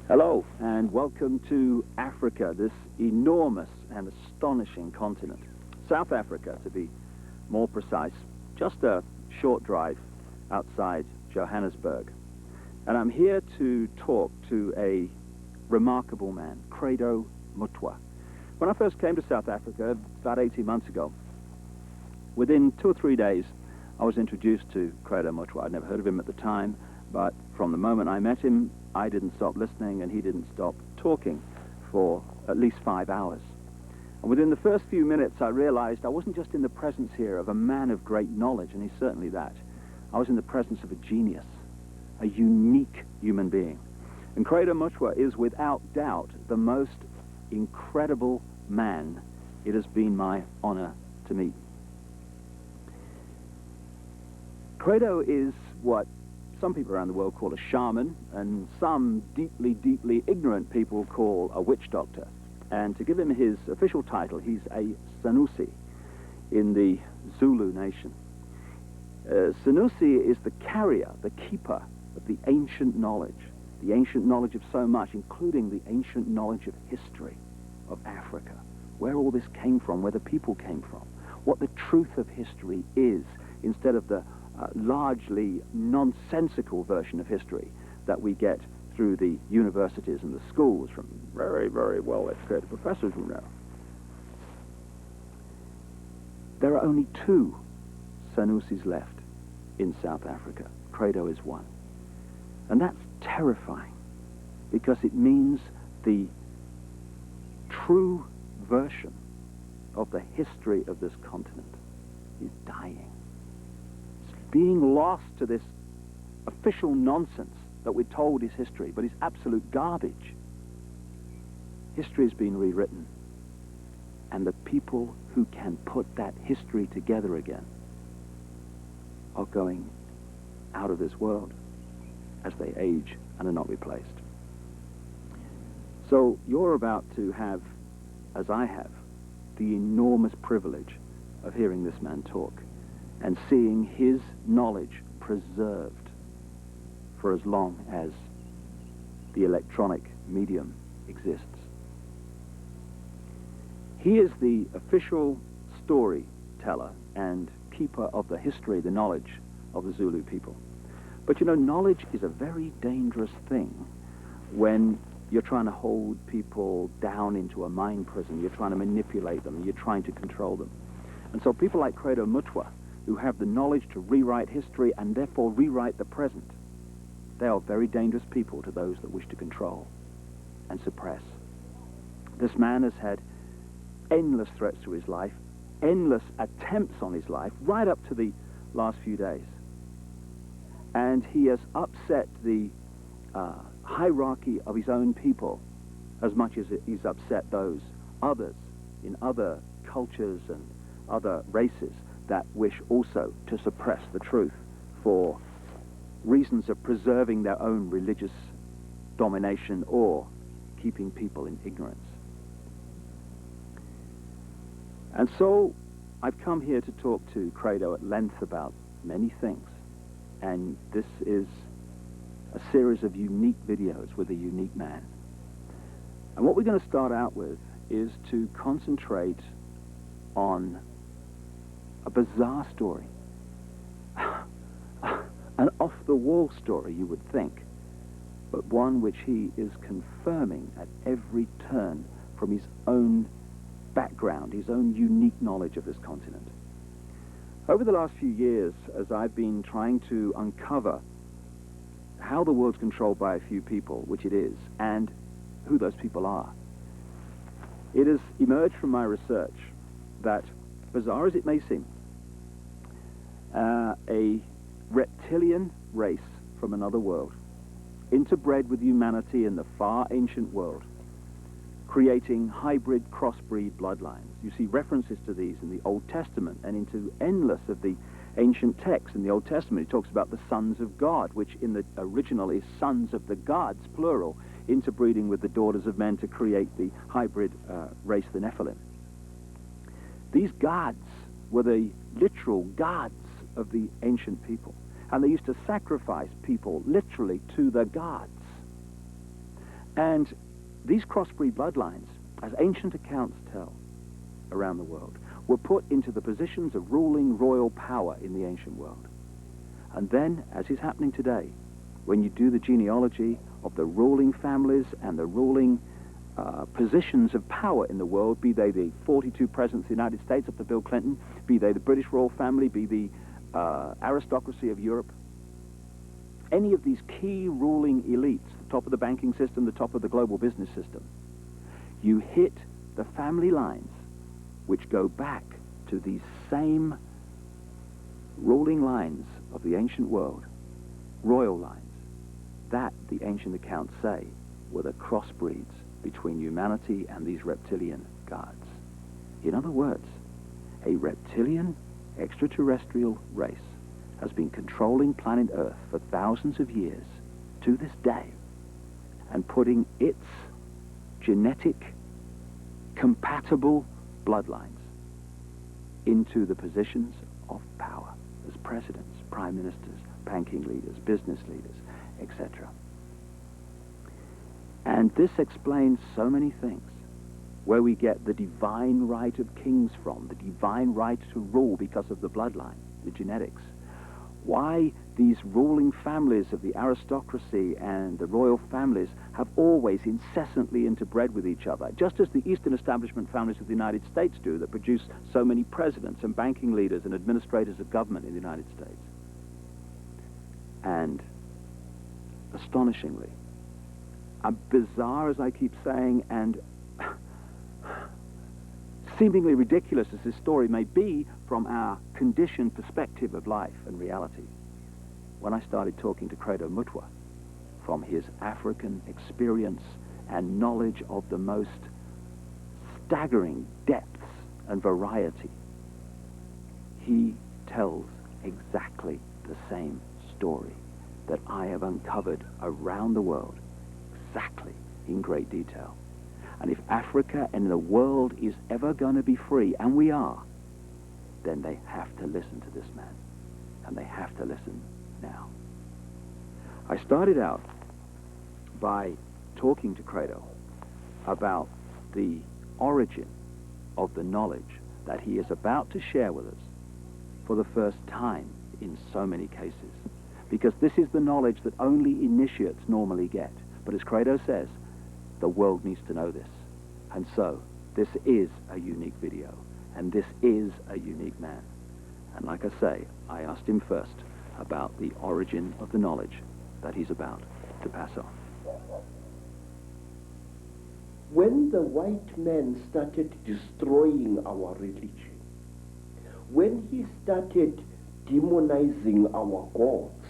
Hello, and welcome to Africa, this enormous and astonishing continent. South Africa, to be more precise, just a short drive outside Johannesburg. And I'm here to talk to a remarkable man, Credo Mutwa. When I first came to South Africa about 18 months ago, within 2 or 3 days, I was introduced to Credo Mutwa. I'd never heard of him at the time, but from the moment I met him, I didn't stop listening and he didn't stop talking for at least 5 hours. And within the first few minutes, I realized I wasn't just in the presence here of a man of great knowledge, and he's certainly that. I was in the presence of a genius, a unique human being. And Credo Mutwa is without doubt the most incredible man it has been my honor to meet. Credo is what some people around the world call a shaman, and some deeply, deeply ignorant people call a witch doctor. And to give him his official title, he's a Sanusi in the Zulu nation. Sanusi is the carrier, the keeper of the ancient knowledge of so much, including the ancient knowledge of history of Africa, where all this came from, where the people came from, what the truth of history is, instead of the largely nonsensical version of history that we get through the universities and the schools from very, very well-educated professors who know. There are only 2 Sanusis left in South Africa. Credo is one. And that's terrifying, because it means the true version of the history of this continent is dying. Being lost to this official nonsense that we're told is history, but is absolute garbage. History has been rewritten, and the people who can put that history together again are going out of this world as they age and are not replaced. So you're about to have, as I have, the enormous privilege of hearing this man talk and seeing his knowledge preserved for as long as the electronic medium exists. He is the official storyteller and keeper of the history, the knowledge of the Zulu people. But you know, knowledge is a very dangerous thing when you're trying to hold people down into a mind prison, you're trying to manipulate them, you're trying to control them. And so people like Credo Mutwa, who have the knowledge to rewrite history and therefore rewrite the present, they are very dangerous people to those that wish to control and suppress. This man has had endless threats to his life, endless attempts on his life, right up to the last few days. And he has upset the hierarchy of his own people as much as he's upset those others in other cultures and other races that wish also to suppress the truth for reasons of preserving their own religious domination or keeping people in ignorance. And so I've come here to talk to Credo at length about many things, and this is a series of unique videos with a unique man. And what we're going to start out with is to concentrate on a bizarre story, an off-the-wall story, you would think, but one which he is confirming at every turn from his own background, his own unique knowledge of this continent. Over the last few years, as I've been trying to uncover how the world's controlled by a few people, which it is, and who those people are, it has emerged from my research that, bizarre as it may seem, a reptilian race from another world, interbred with humanity in the far ancient world, creating hybrid crossbreed bloodlines. You see references to these in the Old Testament and into endless of the ancient texts. In the Old Testament, it talks about the sons of God, which in the original is sons of the gods, plural, interbreeding with the daughters of men to create the hybrid race, the Nephilim. These gods were the literal gods of the ancient people, and they used to sacrifice people literally to the gods. And these crossbreed bloodlines, as ancient accounts tell around the world, were put into the positions of ruling royal power in the ancient world. And then, as is happening today, when you do the genealogy of the ruling families and the ruling positions of power in the world, be they the 42 presidents of the United States up to Bill Clinton, be they the British royal family, be the aristocracy of Europe, any of these key ruling elites, the top of the banking system, the top of the global business system, you hit the family lines which go back to these same ruling lines of the ancient world, royal lines, that the ancient accounts say were the crossbreeds between humanity and these reptilian gods. In other words, a reptilian extraterrestrial race has been controlling planet Earth for thousands of years to this day and putting its genetic compatible bloodlines into the positions of power as presidents, prime ministers, banking leaders, business leaders, etc. And this explains so many things, where we get the divine right of kings from, the divine right to rule because of the bloodline, the genetics. Why these ruling families of the aristocracy and the royal families have always incessantly interbred with each other, just as the Eastern establishment families of the United States do, that produce so many presidents and banking leaders and administrators of government in the United States. And astonishingly, bizarre as I keep saying, and seemingly ridiculous as this story may be from our conditioned perspective of life and reality, when I started talking to Credo Mutwa from his African experience and knowledge of the most staggering depths and variety, he tells exactly the same story that I have uncovered around the world, exactly in great detail. And if Africa and the world is ever going to be free, and we are, then they have to listen to this man. And they have to listen now. I started out by talking to Credo about the origin of the knowledge that he is about to share with us for the first time in so many cases. Because this is the knowledge that only initiates normally get. But as Credo says, the world needs to know this. And so, this is a unique video, and this is a unique man. And like I say, I asked him first about the origin of the knowledge that he's about to pass on. When the white man started destroying our religion, when he started demonizing our gods,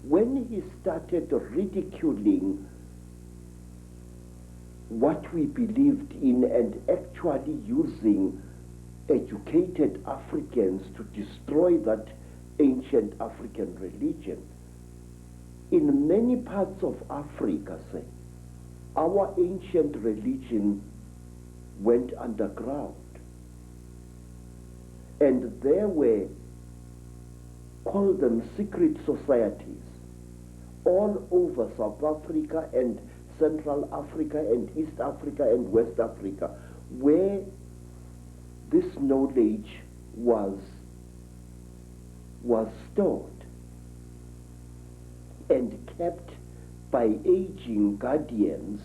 when he started ridiculing what we believed in and actually using educated Africans to destroy that ancient African religion, in many parts of Africa, say, our ancient religion went underground. And there were, call them secret societies, all over South Africa and Central Africa and East Africa and West Africa, where this knowledge was stored and kept by aging guardians,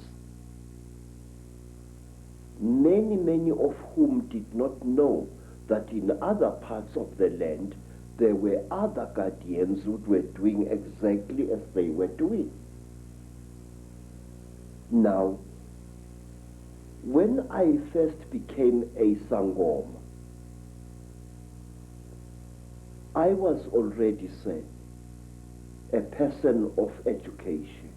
many of whom did not know that in other parts of the land there were other guardians who were doing exactly as they were doing. Now, when I first became a Sangoma, I was already, say, a person of education.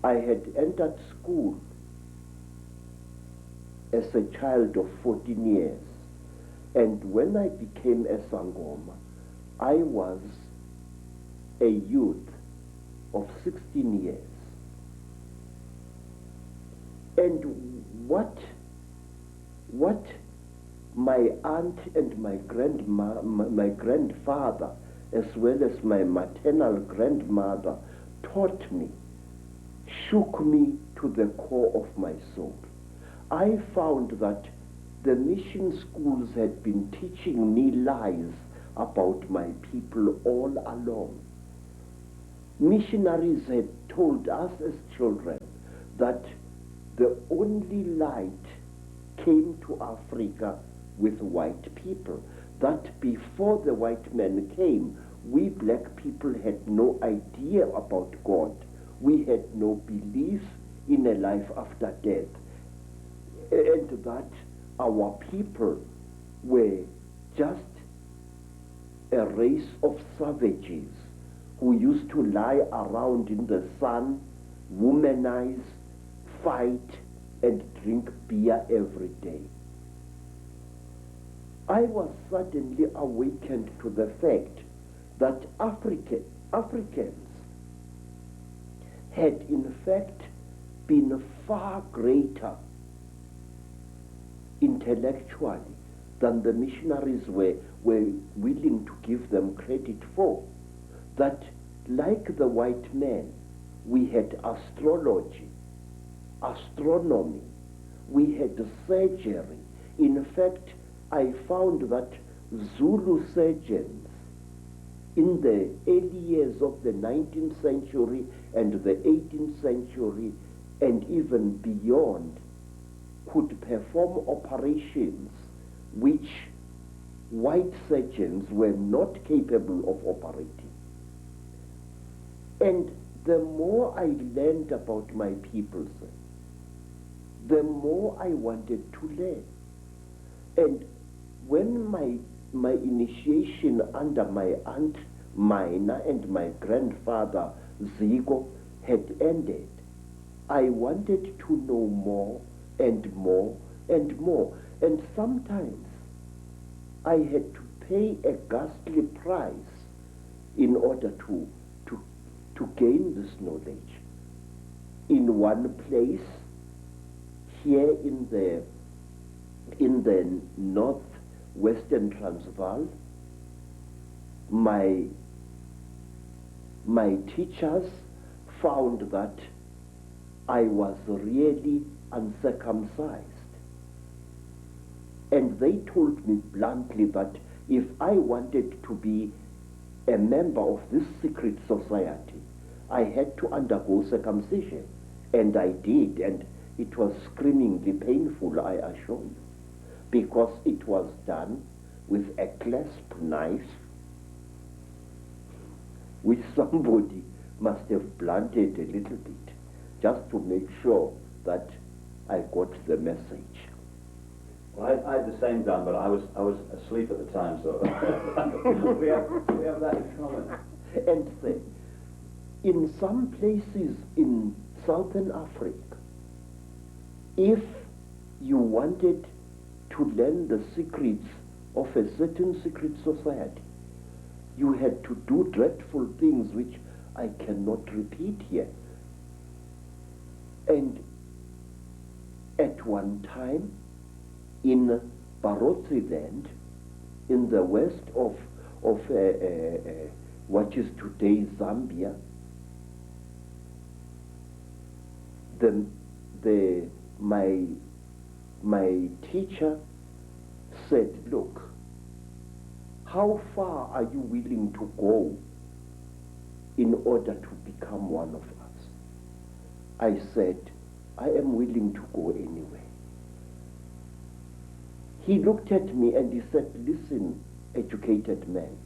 I had entered school as a child of 14 years. And when I became a Sangoma, I was a youth of 16 years. And what my aunt and my grandfather, as well as my maternal grandmother, taught me shook me to the core of my soul. I found that the mission schools had been teaching me lies about my people all along. Missionaries had told us as children that the only light came to Africa with white people, that before the white men came, we black people had no idea about God. We had no belief in a life after death, and that our people were just a race of savages who used to lie around in the sun, womanize, fight, and drink beer every day. I was suddenly awakened to the fact that Africans had in fact been far greater intellectually than the missionaries were willing to give them credit for. That like the white men, we had astrology, astronomy, we had surgery. In fact, I found that Zulu surgeons in the early years of the 19th century and the 18th century and even beyond could perform operations which white surgeons were not capable of operating. And the more I learned about my people, the more I wanted to learn. And when my initiation under my aunt Mina and my grandfather Zigo had ended, I wanted to know more and more and more. And sometimes I had to pay a ghastly price in order to gain this knowledge. In one place, here in the northwestern Transvaal, my teachers found that I was really uncircumcised. And they told me bluntly that if I wanted to be a member of this secret society, I had to undergo circumcision. And I did, and it was screamingly painful, I assure you, because it was done with a clasp knife, which somebody must have blunted a little bit, just to make sure that I got the message. Well, I had the same done, but I was asleep at the time, so we have that in common. And say, in some places in Southern Africa, if you wanted to learn the secrets of a certain secret society, you had to do dreadful things which I cannot repeat here. And at one time, in Barotse land, in the west of what is today Zambia, my teacher said, look, how far are you willing to go in order to become one of us? I said, I am willing to go anywhere. He looked at me and he said, listen, educated man,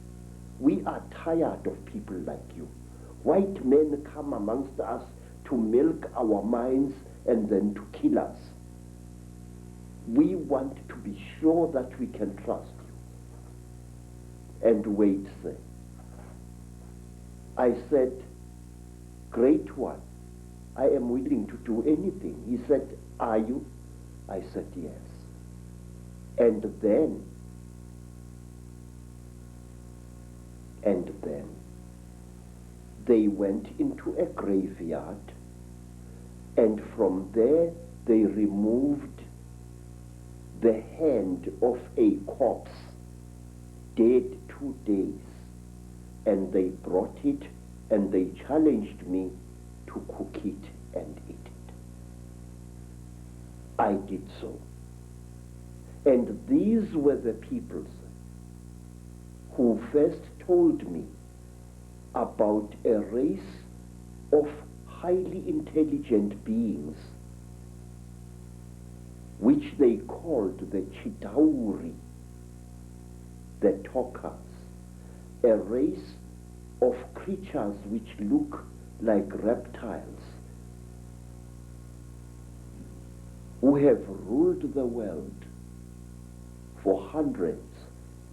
we are tired of people like you. White men come amongst us to milk our minds and then to kill us. We want to be sure that we can trust you. And wait, sir. I said, great one, I am willing to do anything. He said, are you? I said, yes. And then they went into a graveyard, and from there they removed the hand of a corpse, dead 2 days, and they brought it and they challenged me to cook it and eat it. I did so. And these were the peoples who first told me about a race of highly intelligent beings which they called the Chitauri, the talkers, a race of creatures which look like reptiles, who have ruled the world for hundreds,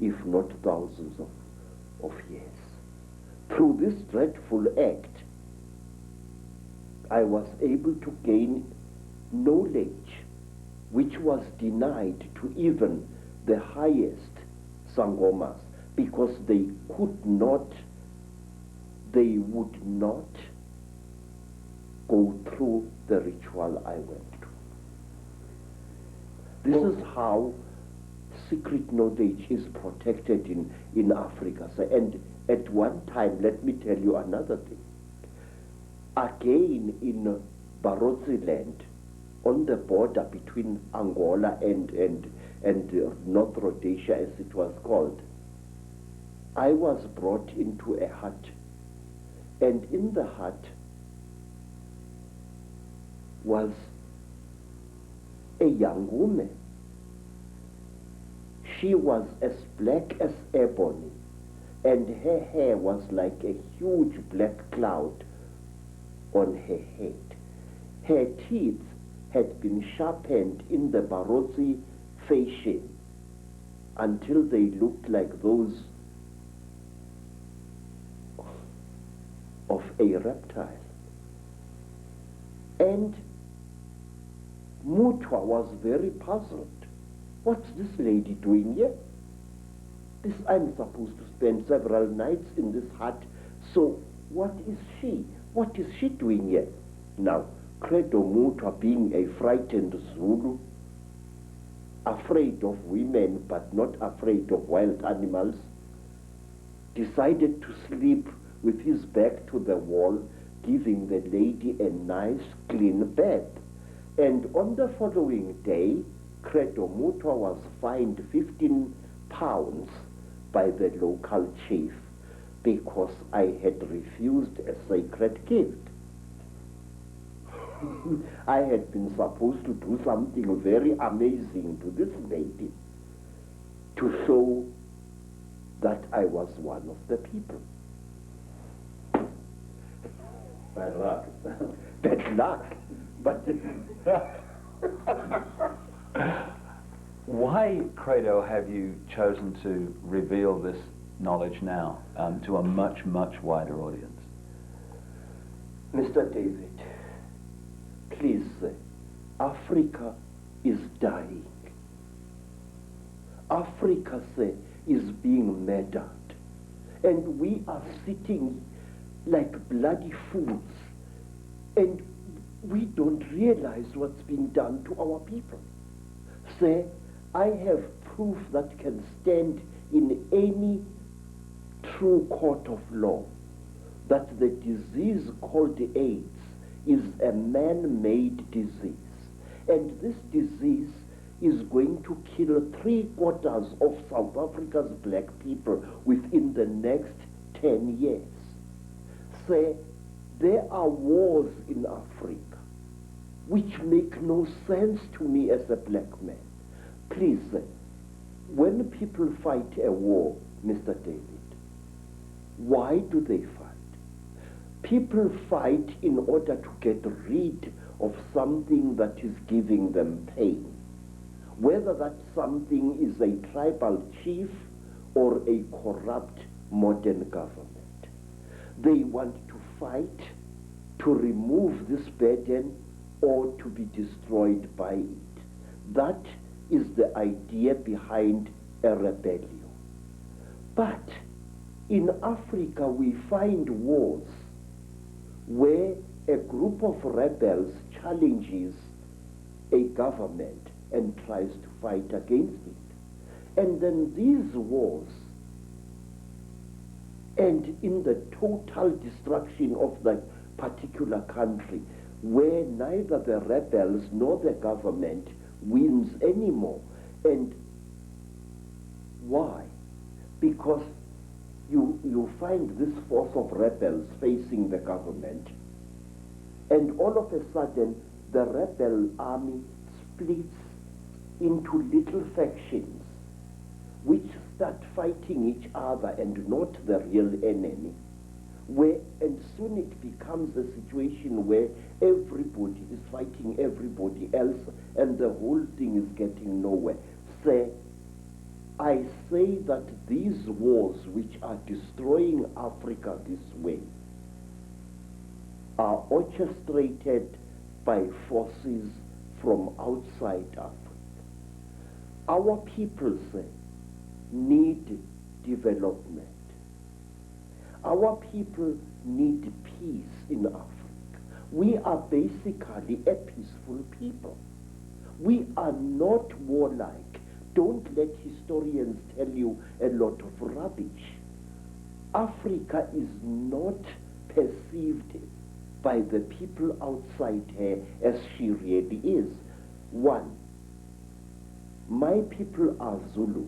if not thousands of years. Through this dreadful act, I was able to gain knowledge which was denied to even the highest Sangomas, because they would not go through the ritual I went through. This is how secret knowledge is protected in Africa. So, and at one time, let me tell you another thing. Again, in Barotse land, on the border between Angola and North Rhodesia, as it was called, I was brought into a hut. And in the hut was a young woman. She was as black as ebony, and her hair was like a huge black cloud on her head. Her teeth had been sharpened in the Barotse fashion until they looked like those of a reptile. And Mutwa was very puzzled. What's this lady doing here? I'm supposed to spend several nights in this hut, so what is she? What is she doing here? Now, Credo Mutwa, being a frightened Zulu, afraid of women but not afraid of wild animals, decided to sleep with his back to the wall, giving the lady a nice clean bed. And on the following day, Credo Mutwa was fined 15 pounds by the local chief because I had refused a sacred gift. I had been supposed to do something very amazing to this lady to show that I was one of the people. Bad luck. Bad luck. But why, Credo, have you chosen to reveal this knowledge now to a much, much wider audience? Mr. David, please, Africa is dying. Africa, is being murdered. And we are sitting like bloody fools. And we don't realize what's being done to our people. Sir, I have proof that can stand in any true court of law that the disease called AIDS is a man-made disease. And this disease is going to kill 3/4 of South Africa's black people within the next 10 years. Sir, there are wars in Africa which make no sense to me as a black man. Please, when people fight a war, Mr. David, why do they fight? People fight in order to get rid of something that is giving them pain. Whether that something is a tribal chief or a corrupt modern government. They want to fight to remove this burden or to be destroyed by it. That is the idea behind a rebellion. But in Africa we find wars where a group of rebels challenges a government and tries to fight against it. And then these wars end in the total destruction of that particular country where neither the rebels nor the government wins anymore. And why? Because you find this force of rebels facing the government, and all of a sudden the rebel army splits into little factions which start fighting each other and not the real enemy. And soon it becomes a situation where everybody is fighting everybody else and the whole thing is getting nowhere. I say that these wars which are destroying Africa this way are orchestrated by forces from outside Africa. Our peoples need development. Our people need peace in Africa. We are basically a peaceful people. We are not warlike. Don't let historians tell you a lot of rubbish. Africa is not perceived by the people outside her as she really is. One, my people are Zulus,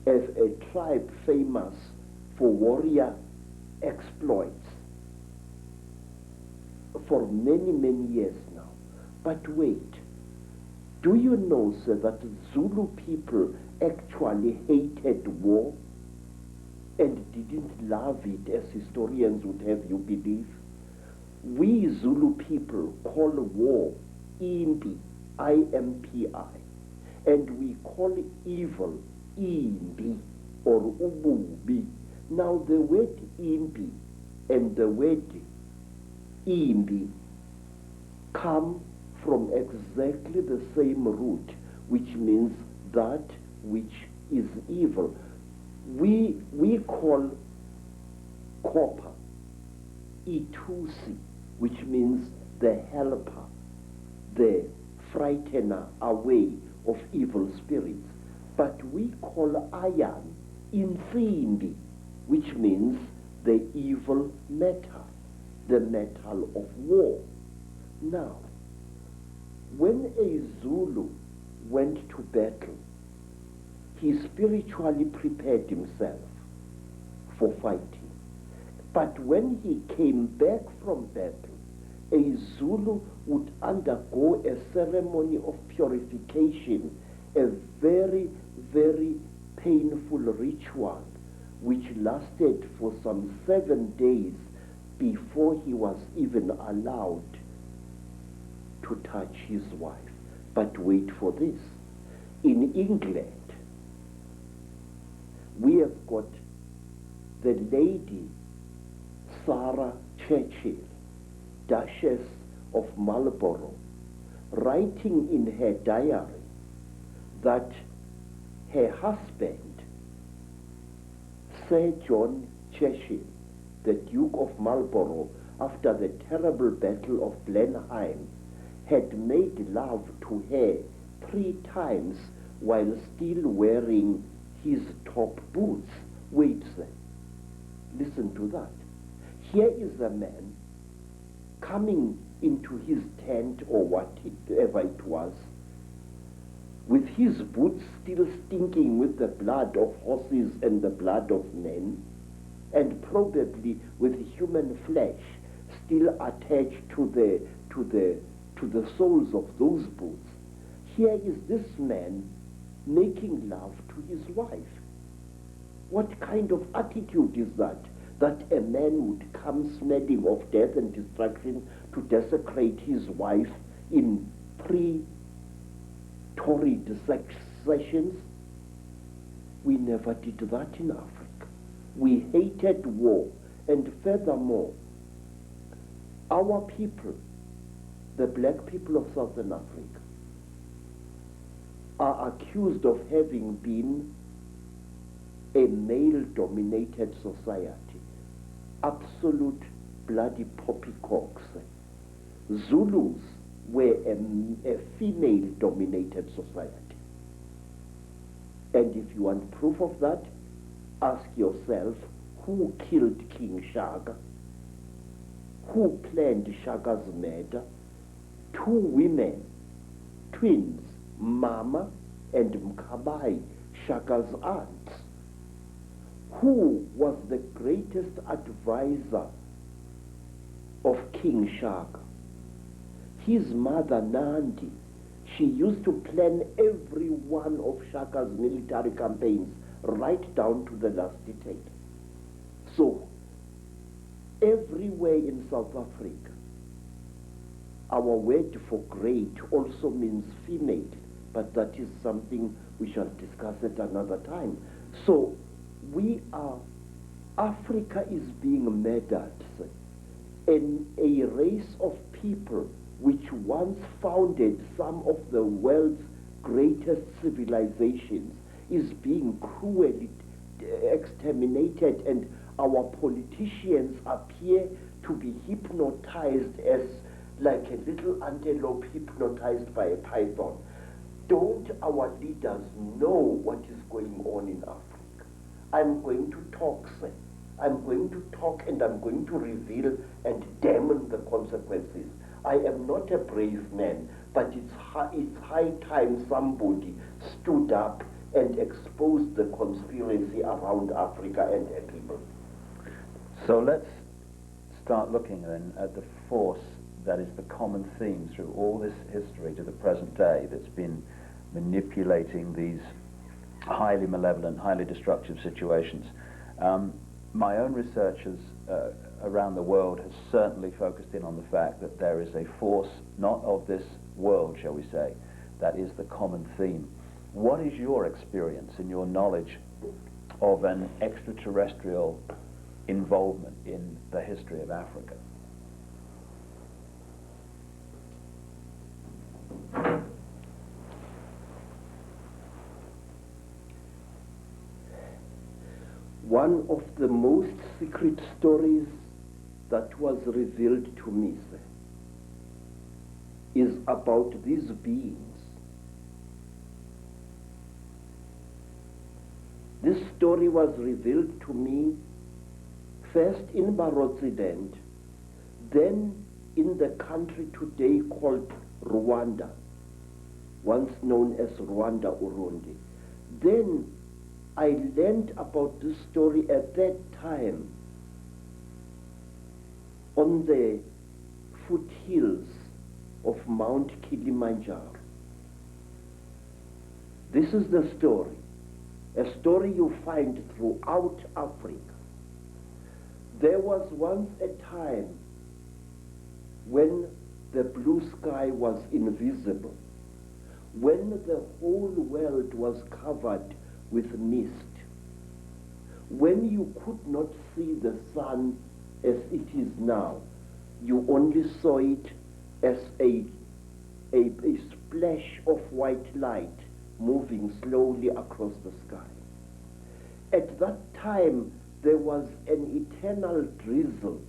as a tribe famous for warrior exploits for many, many years now. But wait, do you know, sir, that Zulu people actually hated war and didn't love it as historians would have you believe? We Zulu people call war impi, I-M-P-I, and we call evil imbi or ububi. Now the word imbi and the word imbi come from exactly the same root, which means that which is evil. We call copper itusi, which means the helper, the frightener away of evil spirits. But we call iron insimbi, which means the evil metal, the metal of war. Now, when a Zulu went to battle, he spiritually prepared himself for fighting. But when he came back from battle, a Zulu would undergo a ceremony of purification, a very, very painful ritual, which lasted for some 7 days before he was even allowed to touch his wife. But wait for this. In England, we have got the lady Sarah Churchill, Duchess of Marlborough, writing in her diary that her husband, Sir John Churchill, the Duke of Marlborough, after the terrible Battle of Blenheim, had made love to her 3 times while still wearing his top boots. Wait, sir. Listen to that. Here is a man coming into his tent or whatever it was, with his boots still stinking with the blood of horses and the blood of men, and probably with human flesh still attached to the soles of those boots. Here is this man making love to his wife. What kind of attitude is that? That a man would come smelling of death and destruction to desecrate his wife in 3 torrid sessions? We never did that in Africa. We hated war, and furthermore, our people, the black people of Southern Africa, are accused of having been a male-dominated society. Absolute bloody poppycocks. Zulus were a female-dominated society. And if you want proof of that, ask yourself, who killed King Shaka? who planned Shaka's murder, two women, twins, Mama and Mkabai, Shaka's aunts, who was the greatest advisor of King Shaka. His mother, Nandi, she used to plan every one of Shaka's military campaigns right down to the last detail. So, everywhere in South Africa, our word for great also means female, but that is something we shall discuss at another time. So, Africa is being murdered in a race of people which once founded some of the world's greatest civilizations is being cruelly exterminated, and our politicians appear to be hypnotized as like a little antelope hypnotized by a python. Don't our leaders know what is going on in Africa? I'm going to talk, sir. I'm going to talk, and I'm going to reveal and damn the consequences. I am not a brave man, but it's high time somebody stood up and exposed the conspiracy around Africa and her people. So let's start looking then at the force that is the common theme through all this history to the present day that's been manipulating these highly malevolent, highly destructive situations. My own research around the world has certainly focused in on the fact that there is a force, not of this world, shall we say, that is the common theme. What is your experience and your knowledge of an extraterrestrial involvement in the history of Africa? One of the most secret stories that was revealed to me, sir, is about these beings. This story was revealed to me first in Barotse land, then in the country today called Rwanda, once known as Rwanda Urundi. Then I learned about this story at that time on the foothills of Mount Kilimanjaro. This is the story, a story you find throughout Africa. There was once a time when the blue sky was invisible, when the whole world was covered with mist, when you could not see the sun as it is now, you only saw it as a splash of white light moving slowly across the sky. At that time, there was an eternal drizzle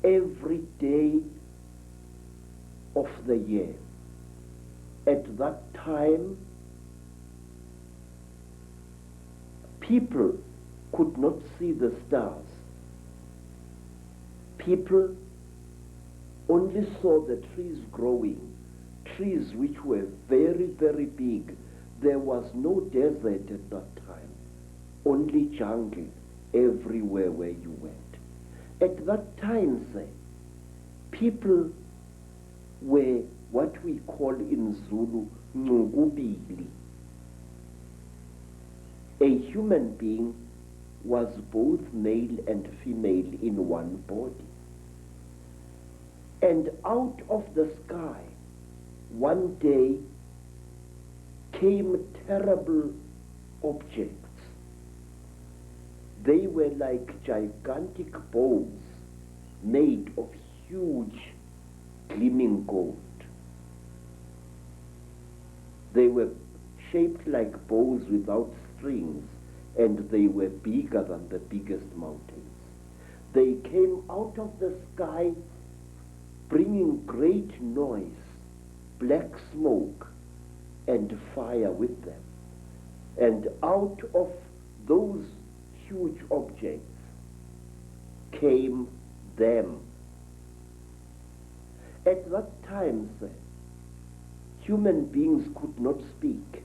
every day of the year. At that time, people could not see the stars. People only saw the trees growing, trees which were very, very big. There was no desert at that time, only jungle everywhere where you went. At that time, sir, people were what we call in Zulu, ngubili. A human being was both male and female in one body. And out of the sky, one day came terrible objects. They were like gigantic bows made of huge gleaming gold. They were shaped like bows without strings, and they were bigger than the biggest mountains. They came out of the sky bringing great noise, black smoke, and fire with them. And out of those huge objects came them. At that time, sir, human beings could not speak.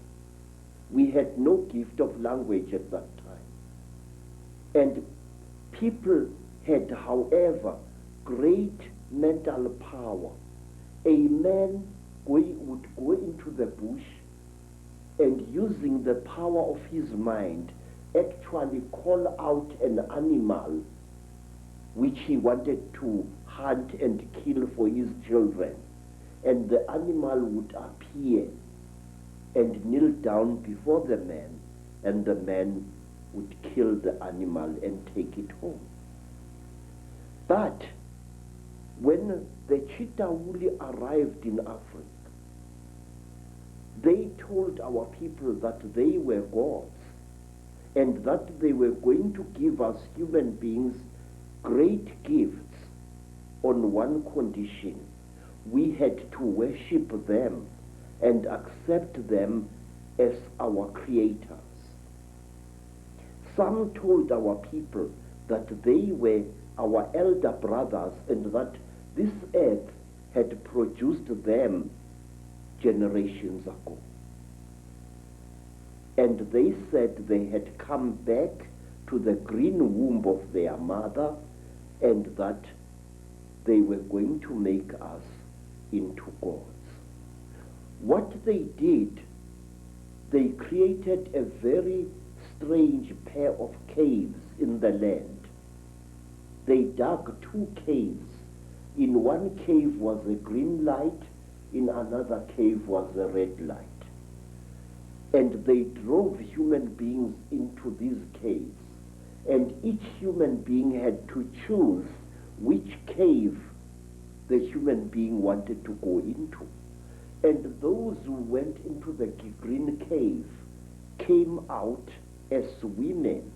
We had no gift of language at that time. And people had, however, great mental power. A man would go into the bush and, using the power of his mind, actually call out an animal which he wanted to hunt and kill for his children. And the animal would appear and kneel down before the man, and the man would kill the animal and take it home. But when the Chitauri arrived in Africa, they told our people that they were gods and that they were going to give us human beings great gifts on one condition: we had to worship them and accept them as our creators. Some told our people that they were our elder brothers and that this earth had produced them generations ago. And they said they had come back to the green womb of their mother and that they were going to make us into gods. What they did, they created a very strange pair of caves in the land. They dug 2 caves. In one cave was a green light, in another cave was a red light. And they drove human beings into these caves. And each human being had to choose which cave the human being wanted to go into. And those who went into the green cave came out as women.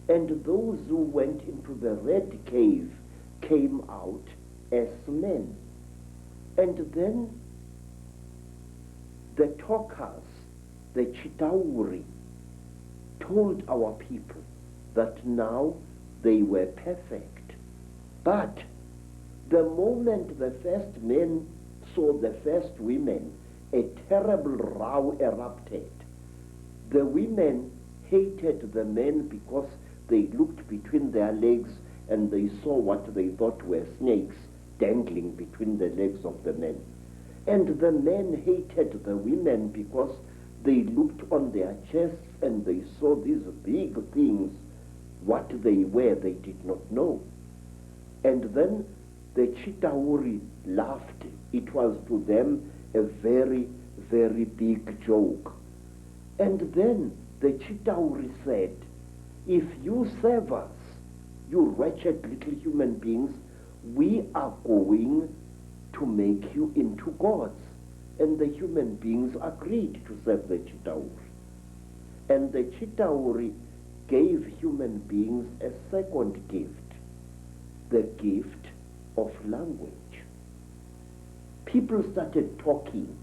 And those who went into the red cave came out as men. And then the talkers, the Chitauri, told our people that now they were perfect. But the moment the first men saw the first women, a terrible row erupted. The women hated the men because they looked between their legs and they saw what they thought were snakes dangling between the legs of the men. And the men hated the women because they looked on their chests and they saw these big things. What they were, they did not know. And then the Chitauri laughed. It was to them a very, very big joke. And then the Chitauri said, if you serve us, you wretched little human beings, we are going to make you into gods. And the human beings agreed to serve the Chitauri. And the Chitauri gave human beings a second gift, the gift of language. People started talking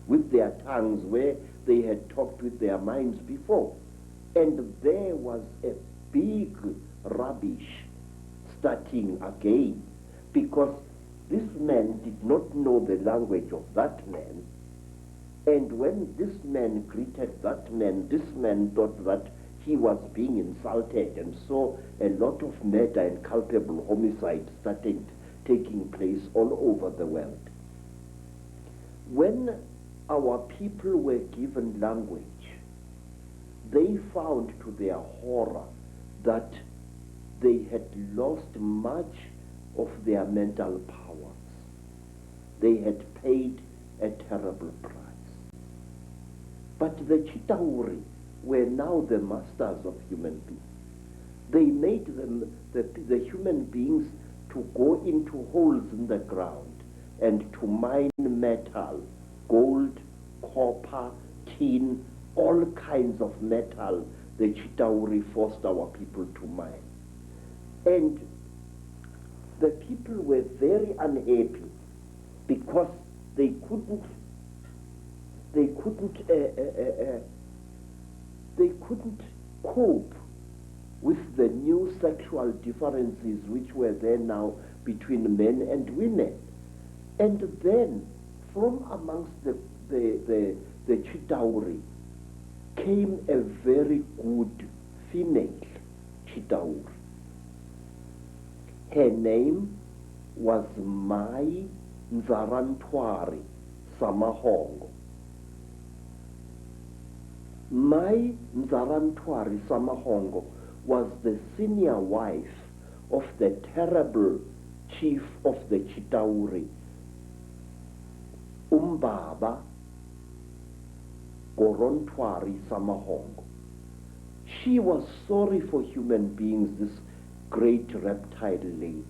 with their tongues where they had talked with their minds before. And there was a big rubbish starting again, because this man did not know the language of that man. And when this man greeted that man, this man thought that he was being insulted, and so a lot of murder and culpable homicide started taking place all over the world. When our people were given language, they found to their horror that they had lost much of their mental powers. They had paid a terrible price. But the Chitauri were now the masters of human beings. They made them, the human beings, to go into holes in the ground and to mine metal, gold, copper, tin, all kinds of metal. The Chitauri forced our people to mine. And the people were very unhappy because they couldn't cope with the new sexual differences which were there now between men and women. And then from amongst the Chitauri came a very good female Chitauri. Her name was Mai Nzarantwari Samahongo. Mai Nzarantwari Samahongo was the senior wife of the terrible chief of the Chitauri, Umbaba Gorontwari Samahongo. She was sorry for human beings, this great reptile lady.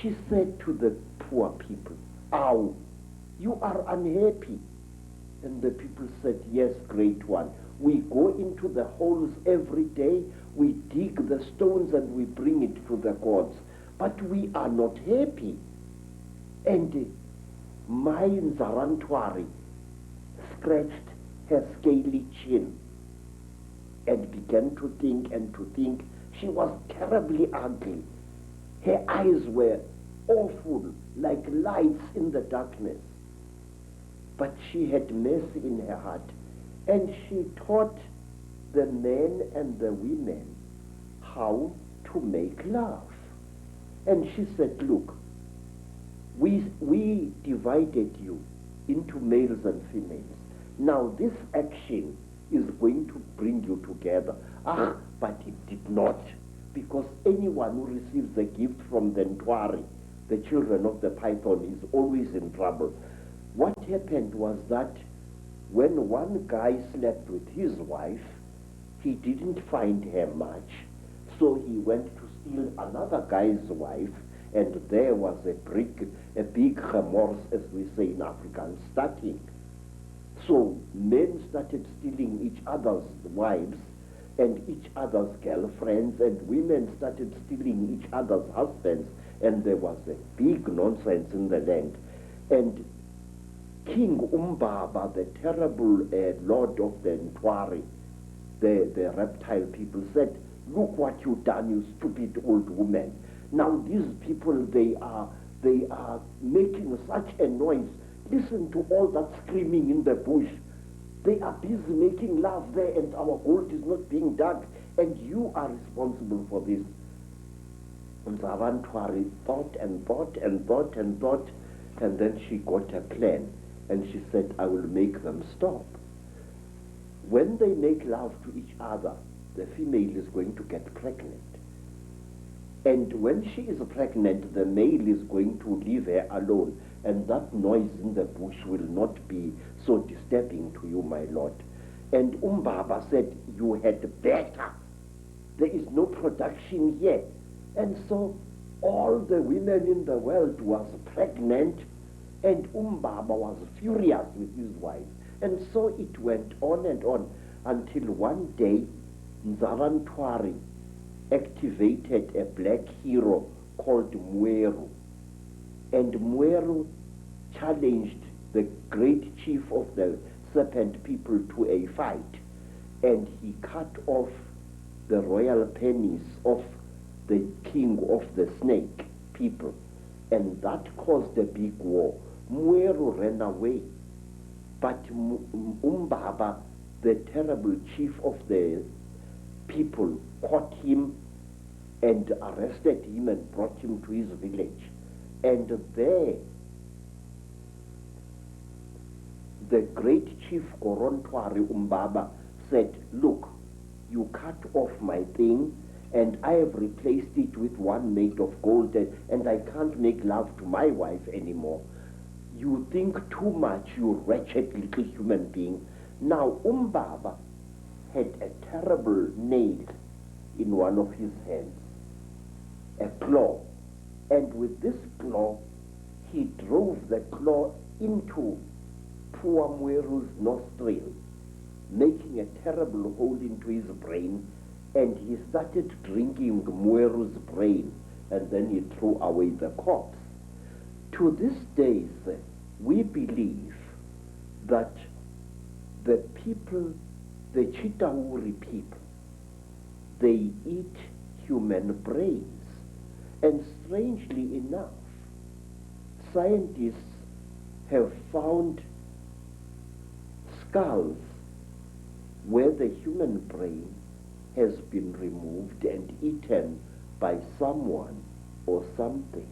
She said to the poor people, "Ow, you are unhappy." And the people said, "Yes, great one. We go into the holes every day, we dig the stones and we bring it to the gods, but we are not happy." And Mai Nzarantwari scratched her scaly chin and began to think and to think. She was terribly ugly. Her eyes were awful, like lights in the darkness. But she had mercy in her heart, and she taught the men and the women how to make love. And she said, "Look, we divided you into males and females. Now this action is going to bring you together." But it did not, because anyone who receives a gift from the Ntwari, the children of the python, is always in trouble. What happened was that when one guy slept with his wife, he didn't find her much, so he went to steal another guy's wife, and there was a big remorse, as we say in African, starting. So men started stealing each other's wives and each other's girlfriends, and women started stealing each other's husbands, and there was a big nonsense in the land. And King Umbaba, the terrible lord of the Ntwari, the reptile people, said, "Look what you've done, you stupid old woman. Now these people, they are making such a noise. Listen to all that screaming in the bush. They are busy making love there, and our gold is not being dug, and you are responsible for this." Nzarantwari thought and thought and thought and thought, and then she got a plan, and she said, "I will make them stop. When they make love to each other, the female is going to get pregnant. And when she is pregnant, the male is going to leave her alone, and that noise in the bush will not be so disturbing to you, my lord." And Umbaba said, "You had better. There is no production here." And so all the women in the world was pregnant, and Umbaba was furious with his wife. And so it went on and on, until one day Nzarantwari activated a black hero called Mweru. And Mweru challenged the great chief of the serpent people to a fight, and he cut off the royal penis of the king of the snake people, and that caused a big war. Mweru ran away, but Umbaba, the terrible chief of the people, caught him and arrested him and brought him to his village. And there, the great chief Gorontwari Umbaba said, "Look, you cut off my thing, and I have replaced it with one made of gold, and I can't make love to my wife anymore. You think too much, you wretched little human being." Now Umbaba had a terrible nail in one of his hands, a claw, and with this claw he drove the claw into poor Mweru's nostril, making a terrible hole into his brain, and he started drinking Mweru's brain, and then he threw away the corpse. To this day, we believe that the people, the Chitauri people, they eat human brains. And strangely enough, scientists have found skulls where the human brain has been removed and eaten by someone or something.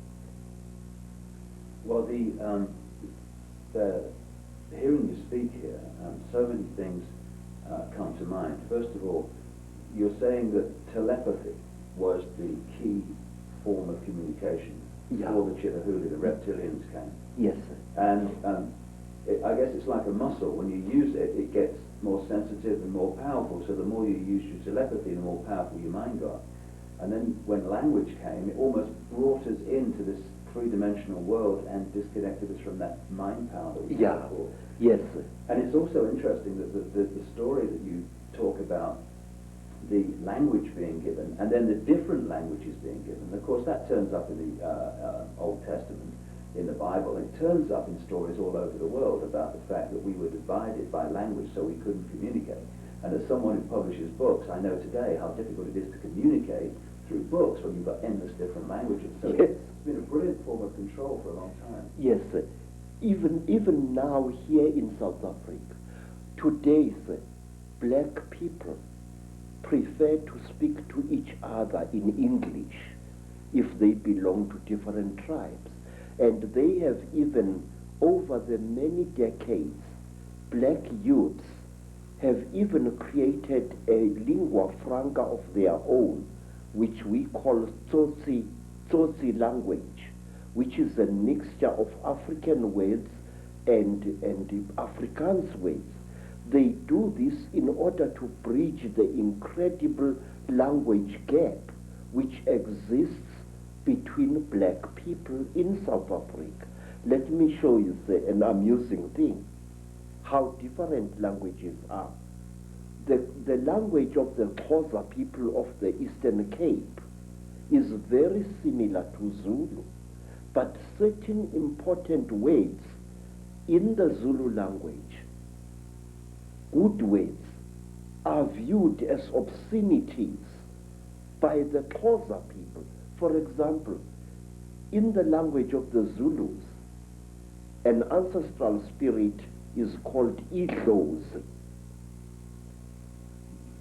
Well, hearing you speak here, so many things come to mind. First of all, you're saying that telepathy was the key form of communication before the Chitahuli, the reptilians came. Yes, sir. And I guess it's like a muscle. When you use it, it gets more sensitive and more powerful. So the more you use your telepathy, the more powerful your mind got. And then when language came, it almost brought us into this three-dimensional world and disconnected us from that mind power that we had before. Yes, sir. And it's also interesting that the story that you talk about, the language being given, and then the different languages being given. Of course, that turns up in the Old Testament, in the Bible. It turns up in stories all over the world about the fact that we were divided by language, so we couldn't communicate. And as someone who publishes books, I know today how difficult it is to communicate through books when you've got endless different languages. So it's been a brilliant form of control for a long time. Yes, sir. Even now here in South Africa, today, sir, black people prefer to speak to each other in English if they belong to different tribes. And they have even, over the many decades, black youths have even created a lingua franca of their own, which we call Tsotsi language, which is a mixture of African words and Afrikaans words. They do this in order to bridge the incredible language gap which exists between black people in South Africa. Let me show you an amusing thing, how different languages are. The language of the Xhosa people of the Eastern Cape is very similar to Zulu, but certain important words in the Zulu language, good words, are viewed as obscenities by the Xhosa people. For example, in the language of the Zulus, an ancestral spirit is called Idlozi.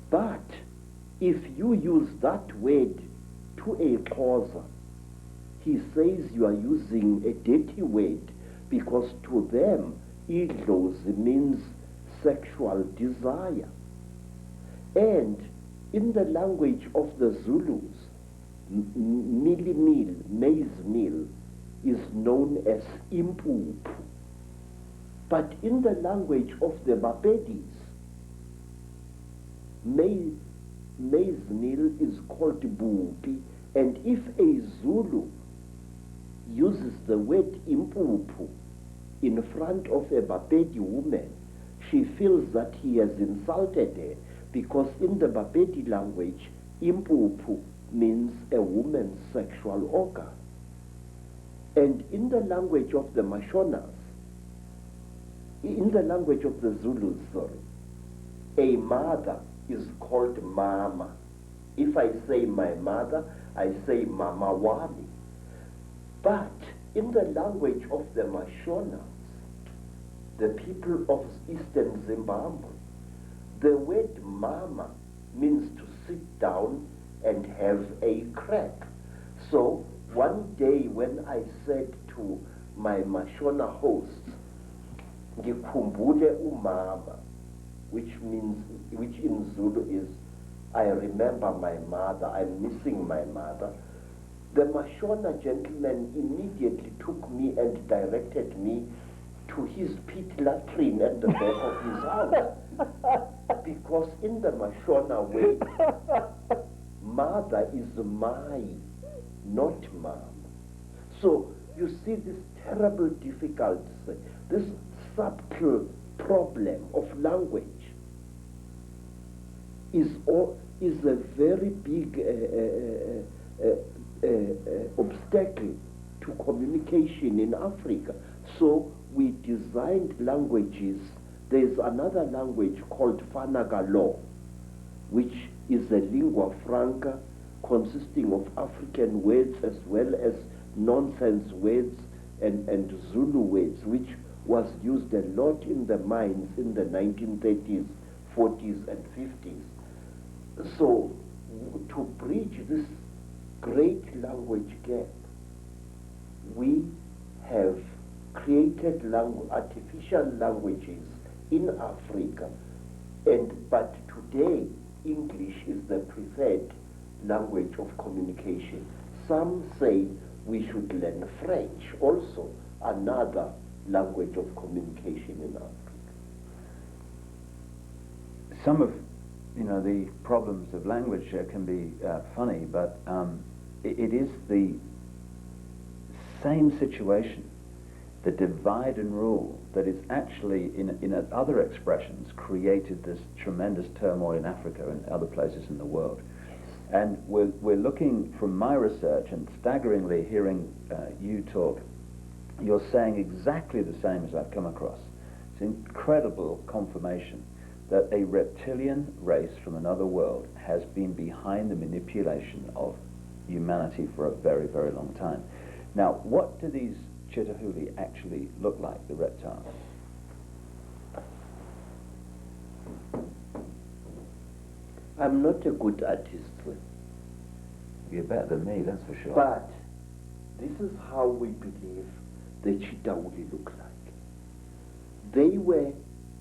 But if you use that word to a Xhosa, he says you are using a dirty word, because to them, Idlozi means sexual desire. And in the language of the Zulus, maize meal, is known as impuphu. But in the language of the Bapedis, maize meal is called bupi, and if a Zulu uses the word impuphu in front of a Bapedi woman, she feels that he has insulted her, because in the Bapedi language, impuphu means a woman's sexual organ. And in the language of the Mashonas, in the language of the Zulus, a mother is called mama. If I say my mother, I say mama wami. But in the language of the Mashonas, the people of Eastern Zimbabwe, the word mama means to sit down and have a crack. So one day when I said to my Mashona hosts, ngikhumbule umama, which in Zulu is, I remember my mother, I'm missing my mother, the Mashona gentleman immediately took me and directed me to his pit latrine at the back of his house. Because in the Mashona way, mother is my, not mom. So you see this terrible difficulty, this subtle problem of language is a very big obstacle to communication in Africa. So we designed languages. There's another language called Fanagalo, which is a lingua franca consisting of African words as well as nonsense words and Zulu words, which was used a lot in the mines in the 1930s, 40s, and 50s. So, to bridge this great language gap, we have created artificial languages in Africa, but today English is the preferred language of communication. Some say we should learn French, also another language of communication in Africa. Some of the problems of language can be funny, but it is the same situation, the divide and rule, that is actually, in other expressions, created this tremendous turmoil in Africa and other places in the world. And we're looking, from my research, and staggeringly hearing you talk, you're saying exactly the same as I've come across. It's incredible confirmation that a reptilian race from another world has been behind the manipulation of humanity for a very, very long time. Now, what do these Chitahuli actually look like, the reptiles? I'm not a good artist, You're better than me, that's for sure. but this is how we believe the Chitahuli look like. They were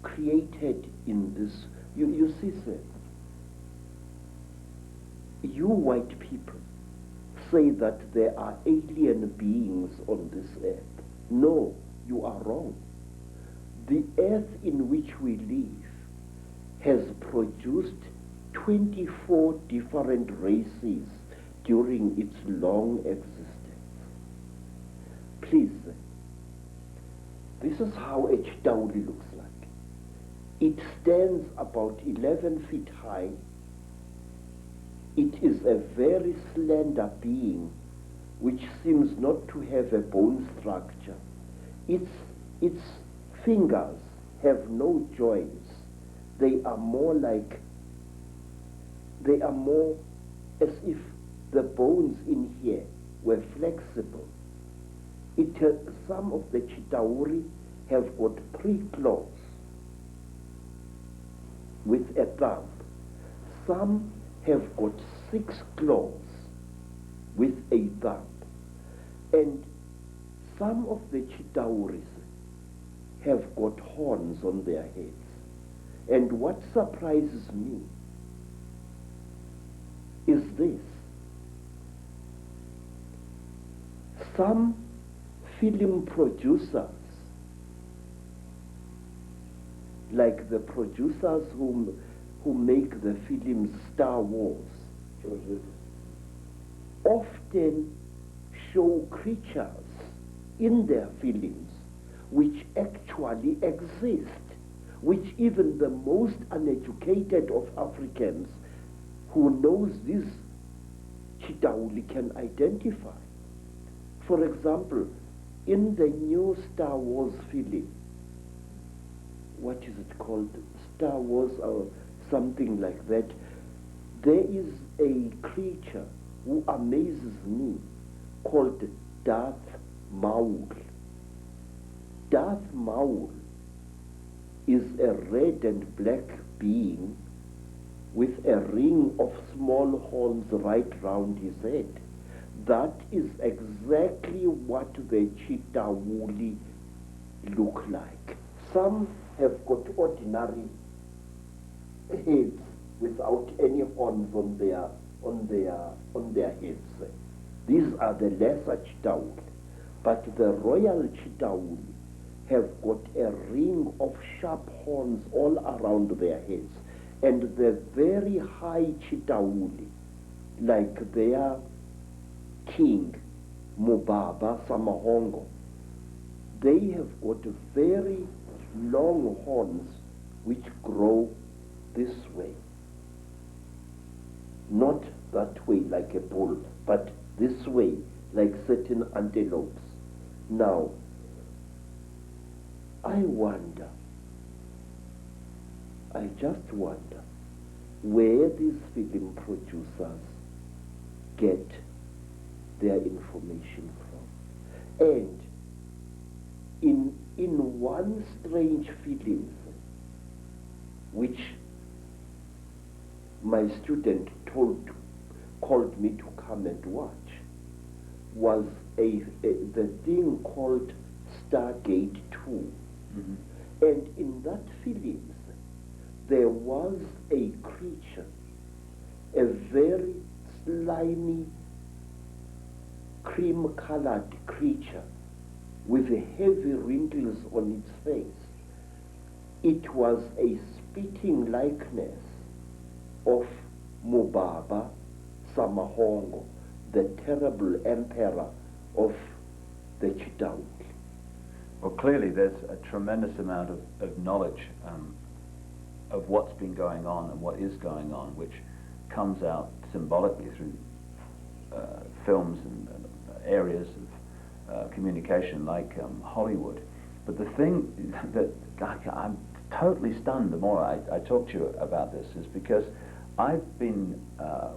created in this, you see, sir, you white people say that there are alien beings on this earth. No, you are wrong. The earth in which we live has produced 24 different races during its long existence. Please, this is how a Chitahuli looks like. It stands about 11 feet high. It is a very slender being which seems not to have a bone structure. Its fingers have no joints. They are more as if the bones in here were flexible. Some of the Chitauri have got 3 claws with a thumb. Some have got 6 claws with a thumb. And some of the Chitauris have got horns on their heads. And what surprises me is this. Some film producers, like the producers who make the film Star Wars, often show creatures in their films which actually exist, which even the most uneducated of Africans who knows this Chitahuli can identify. For example, in the new Star Wars film, what is it called? Star Wars or something like that. There is a creature who amazes me called Darth Maul. Darth Maul is a red and black being with a ring of small horns right round his head. That is exactly what the Chitahuli look like. Some have got ordinary heads without any horns on their heads. These are the lesser Chitahuli. But the royal Chitahuli have got a ring of sharp horns all around their heads. And the very high Chitahuli, like their king, Mubaba Samahongo, they have got very long horns which grow this way. Not that way like a bull, but this way like certain antelopes. Now, I just wonder, where these film producers get their information from. And in one strange film, which my student called me to come and watch, was the thing called Stargate 2. Mm-hmm. And in that film, there was a creature, a very slimy, cream-colored creature with heavy wrinkles on its face. It was a spitting likeness of Mubaba Samahongo, the terrible emperor of the Chitauri. Well, clearly there's a tremendous amount of knowledge of what's been going on and what is going on, which comes out symbolically through films and areas of communication like Hollywood. But the thing that I'm totally stunned the more I talk to you about this is because I've been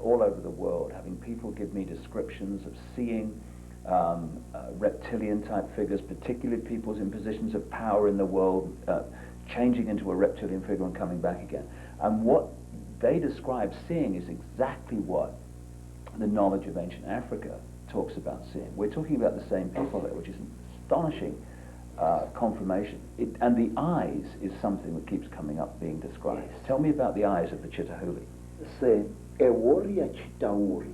all over the world having people give me descriptions of seeing reptilian type figures, particularly people in positions of power in the world, changing into a reptilian figure and coming back again. And what they describe seeing is exactly what the knowledge of ancient Africa talks about seeing. We're talking about the same people there, which is an astonishing confirmation. And the eyes is something that keeps coming up being described. Yes. Tell me about the eyes of the Chitauri. Say, a warrior Chitauri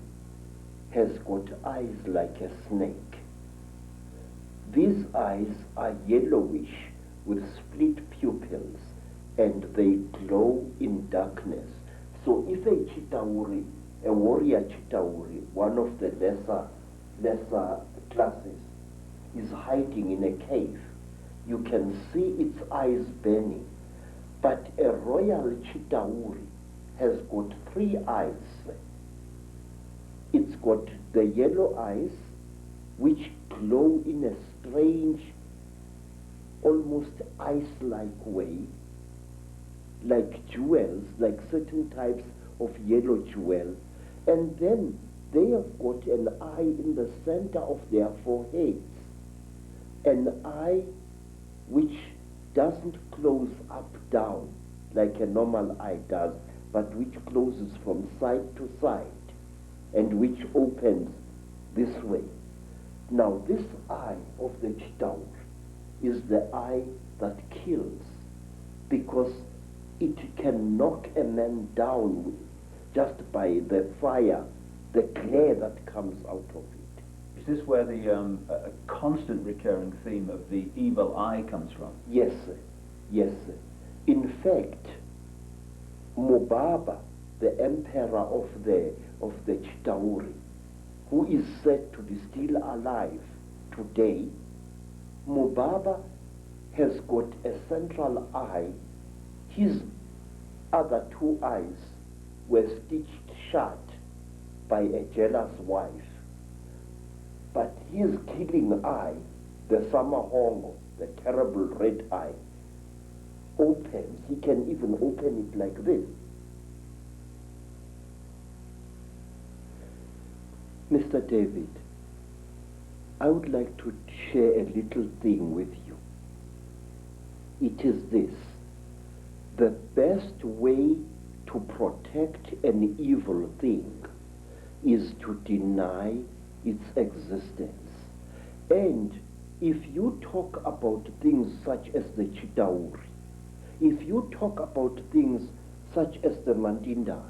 has got eyes like a snake. These eyes are yellowish with split pupils, and they glow in darkness. So if a Chitauri, a warrior Chitauri, one of the lesser classes, is hiding in a cave, you can see its eyes burning. But a royal Chitauri has got 3 eyes. It's got the yellow eyes, which glow in a strange, almost ice-like way, like jewels, like certain types of yellow jewel. And then they have got an eye in the center of their foreheads, an eye which doesn't close up down like a normal eye does, but which closes from side to side and which opens this way. Now this eye of the Chitauri is the eye that kills, because it can knock a man down just by the fire, the glare that comes out of it. Is this where the a constant recurring theme of the evil eye comes from? Yes, sir. Yes, sir. In fact, Mubaba, the emperor of the Chitauri, who is said to be still alive today, Mubaba has got a central eye. His other 2 eyes were stitched shut by a jealous wife. But his killing eye, the Samahongo, the terrible red eye, opens. He can even open it like this. Mr. David, I would like to share a little thing with you. It is this: the best way to protect an evil thing is to deny its existence. And if you talk about things such as the Chitauri, if you talk about things such as the Mandinda,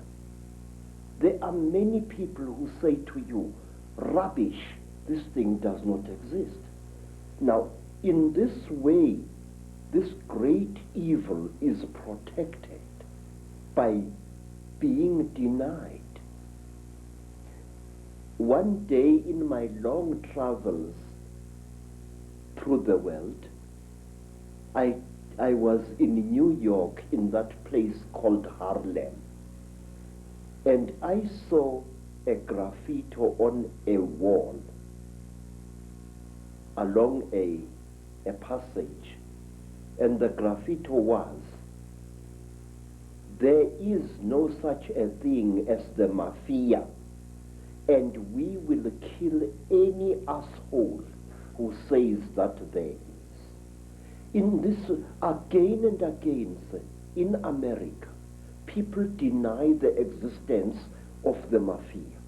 there are many people who say to you, rubbish, this thing does not exist. Now, in this way, this great evil is protected by being denied. One day in my long travels through the world, I was in New York, in that place called Harlem, and I saw a graffiti on a wall along a passage, and the graffiti was, there is no such a thing as the mafia, and we will kill any asshole who says that there is. In this, again and again, in America, people deny the existence of the mafia,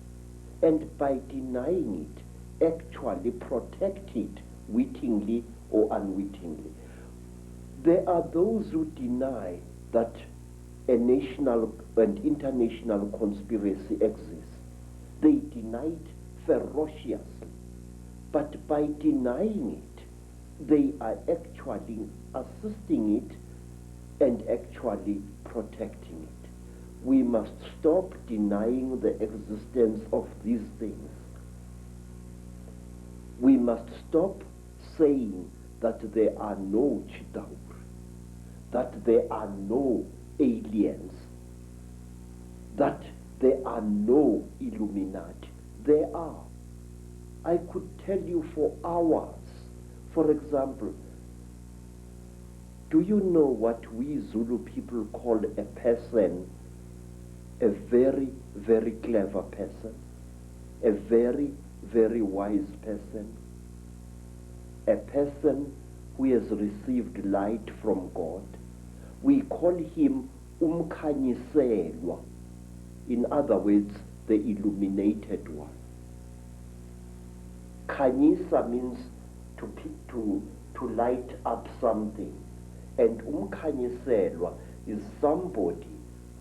and by denying it, actually protect it wittingly or unwittingly. There are those who deny that a national and international conspiracy exists. They deny it ferociously, but by denying it, they are actually assisting it and actually protecting it. We must stop denying the existence of these things. We must stop saying that there are no Chitauri, that there are no aliens, that there are no Illuminati. There are. I could tell you for hours. For example, do you know what we Zulu people call a person? A very, very clever person, a very, very wise person, a person who has received light from God. We call him umkhanyiselwa, in other words, the illuminated one. Khanyisa means to light up something, and umkhanyiselwa is somebody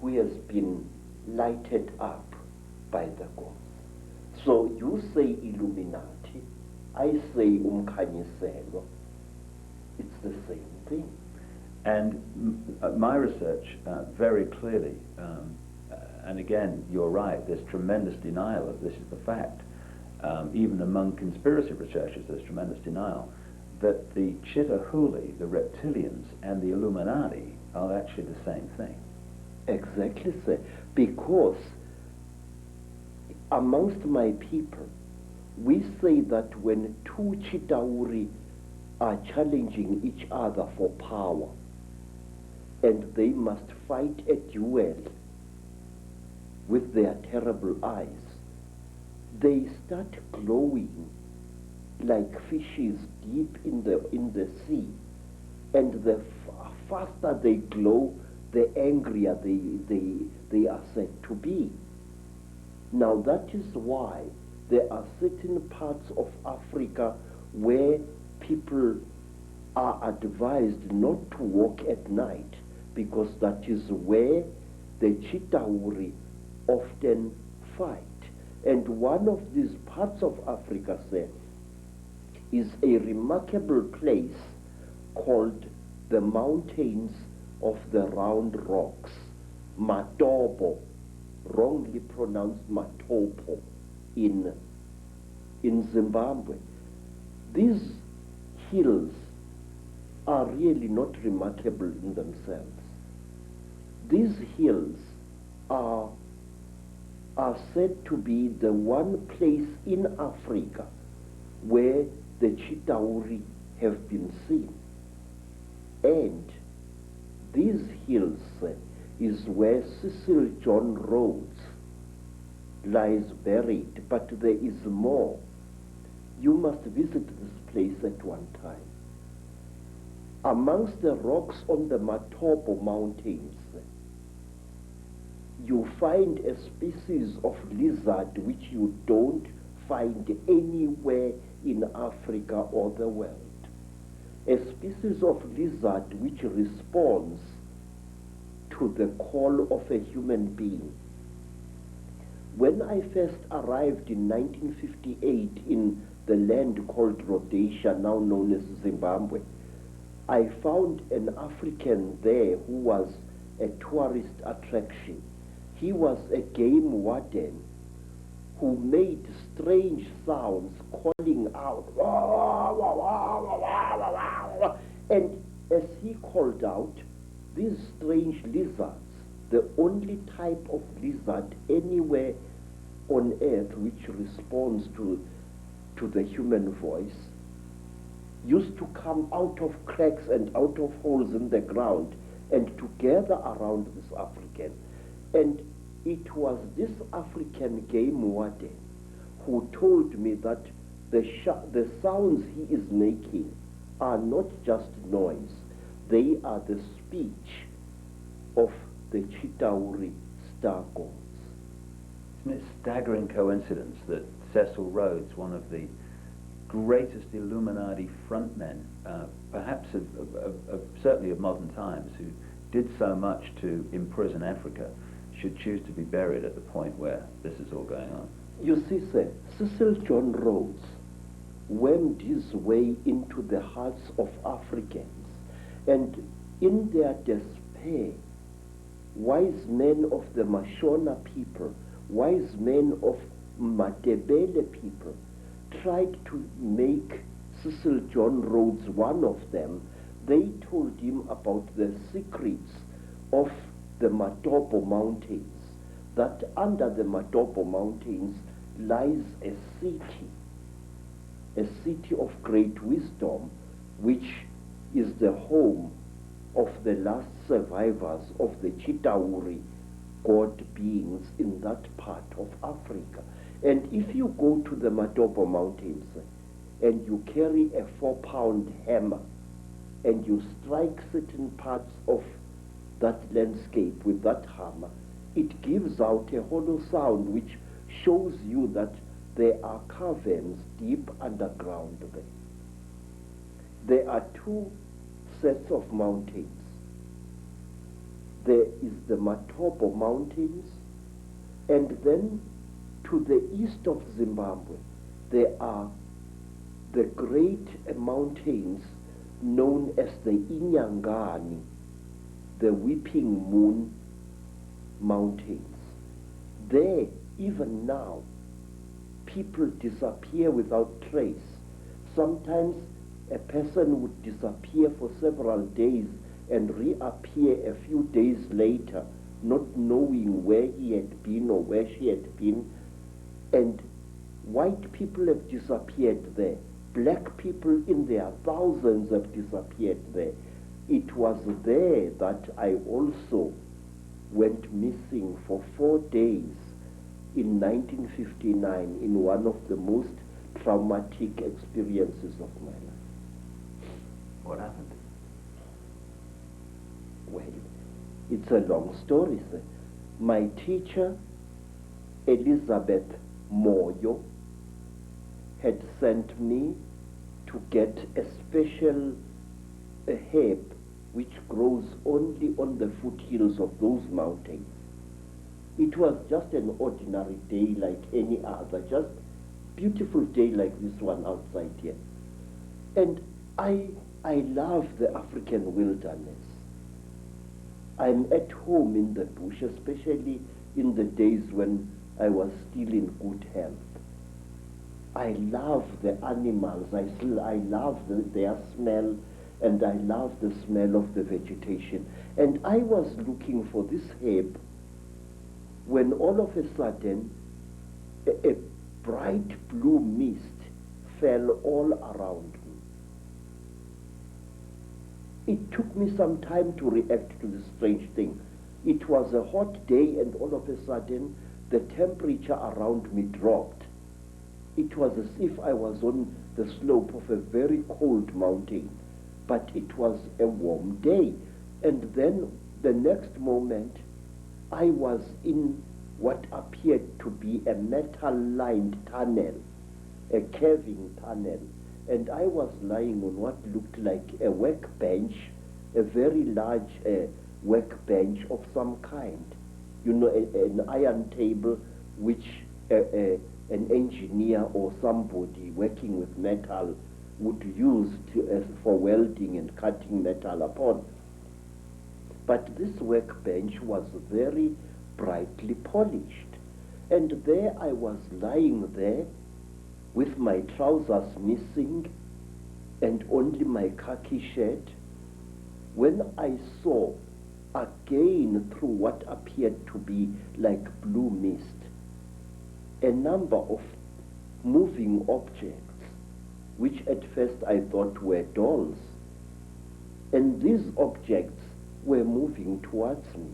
who has been lighted up by the gods. So you say Illuminati, I say umkhanyiselwa. It's the same thing. And my research very clearly, and again, you're right, there's tremendous denial of this is the fact. Even among conspiracy researchers, there's tremendous denial that the Chitahuli, the Reptilians, and the Illuminati are actually the same thing. Exactly, sir. Because amongst my people, we say that when two Chitauri are challenging each other for power, and they must fight a duel with their terrible eyes, they start glowing like fishes deep in the sea, and the faster they glow, the angrier they are said to be. Now that is why there are certain parts of Africa where people are advised not to walk at night, because that is where the Chitauri often fight. And one of these parts of Africa, sir, is a remarkable place called the Mountains of the Round Rocks, Matopo, wrongly pronounced Matopo, in Zimbabwe. These hills are really not remarkable in themselves. These hills are said to be the one place in Africa where the Chitauri have been seen. And these hills is where Cecil John Rhodes lies buried, but there is more. You must visit this place at one time. Amongst the rocks on the Matopo Mountains, you find a species of lizard which you don't find anywhere in Africa or the world. A species of lizard which responds to the call of a human being. When I first arrived in 1958 in the land called Rhodesia, now known as Zimbabwe, I found an African there who was a tourist attraction. He was a game warden who made strange sounds, calling out, and as he called out, these strange lizards, the only type of lizard anywhere on earth which responds to the human voice, used to come out of cracks and out of holes in the ground and to gather around this African. And it was this African game warden who told me that the sounds he is making are not just noise, they are the speech of the Chitauri star gods. Isn't it a staggering coincidence that Cecil Rhodes, one of the greatest Illuminati frontmen, perhaps certainly of modern times, who did so much to imprison Africa, should choose to be buried at the point where this is all going on? You see, sir, Cecil John Rhodes wormed his way into the hearts of Africans, and in their despair, wise men of the Mashona people, wise men of Matebele people, tried to make Cecil John Rhodes one of them. They told him about the secrets of the Matopo Mountains, that under the Matopo Mountains lies a city of great wisdom, which is the home of the last survivors of the Chitauri god beings in that part of Africa. And if you go to the Matopo Mountains and you carry a 4-pound hammer and you strike certain parts of that landscape with that hammer, it gives out a hollow sound which shows you that there are caverns deep underground there. There are two sets of mountains. There is the Matopo Mountains, and then to the east of Zimbabwe, there are the great mountains known as the Inyangani, the Weeping Moon Mountains. There, even now, people disappear without trace. Sometimes a person would disappear for several days and reappear a few days later, not knowing where he had been or where she had been. And white people have disappeared there. Black people in their thousands have disappeared there. It was there that I also went missing for 4 days in 1959 in one of the most traumatic experiences of my life. What happened? Well, it's a long story, sir. My teacher, Elizabeth Moyo, had sent me to get a special herb which grows only on the foothills of those mountains. It was just an ordinary day like any other, just beautiful day like this one outside here. And I love the African wilderness. I'm at home in the bush, especially in the days when I was still in good health. I love the animals. I love their smell, and I love the smell of the vegetation. And I was looking for this herb when all of a sudden a bright blue mist fell all around me. It took me some time to react to this strange thing. It was a hot day, and all of a sudden the temperature around me dropped. It was as if I was on the slope of a very cold mountain, but it was a warm day. And then the next moment, I was in what appeared to be a metal-lined tunnel, a caving tunnel, and I was lying on what looked like a workbench, a very large workbench of some kind. You know, an iron table which an engineer or somebody working with metal would use for welding and cutting metal upon. But this workbench was very brightly polished. And there I was lying there with my trousers missing and only my khaki shirt, when I saw again through what appeared to be like blue mist a number of moving objects, which at first I thought were dolls. And these objects were moving towards me.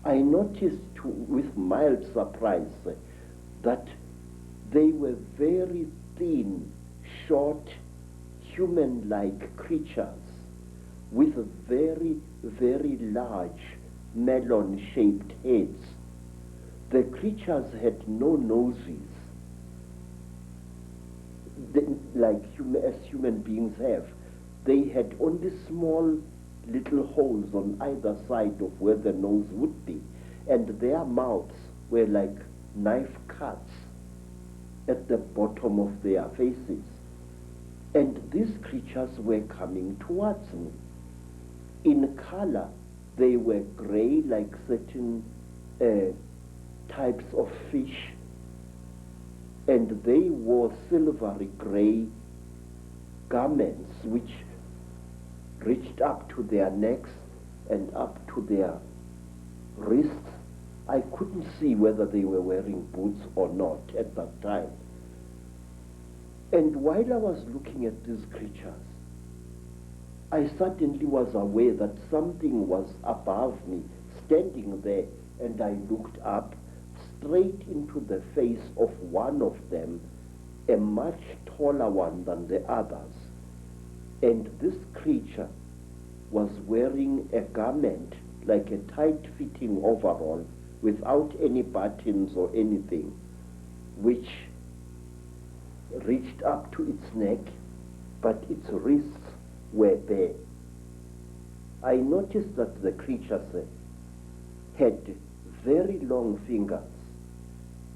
I noticed with mild surprise that they were very thin, short, human-like creatures with very, very large melon-shaped heads. The creatures had no noses, as human beings have. They had only small little holes on either side of where the nose would be, and their mouths were like knife cuts at the bottom of their faces. And these creatures were coming towards me. In color, they were gray like certain types of fish, and they wore silvery gray garments which reached up to their necks and up to their wrists. I couldn't see whether they were wearing boots or not at that time. And while I was looking at these creatures, I suddenly was aware that something was above me, standing there, and I looked up straight into the face of one of them, a much taller one than the others. And this creature was wearing a garment like a tight-fitting overall without any buttons or anything, which reached up to its neck, but its wrists were bare. I noticed that the creature had very long fingers.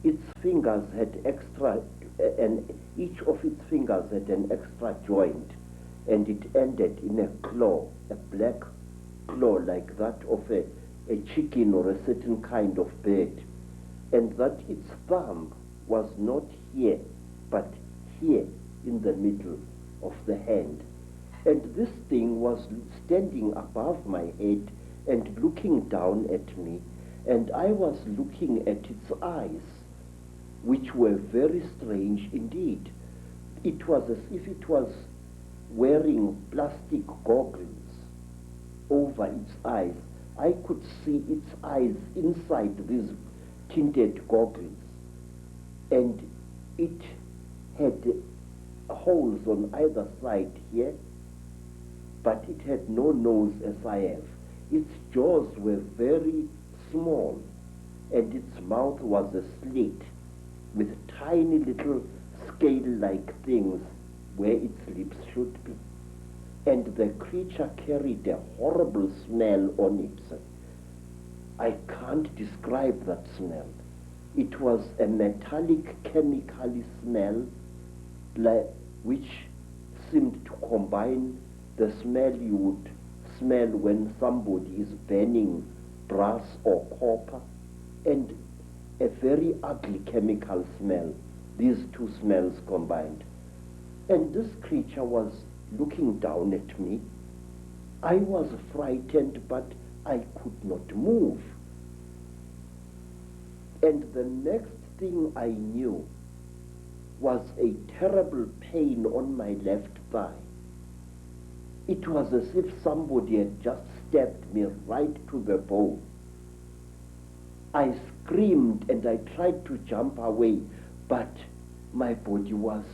Its fingers had extra, and each of its fingers had an extra joint, and it ended in a claw, a black claw like that of a chicken or a certain kind of bird, and that its thumb was not here, but here in the middle of the hand. And this thing was standing above my head and looking down at me, and I was looking at its eyes, which were very strange indeed. It was as if it was wearing plastic goggles over its eyes. I could see its eyes inside these tinted goggles, and it had holes on either side here, but it had no nose as I have. Its jaws were very small, and its mouth was a slit with tiny little scale-like things where its lips should be. And the creature carried a horrible smell on it. I can't describe that smell. It was a metallic chemical smell which seemed to combine the smell you would smell when somebody is burning brass or copper, and a very ugly chemical smell, these two smells combined. And this creature was looking down at me. I was frightened, but I could not move. And the next thing I knew was a terrible pain on my left thigh. It was as if somebody had just stabbed me right to the bone. I screamed and I tried to jump away, but my body was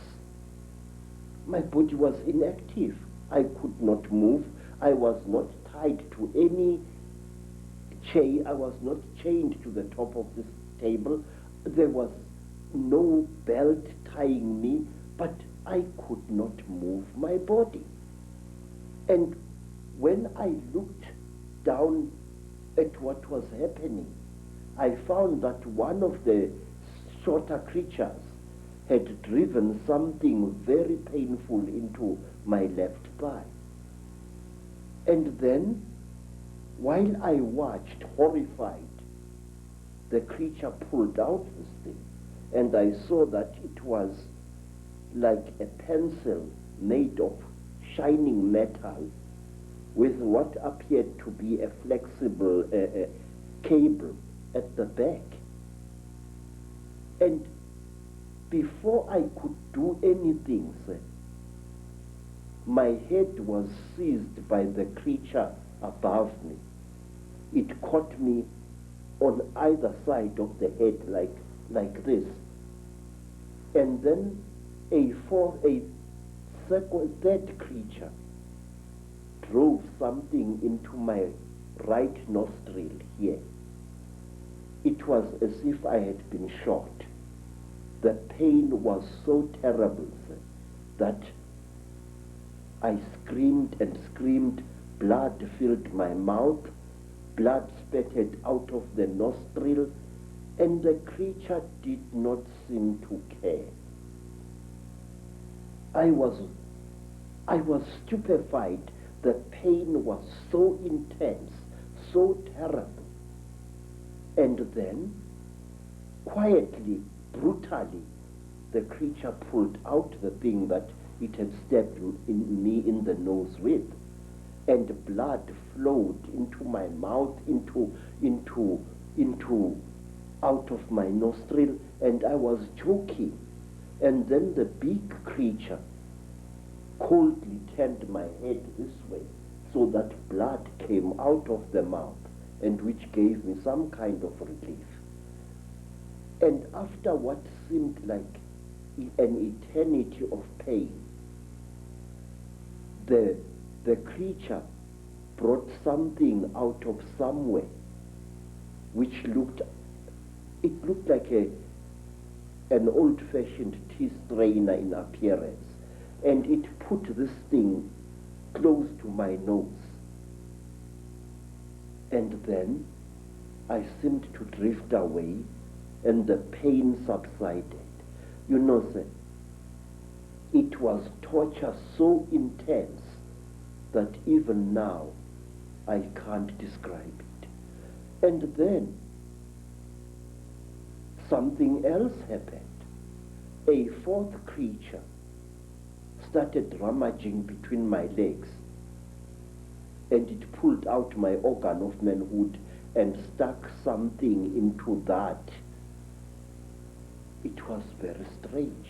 inactive. I could not move. I was not tied to any chain. I was not chained to the top of this table. There was no belt tying me, but I could not move my body. And when I looked down at what was happening, I found that one of the shorter creatures had driven something very painful into my left thigh. And then, while I watched, horrified, the creature pulled out this thing, and I saw that it was like a pencil made of shining metal with what appeared to be a flexible cable at the back. And before I could do anything, my head was seized by the creature above me. It caught me on either side of the head like this. And then a third creature drove something into my right nostril here. It was as if I had been shot. The pain was so terrible, sir, that I screamed and screamed. Blood filled my mouth, blood spurted out of the nostril, and the creature did not seem to care. I was stupefied. The pain was so intense, so terrible. And then, quietly, brutally, the creature pulled out the thing that it had stabbed me in the nose with, and blood flowed into my mouth, out of my nostril, and I was choking. And then the big creature coldly turned my head this way, so that blood came out of the mouth, and which gave me some kind of relief. And after what seemed like an eternity of pain, the creature brought something out of somewhere, which looked like an old-fashioned tea strainer in appearance, and it put this thing close to my nose. And then I seemed to drift away, and the pain subsided. You know, sir, it was torture so intense that even now I can't describe it. And then something else happened. A fourth creature started rummaging between my legs, and it pulled out my organ of manhood and stuck something into that. It was very strange,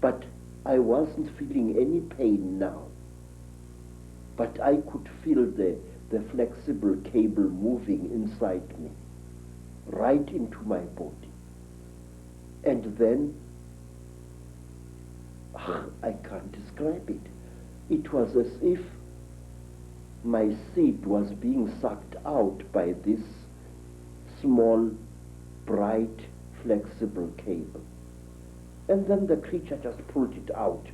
but I wasn't feeling any pain now. But I could feel the flexible cable moving inside me, right into my body. And then, I can't describe it. It was as if my seed was being sucked out by this small, bright, flexible cable. And then the creature just pulled it out.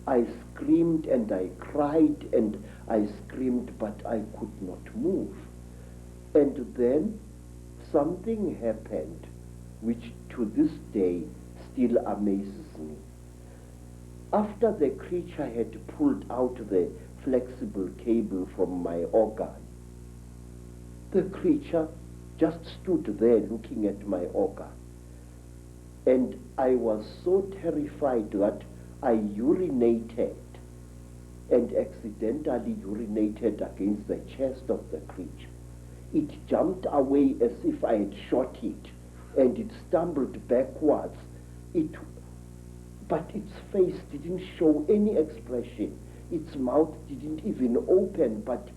I screamed and I cried and I screamed, but I could not move. And then something happened which to this day still amazes me. After the creature had pulled out the flexible cable from my organ, the creature just stood there looking at my organ. And I was so terrified that I urinated, and accidentally urinated against the chest of the creature. It jumped away as if I had shot it, and it stumbled backwards. But its face didn't show any expression. Its mouth didn't even open, but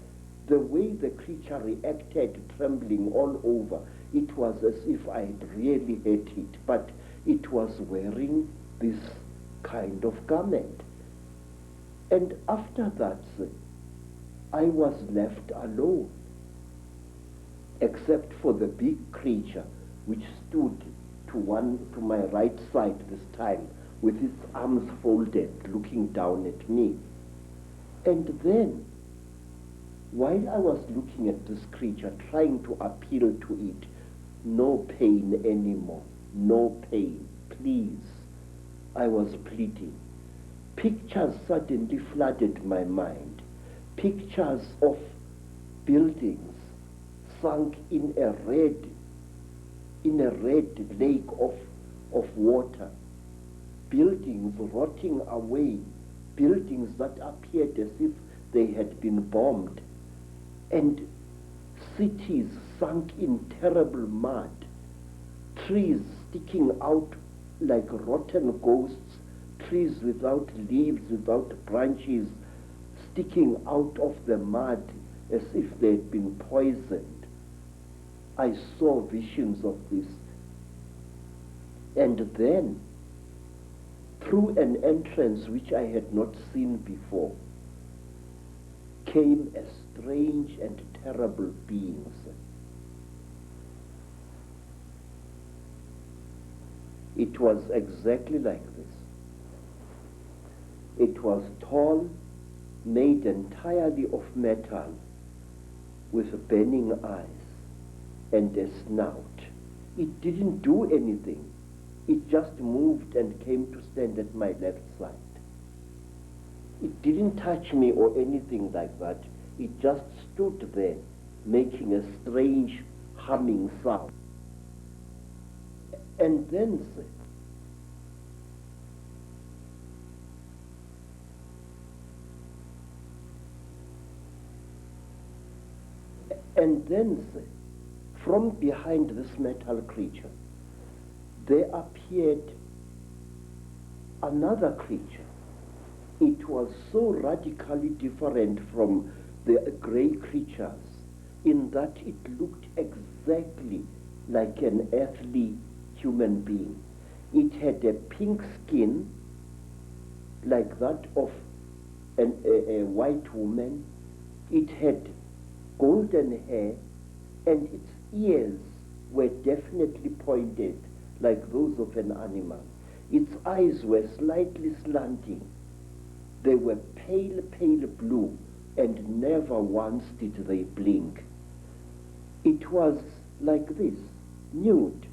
the way the creature reacted, trembling all over, it was as if I had really hit it, but it was wearing this kind of garment. And after that, I was left alone, except for the big creature, which stood to my right side this time, with its arms folded, looking down at me. And then, while I was looking at this creature, trying to appeal to it, no pain anymore, no pain, please, I was pleading. Pictures suddenly flooded my mind. Pictures of buildings sunk in a red lake of water. Buildings rotting away. Buildings that appeared as if they had been bombed. And cities sunk in terrible mud. Trees sticking out like rotten ghosts, trees without leaves, without branches, sticking out of the mud as if they'd been poisoned. I saw visions of this. And then, through an entrance which I had not seen before, came a strange and terrible beings. It was exactly like this. It was tall, made entirely of metal, with burning eyes and a snout. It didn't do anything. It just moved and came to stand at my left side. It didn't touch me or anything like that. It just stood there, making a strange humming sound. And then from behind this metal creature, there appeared another creature. It was so radically different from the gray creatures in that it looked exactly like an earthly human being. It had a pink skin like that of a white woman. It had golden hair, and its ears were definitely pointed like those of an animal. Its eyes were slightly slanting. They were pale, pale blue, and never once did they blink. It was like this, nude,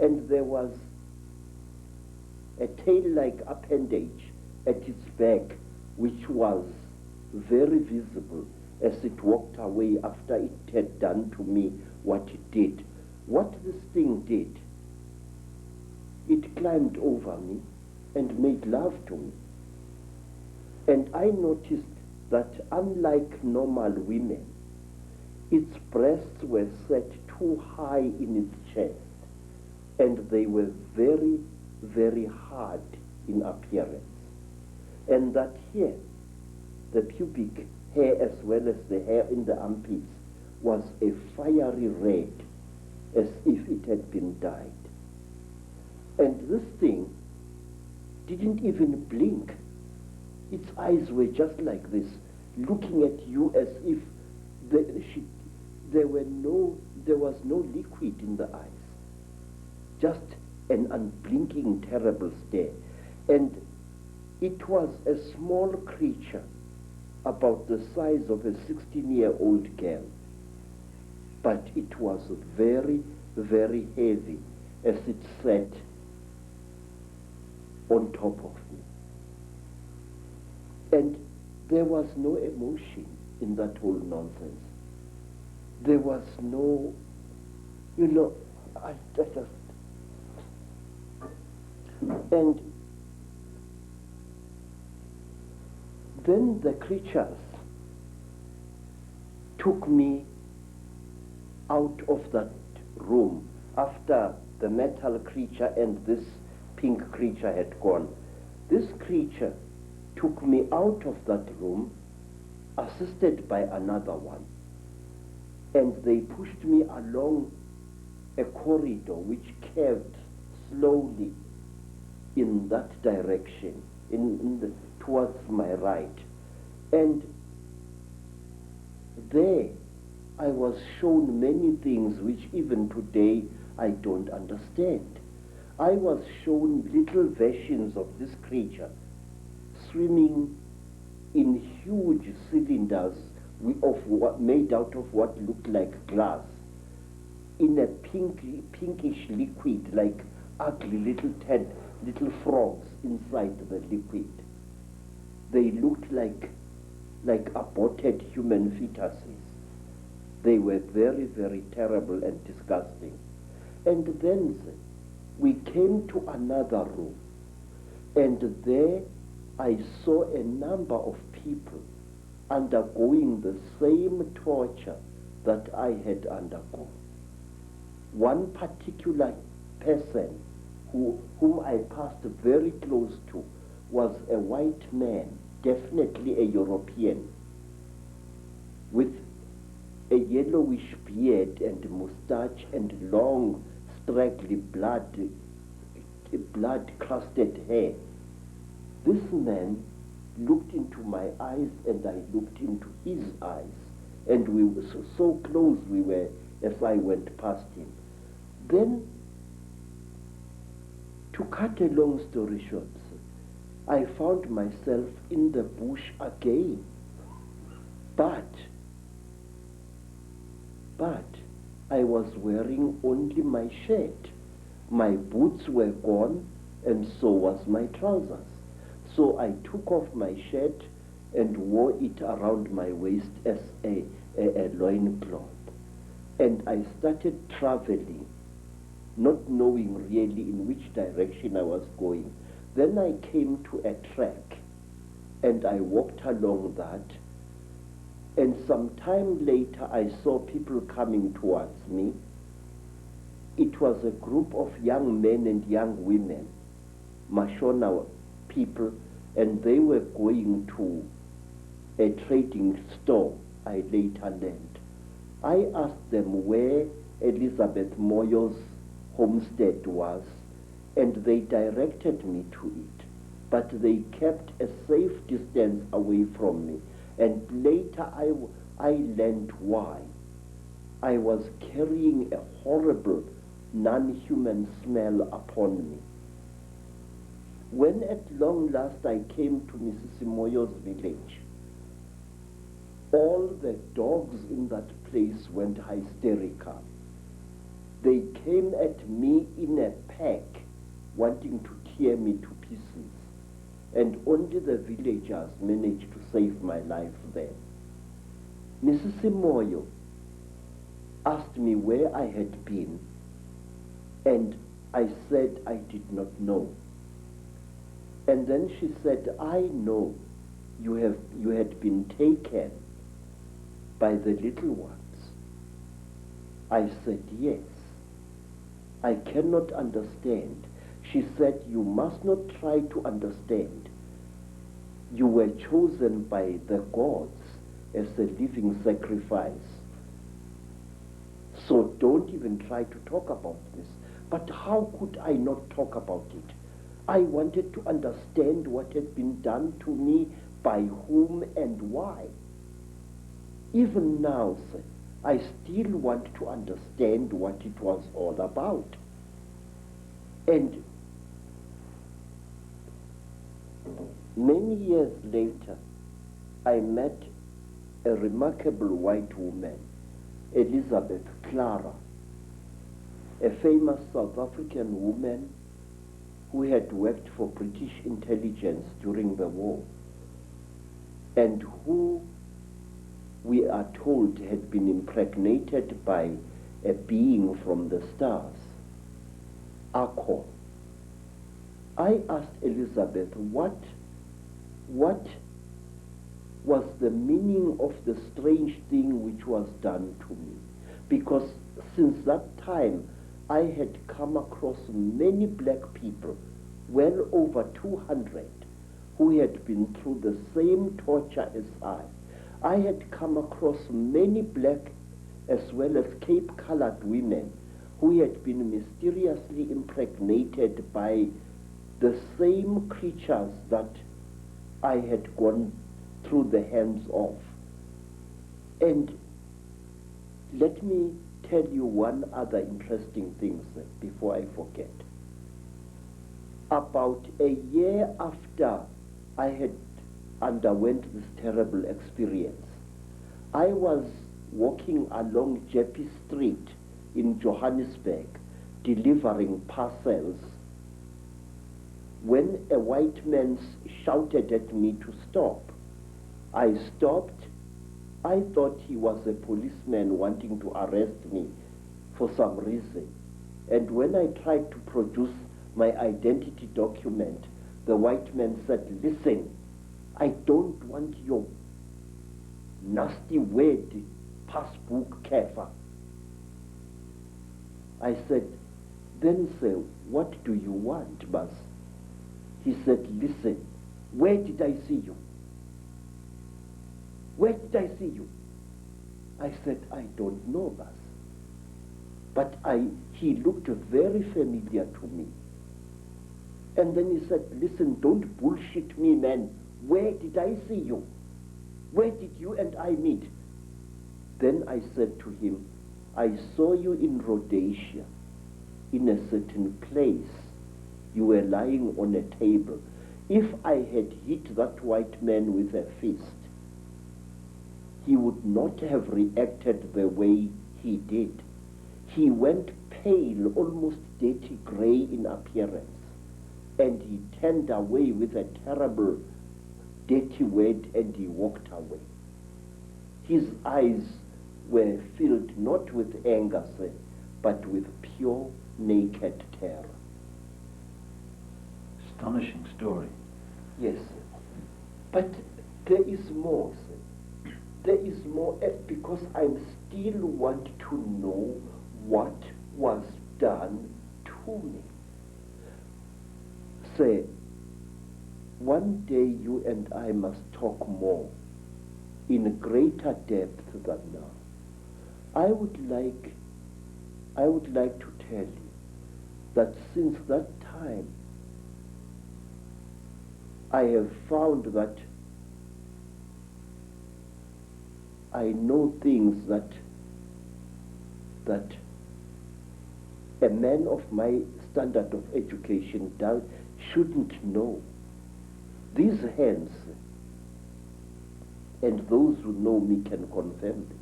and there was a tail-like appendage at its back, which was very visible as it walked away after it had done to me what it did. What this thing did, it climbed over me and made love to me. And I noticed that unlike normal women, its breasts were set too high in its chest, and they were very, very hard in appearance. And that here, the pubic hair as well as the hair in the armpits was a fiery red, as if it had been dyed. And this thing didn't even blink. Its eyes were just like this, looking at you as if there was no liquid in the eyes. Just an unblinking, terrible stare. And it was a small creature, about the size of a 16-year-old girl. But it was very, very heavy as it sat on top of me. And there was no emotion in that whole nonsense. There was no, I just... And then the creatures took me out of that room after the metal creature and this pink creature had gone. This creature took me out of that room, assisted by another one. And they pushed me along a corridor which curved slowly in that direction, towards my right. And there I was shown many things which even today I don't understand. I was shown little versions of this creature swimming in huge cylinders made out of what looked like glass, in a pinkish liquid, like ugly little frogs inside the liquid. They looked like aborted human fetuses. They were very, very terrible and disgusting. And then we came to another room, and there I saw a number of people undergoing the same torture that I had undergone. One particular person whom I passed very close to was a white man definitely a European, with a yellowish beard and moustache and long, straggly blood-crusted hair. This man looked into my eyes and I looked into his eyes, and we were so close we were as I went past him. Then, to cut a long story short, I found myself in the bush again. But I was wearing only my shirt. My boots were gone, and so was my trousers. So I took off my shirt and wore it around my waist as a loincloth. And I started traveling, not knowing really in which direction I was going. Then I came to a track, and I walked along that, and some time later I saw people coming towards me. It was a group of young men and young women, Mashona people, and they were going to a trading store, I later learned. I asked them where Elizabeth Moyo's homestead was, and they directed me to it, but they kept a safe distance away from me. And later I learned why. I was carrying a horrible, non-human smell upon me. When at long last I came to Mrs. Moyo's village, all the dogs in that place went hysterical. They came at me in a pack, wanting to tear me to pieces, and only the villagers managed to save my life there. Mrs. Moyo asked me where I had been, and I said I did not know. And then she said, I know you had been taken by the little ones. I said, yes. I cannot understand. She said, you must not try to understand. You were chosen by the gods as a living sacrifice. So don't even try to talk about this. But how could I not talk about it? I wanted to understand what had been done to me, by whom and why. Even now, sir, I still want to understand what it was all about. And many years later, I met a remarkable white woman, Elizabeth Clara, a famous South African woman who had worked for British intelligence during the war, and who, we are told, had been impregnated by a being from the stars, Akon. I asked Elizabeth what was the meaning of the strange thing which was done to me, because since that time I had come across many black people, well over 200, who had been through the same torture as I. I had come across many black as well as Cape-colored women who had been mysteriously impregnated by the same creatures that I had gone through the hands of. And let me tell you one other interesting thing, sir, before I forget. About a year after I had underwent this terrible experience, I was walking along Jeppe Street in Johannesburg delivering parcels when a white man shouted at me to stop. I stopped. I thought he was a policeman wanting to arrest me for some reason. And when I tried to produce my identity document, the white man said, listen, I don't want your nasty word, passbook kefa. I said, then sir, what do you want, boss? He said, listen, where did I see you? where did I see you? I said, I don't know, boss. But he looked very familiar to me. And then he said, listen, don't bullshit me, man. Where did I see you? Where did you and I meet? Then I said to him, I saw you in Rhodesia, in a certain place. You were lying on a table. If I had hit that white man with a fist, he would not have reacted the way he did. He went pale, almost dirty gray in appearance, and he turned away with a terrible, dirty word, and he walked away. His eyes were filled not with anger, sir, but with pure, naked terror. Astonishing story. Yes, sir. But there is more, sir. There is more, because I still want to know what was done to me. Say, one day you and I must talk more, in greater depth than now. I would like to tell you that since that time, I have found that I know things that a man of my standard of education shouldn't know. These hands, and those who know me can confirm this,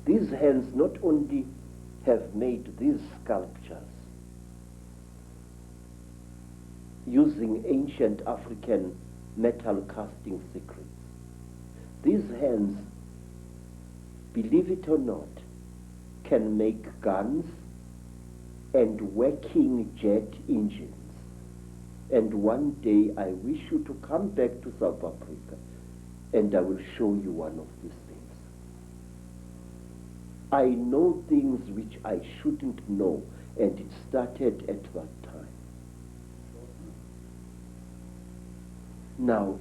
these hands not only have made these sculptures using ancient African metal casting secrets. These hands, believe it or not, can make guns and working jet engines. And one day I wish you to come back to South Africa and I will show you one of these things. I know things which I shouldn't know, and it started at that time. Now,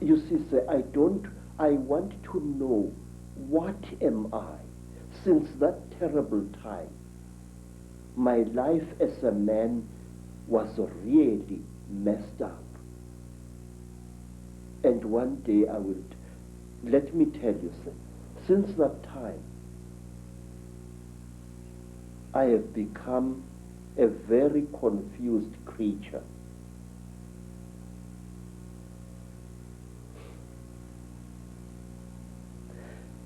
you see, sir, I want to know, what am I? Since that terrible time, my life as a man was really messed up. And one day let me tell you, sir, since that time, I have become a very confused creature.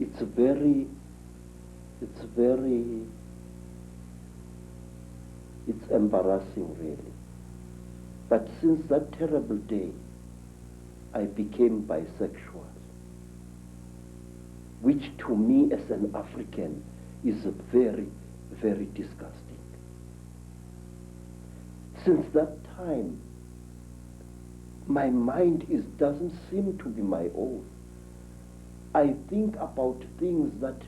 It's embarrassing, really. But since that terrible day, I became bisexual, which to me as an African is very, very disgusting. Since that time, my mind doesn't seem to be my own. I think about things that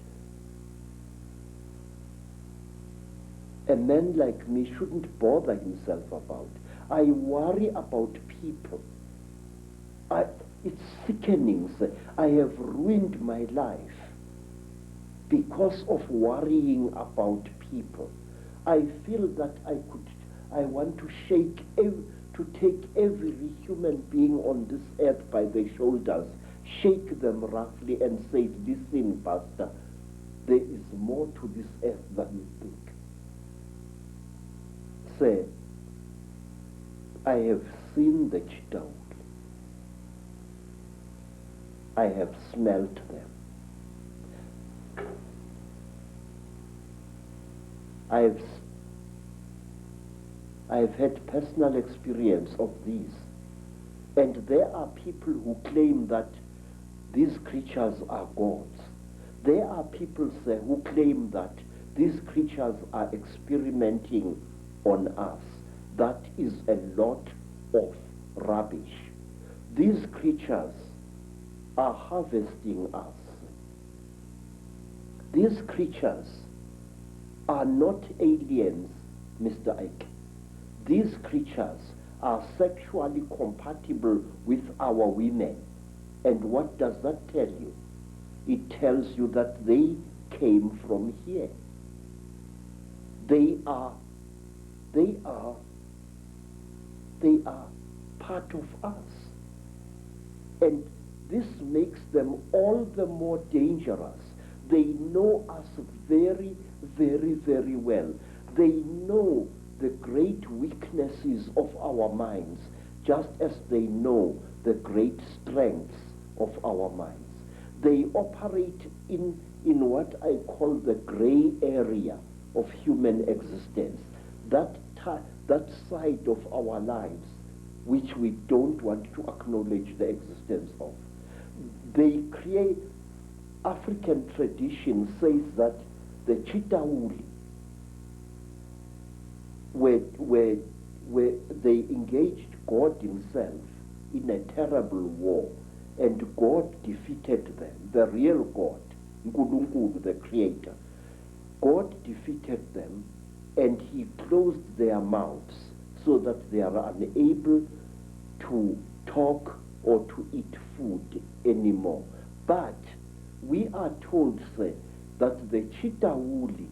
a man like me shouldn't bother himself about. I worry about people. It's sickening, sir. I have ruined my life because of worrying about people. I feel that I want to take every human being on this earth by the shoulders, shake them roughly and say, listen, Pastor, there is more to this earth than you think. Say, I have seen the Chitauri. I have smelt them. I have had personal experience of these. And there are people who claim that these creatures are gods. There are people, sir, who claim that these creatures are experimenting on us. That is a lot of rubbish. These creatures are harvesting us. These creatures are not aliens, Mr. Ike. These creatures are sexually compatible with our women. And what does that tell you? It tells you that they came from here. They are part of us. And this makes them all the more dangerous. They know us very, very, very well. They know the great weaknesses of our minds, just as they know the great strengths of our minds. They operate in what I call the gray area of human existence, that side of our lives which we don't want to acknowledge the existence of. They create, African tradition says that the Chitauri, where they engaged God himself in a terrible war, and God defeated them, the real God, Nkulunkulu, the Creator. God defeated them, and he closed their mouths so that they are unable to talk or to eat food anymore. But we are told, say, that the Chitauri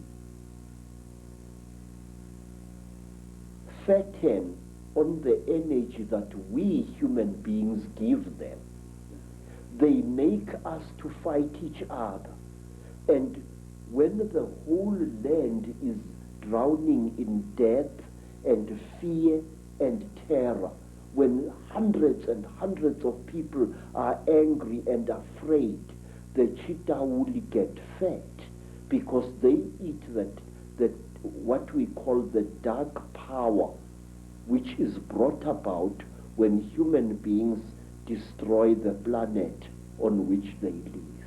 fatten on the energy that we human beings give them. They make us to fight each other. And when the whole land is drowning in death and fear and terror, when hundreds and hundreds of people are angry and afraid, the Chitauri get fat because they eat that what we call the dark power, which is brought about when human beings destroy the planet on which they live.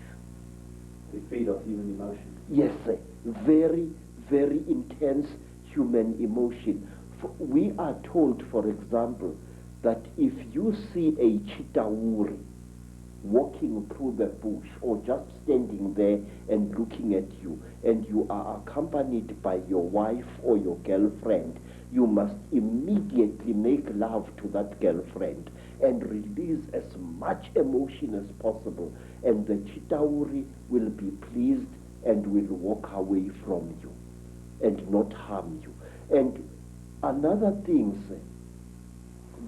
They feed off human emotion. Yes, sir. Very, very intense human emotion. We are told, for example, that if you see a Chitauri walking through the bush or just standing there and looking at you, and you are accompanied by your wife or your girlfriend, you must immediately make love to that girlfriend and release as much emotion as possible, and the Chitauri will be pleased and will walk away from you and not harm you. And another thing, sir,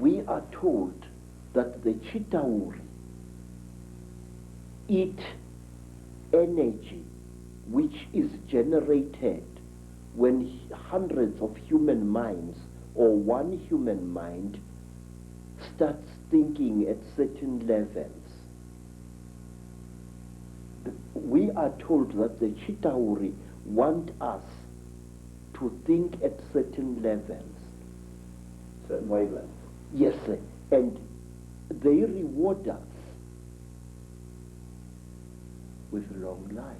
we are told that the Chitauri eat energy which is generated when hundreds of human minds or one human mind starts thinking at certain levels. We are told that the Chitauri want us to think at certain levels. Certain wavelengths. Yes, sir. And they reward us with long life.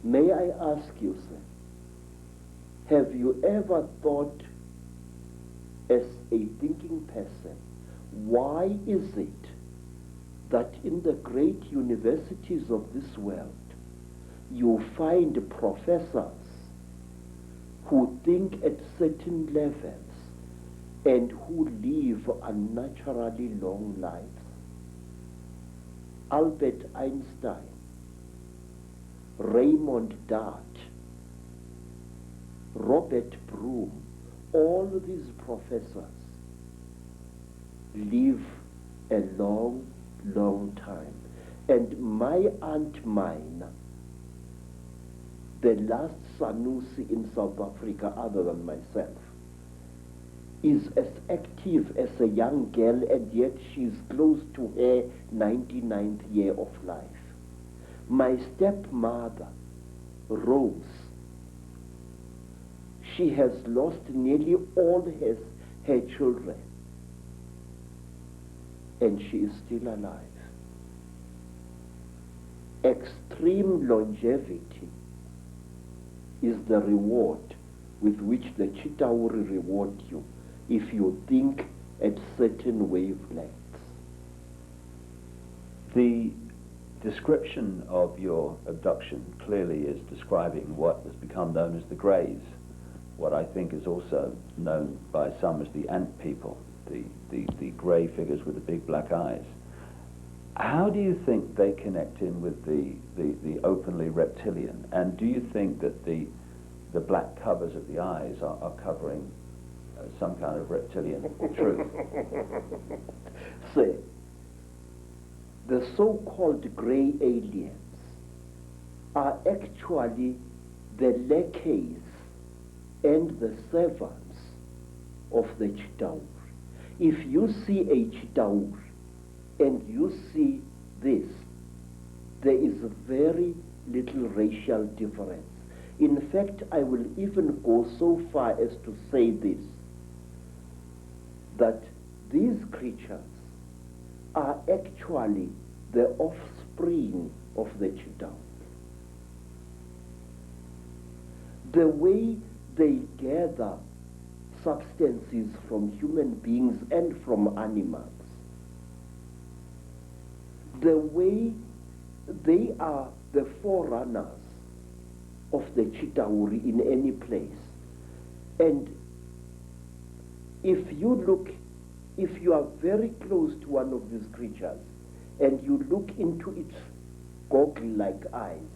May I ask you, sir, have you ever thought as a thinking person, why is it that in the great universities of this world you find professors who think at certain levels and who live unnaturally long lives? Albert Einstein, Raymond Dart, Robert Broom, all these professors live a long, long time. And my Aunt Mina, the last Sanusi in South Africa other than myself, is as active as a young girl, and yet she's close to her 99th year of life. My stepmother, Rose, she has lost nearly all her children, and she is still alive. Extreme longevity is the reward with which the Chitauri reward you if you think at certain wavelengths. The description of your abduction clearly is describing what has become known as the Greys, what I think is also known by some as the ant people, the grey figures with the big black eyes. How do you think they connect in with the openly reptilian? And do you think that the black covers of the eyes are covering some kind of reptilian truth? Say, the so-called grey aliens are actually the lackeys and the servants of the Chitaur. If you see a Chitaur and you see this, there is very little racial difference. In fact, I will even go so far as to say this, that these creatures are actually the offspring of the Chitaur. The way they gather substances from human beings and from animals, the way they are the forerunners of the Chitauri in any place. And if you are very close to one of these creatures and you look into its goggle-like eyes,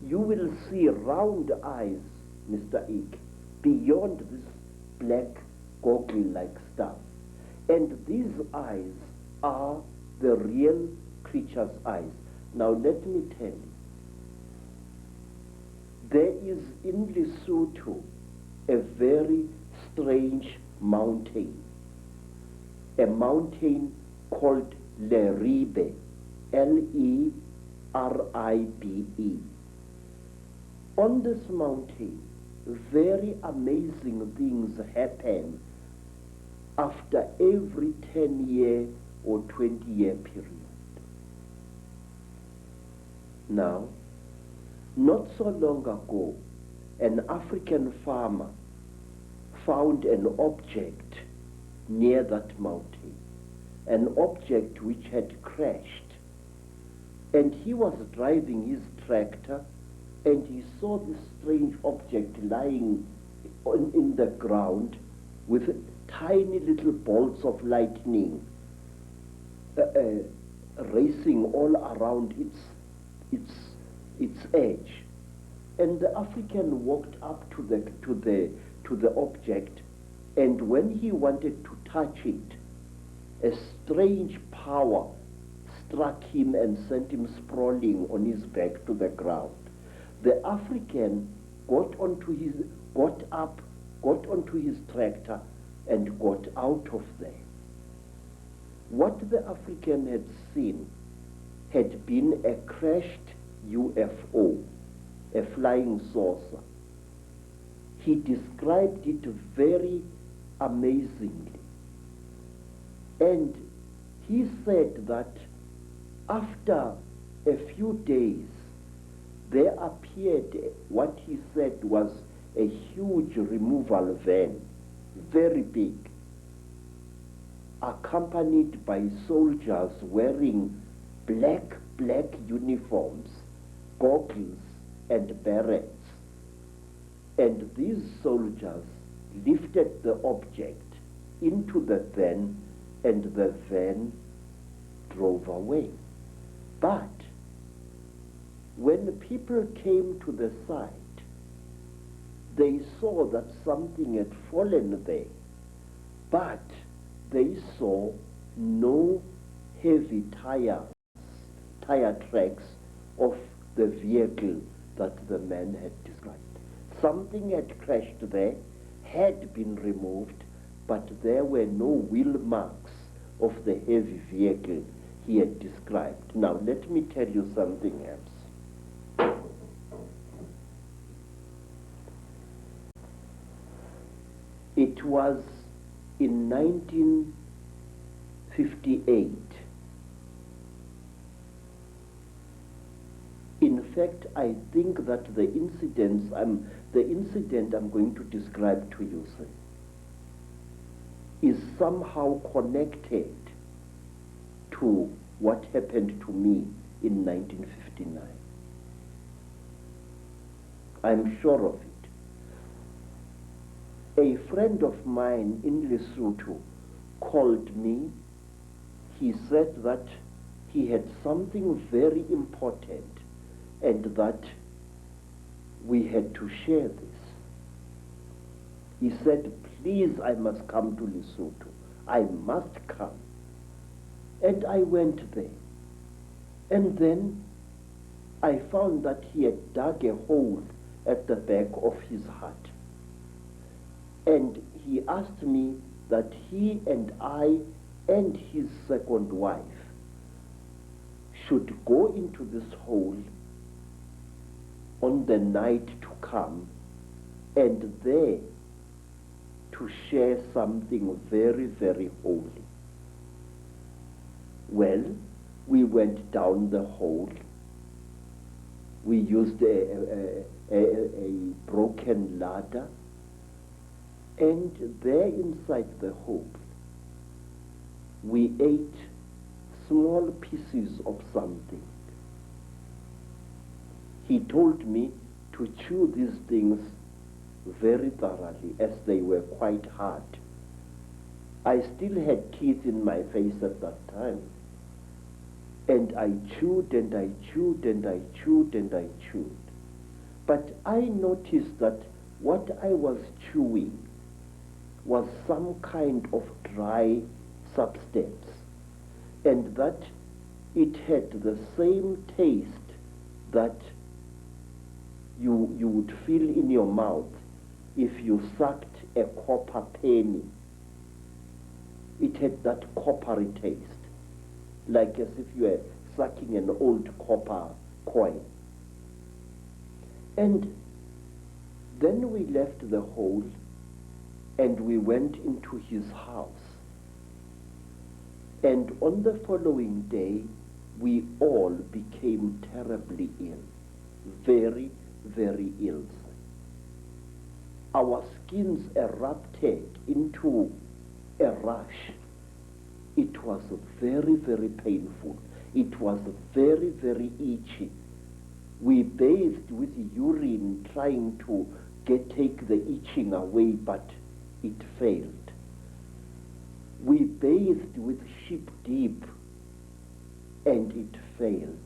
you will see round eyes, Mr. Ike, beyond this black goggle-like stuff. And these eyes are the real creature's eyes. Now let me tell you, there is in Lesotho a very strange mountain, a mountain called Leribe, Leribe. On this mountain, very amazing things happen after every 10-year or 20-year period. Now, not so long ago, an African farmer found an object near that mountain, an object which had crashed. And he was driving his tractor and he saw this strange object lying in the ground with tiny little bolts of lightning racing all around its edge. And the African walked up to the object, and when he wanted to touch it, a strange power struck him and sent him sprawling on his back to the ground. The African got onto his tractor and got out of there. What the African had seen had been a crashed UFO, a flying saucer. He described it very amazingly. And he said that after a few days, there appeared what he said was a huge removal van, very big, accompanied by soldiers wearing black uniforms, goggles and berets. And these soldiers lifted the object into the van, and the van drove away. But when people came to the site, they saw that something had fallen there, but they saw no heavy tire tracks of the vehicle that the man had described. Something had crashed there, had been removed, but there were no wheel marks of the heavy vehicle he had described. Now let me tell you something else. It was in 1958. In fact, I think that the incident I'm going to describe to you, sir, is somehow connected to what happened to me in 1959. I'm sure of it. A friend of mine in Lesotho called me. He said that he had something very important, and that we had to share this. He said, please, I must come to Lesotho. I must come. And I went there. And then I found that he had dug a hole at the back of his hut. And he asked me that he and I and his second wife should go into this hole on the night to come, and there to share something very, very holy. Well, we went down the hole. We used a broken ladder, and there inside the hole, we ate small pieces of something. He told me to chew these things very thoroughly, as they were quite hard. I still had teeth in my face at that time. And I chewed and I chewed and I chewed and I chewed. But I noticed that what I was chewing was some kind of dry substance, and that it had the same taste that you would feel in your mouth if you sucked a copper penny. It had that coppery taste, like as if you were sucking an old copper coin. And then we left the hole and we went into his house. And on the following day, we all became terribly ill, very, very ill. Our skins erupted into a rash. It was very, very painful. It was very, very itchy. We bathed with urine trying to take the itching away, but it failed. We bathed with sheep dip, and it failed.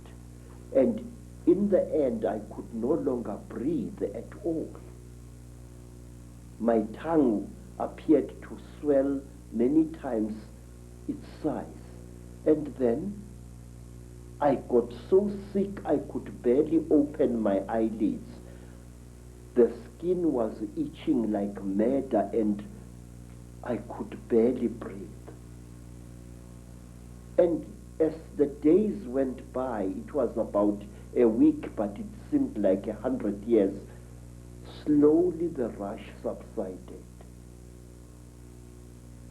And in the end, I could no longer breathe at all. My tongue appeared to swell many times its size. And then I got so sick I could barely open my eyelids. The skin was itching like mad, and I could barely breathe. And as the days went by, it was about a week, but it seemed like 100 years, slowly the rash subsided.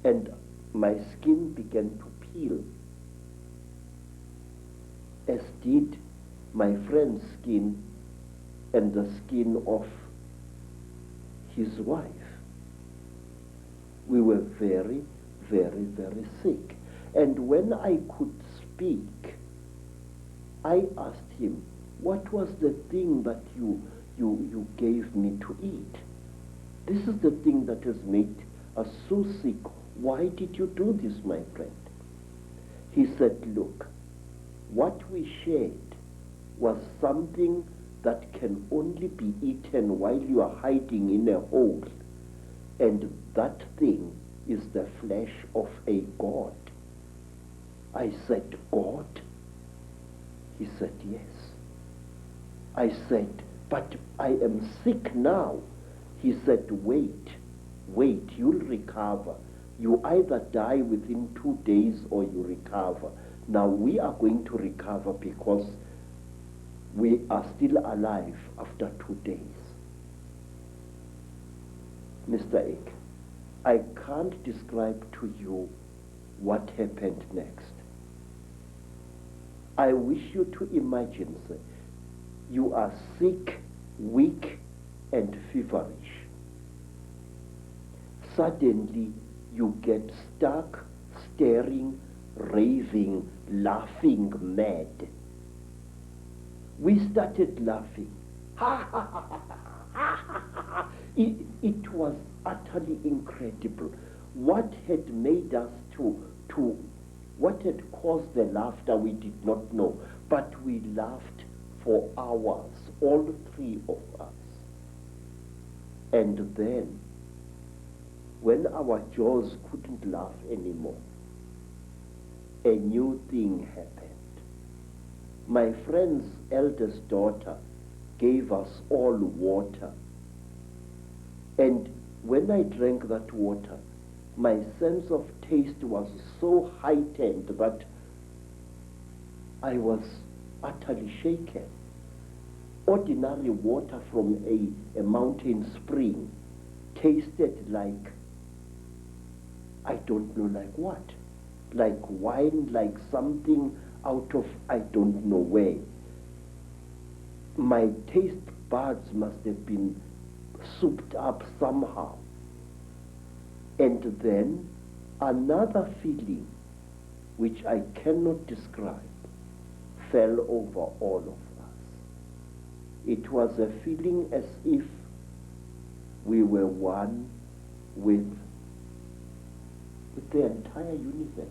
And my skin began to peel, as did my friend's skin and the skin of his wife. We were very, very, very sick. And when I could speak, I asked him, what was the thing that you gave me to eat? This is the thing that has made us so sick. Why did you do this, my friend? He said, look, what we shared was something that can only be eaten while you are hiding in a hole. And that thing is the flesh of a god. I said, God? He said, yes. I said, but I am sick now. He said, wait, you'll recover. You either die within 2 days or you recover. Now we are going to recover because we are still alive after 2 days. Mr. Ek, I can't describe to you what happened next. I wish you to imagine, sir, you are sick, weak, and feverish. Suddenly, you get stuck, staring, raving, laughing mad. We started laughing. It was utterly incredible. What had made us to What had caused the laughter we did not know, but we laughed for hours, all three of us. And then, when our jaws couldn't laugh anymore, a new thing happened. My friend's eldest daughter gave us all water. And when I drank that water, my sense of taste was so heightened that I was utterly shaken. Ordinary water from a mountain spring tasted like, I don't know like what, like wine, like something out of I don't know where. My taste buds must have been souped up somehow. And then another feeling, which I cannot describe, fell over all of us. It was a feeling as if we were one with the entire universe.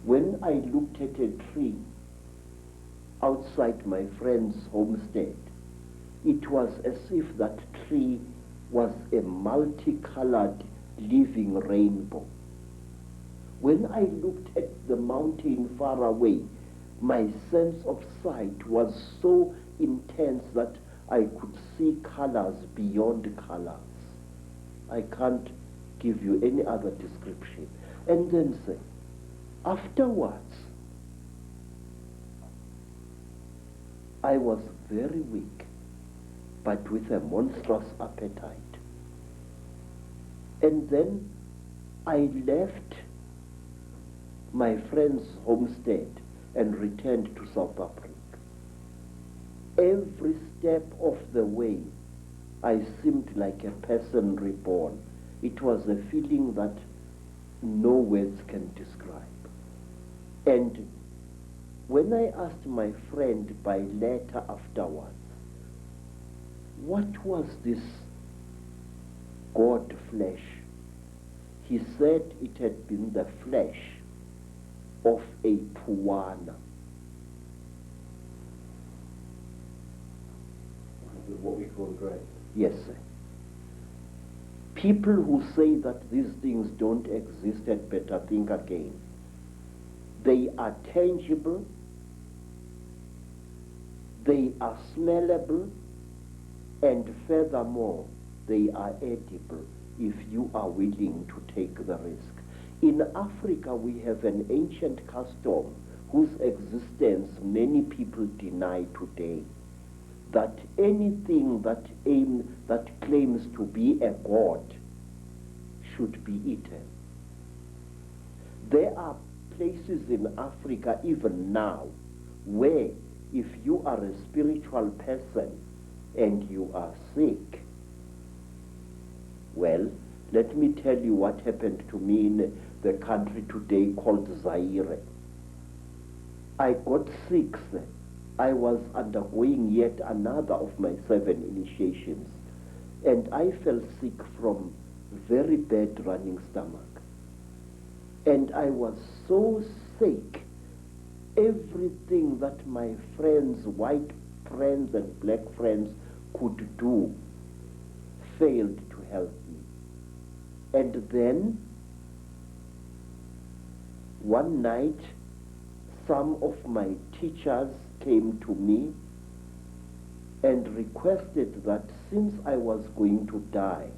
When I looked at a tree outside my friend's homestead, it was as if that tree was a multicolored living rainbow. When I looked at the mountain far away, my sense of sight was so intense that I could see colors beyond colors. I can't give you any other description. And then say, afterwards, I was very weak, but with a monstrous appetite. And then I left my friend's homestead and returned to South Africa. Every step of the way, I seemed like a person reborn. It was a feeling that no words can describe. And when I asked my friend by letter afterwards, what was this God flesh? He said it had been the flesh of a puana. What we call the grave. Yes, sir. People who say that these things don't exist had better think again. They are tangible, they are smellable, and furthermore, they are edible if you are willing to take the risk. In Africa, we have an ancient custom whose existence many people deny today, that anything that claims to be a god should be eaten. There are places in Africa even now where if you are a spiritual person and you are sick, well, let me tell you what happened to me in the country today called Zaire. I got sick, sir. I was undergoing yet another of my 7 initiations, and I fell sick from very bad running stomach. And I was so sick, everything that my friends, white friends and black friends could do failed to help me. And then, one night, some of my teachers came to me and requested that since I was going to die,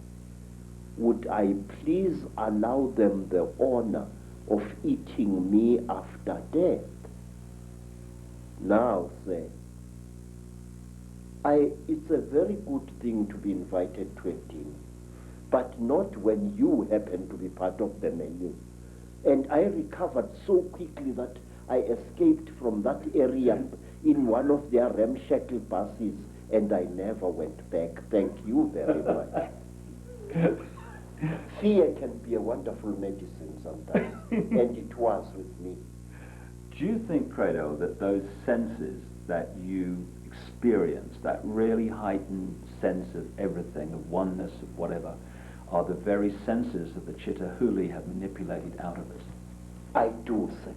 would I please allow them the honor of eating me after death? Now, sir, it's a very good thing to be invited to a dinner, but not when you happen to be part of the menu. And I recovered so quickly that I escaped from that area in one of their ramshackle buses, and I never went back. Thank you very much. Fear can be a wonderful medicine sometimes, and it was with me. Do you think, Credo, that those senses that you experience, that really heightened sense of everything, of oneness, of whatever, are the very senses that the Chittahuli have manipulated out of us? I do, sir.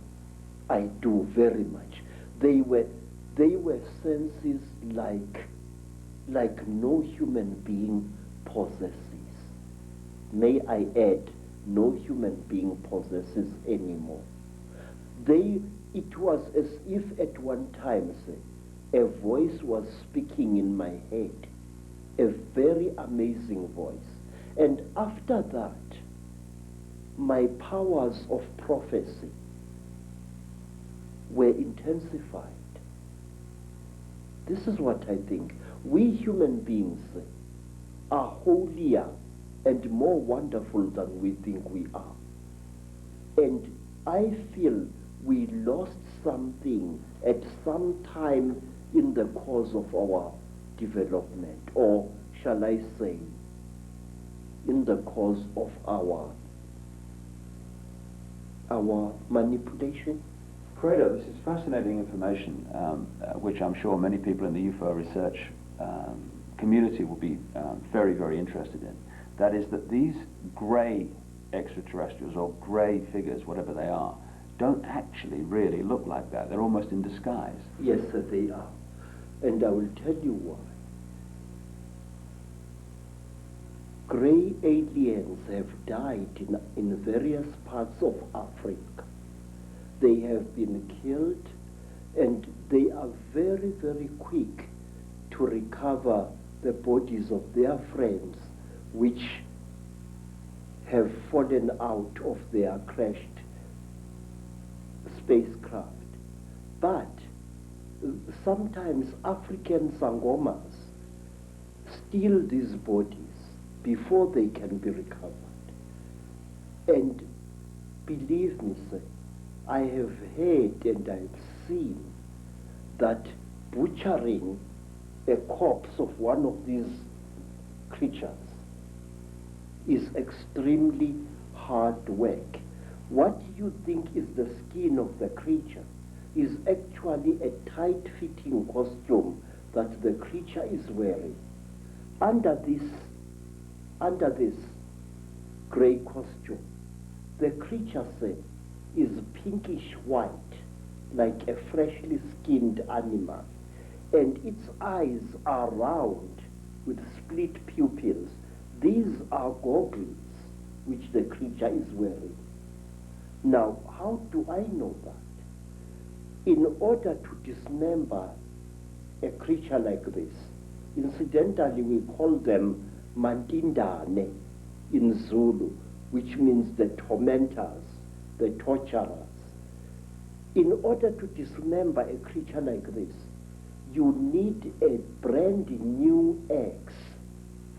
I do very much. They were senses like no human being possesses. May I add, no human being possesses anymore. It was as if at one time, say, a voice was speaking in my head, a very amazing voice. And after that, my powers of prophecy were intensified. This is what I think. We human beings are holier and more wonderful than we think we are. And I feel we lost something at some time in the course of our development, or shall I say, in the course of our manipulation. Fredo, this is fascinating information, which I'm sure many people in the UFO research community will be very, very interested in. That is that these grey extraterrestrials, or grey figures, whatever they are, don't actually really look like that. They're almost in disguise. Yes, sir, they are. And I will tell you why. Grey aliens have died in various parts of Africa. They have been killed, and they are very, very quick to recover the bodies of their friends which have fallen out of their crashed spacecraft. But sometimes African sangomas steal these bodies before they can be recovered. And believe me, sir, I have heard and I've seen that butchering a corpse of one of these creatures is extremely hard work. What you think is the skin of the creature is actually a tight-fitting costume that the creature is wearing. Under this grey costume, the creature, say, is pinkish white, like a freshly skinned animal, and its eyes are round with split pupils. These are goggles which the creature is wearing. Now, how do I know that? In order to dismember a creature like this, incidentally we call them Mandindane in Zulu, which means the tormentors, the torturers. In order to dismember a creature like this, you need a brand new axe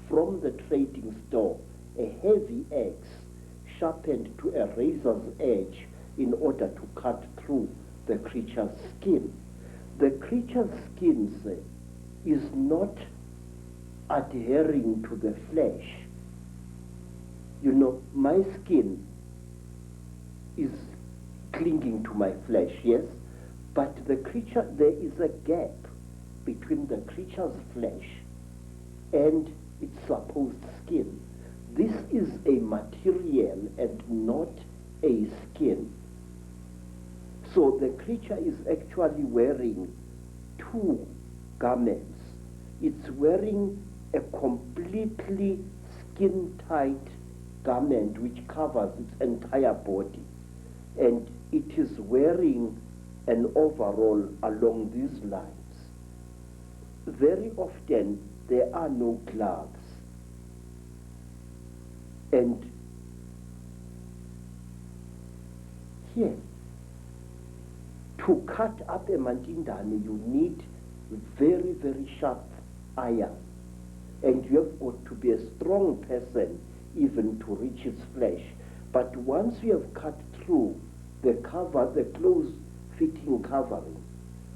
from the trading store, a heavy axe sharpened to a razor's edge in order to cut through the creature's skin. The creature's skin, say, is not adhering to the flesh. You know, my skin is clinging to my flesh, yes, but the creature, there is a gap between the creature's flesh and its supposed skin. This is a material and not a skin. So the creature is actually wearing two garments. It's wearing a completely skin-tight garment which covers its entire body, and it is wearing an overall along these lines. Very often there are no gloves, and here, to cut up a mandindane, you need very, very sharp iron, and you have got to be a strong person even to reach its flesh. But once you have cut through the cover, the close-fitting covering,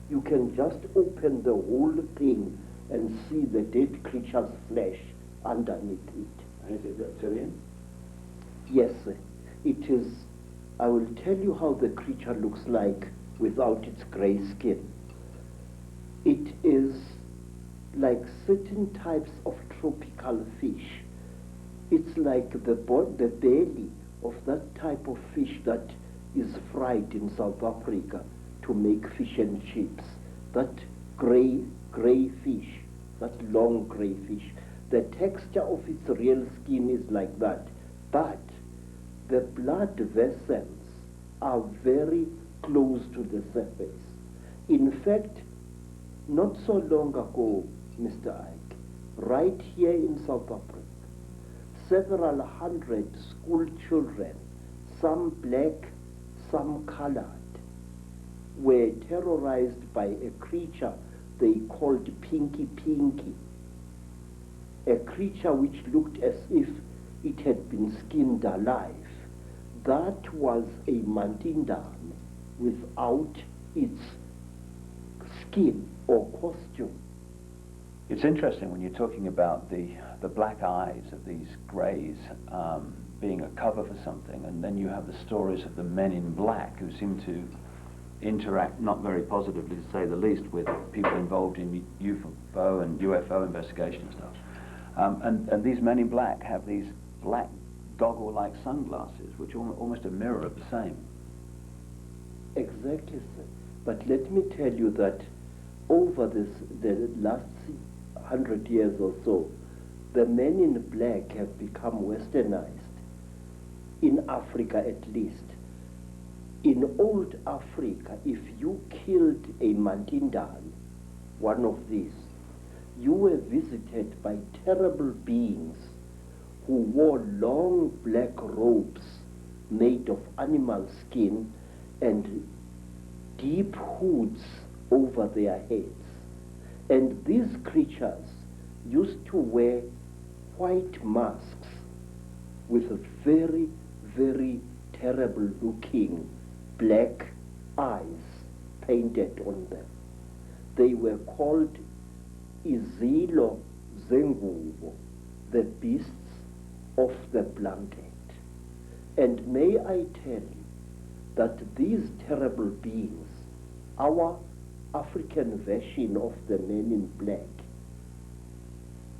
you can just open the whole thing and see the dead creature's flesh underneath it. And is it reptilian? Yes, sir. It is. I will tell you how the creature looks like without its grey skin. It is like certain types of tropical fish. It's like the belly of that type of fish that is fried in South Africa to make fish and chips. That grey fish, that long grey fish, the texture of its real skin is like that, but the blood vessels are very close to the surface. In fact, not so long ago, Mr. Ike, right here in South Africa, several hundred school children, some black, some colored, were terrorized by a creature they called Pinky Pinky, a creature which looked as if it had been skinned alive. That was a mantindan without its skin or costume. It's interesting when you're talking about the black eyes of these greys being a cover for something, and then you have the stories of the men in black who seem to interact not very positively, to say the least, with people involved in UFO and UFO investigation and stuff. And these men in black have these black goggle-like sunglasses, which are almost a mirror of the same. Exactly, sir. But let me tell you that over the last 100 years or so, the men in black have become westernized, in Africa at least. In old Africa, if you killed a mantindan, one of these, you were visited by terrible beings who wore long black robes made of animal skin and deep hoods over their heads. And these creatures used to wear white masks with very, very terrible looking black eyes painted on them. They were called Izilo Zengubo, the beasts of the blanket. And may I tell you that these terrible beings, our African version of the men in black,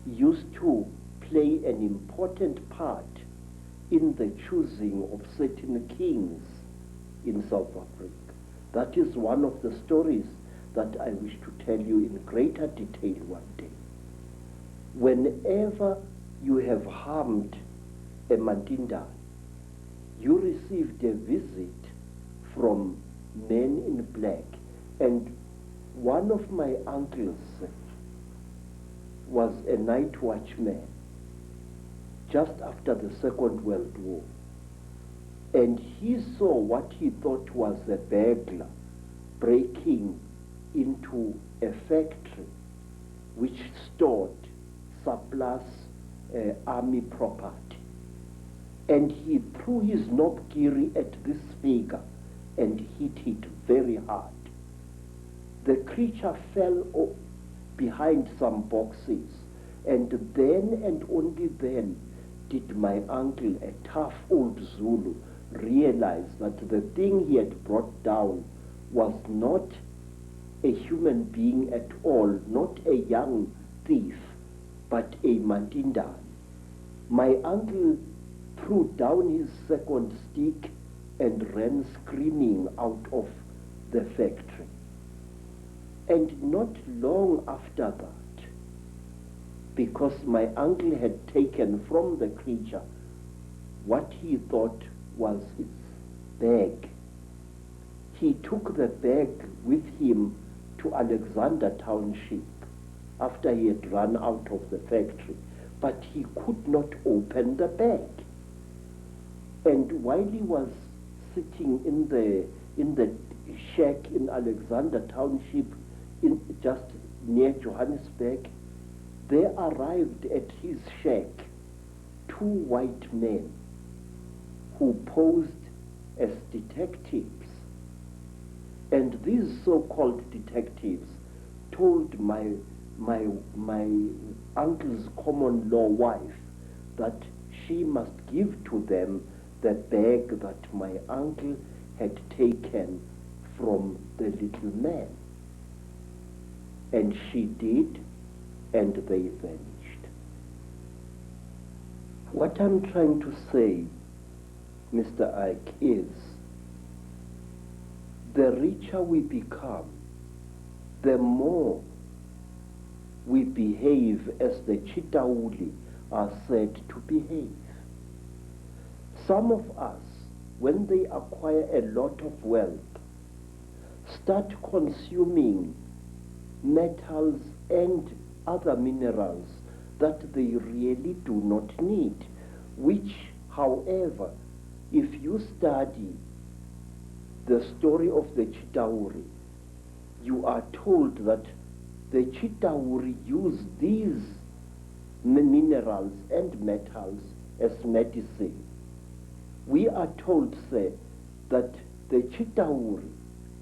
used to play an important part in the choosing of certain kings in South Africa. That is one of the stories that I wish to tell you in greater detail one day. Whenever you have harmed a mantindan, you received a visit from men in black. And one of my uncles was a night watchman just after the Second World War. And he saw what he thought was a burglar breaking into a factory which stored surplus army property. And he threw his knobkiri at this figure and hit it very hard. The creature fell behind some boxes, and then and only then did my uncle, a tough old Zulu, realize that the thing he had brought down was not a human being at all, not a young thief, but a mantindan. My uncle threw down his second stick and ran screaming out of the factory. And not long after that, because my uncle had taken from the creature what he thought was its bag, he took the bag with him to Alexander Township after he had run out of the factory, but he could not open the bag. And while he was sitting in the shack in Alexander Township, just near Johannesburg, there arrived at his shack two white men who posed as detectives. And these so-called detectives told my uncle's common law wife that she must give to them the bag that my uncle had taken from the little man. And she did, and they vanished. What I'm trying to say, Mr. Ike, is richer we become, the more we behave as the Chitauri are said to behave. Some of us, when they acquire a lot of wealth, start consuming metals and other minerals that they really do not need, which, however, if you study the story of the Chitauri, you are told that the Chitauri use these minerals and metals as medicine. We are told, say, that the Chitauri,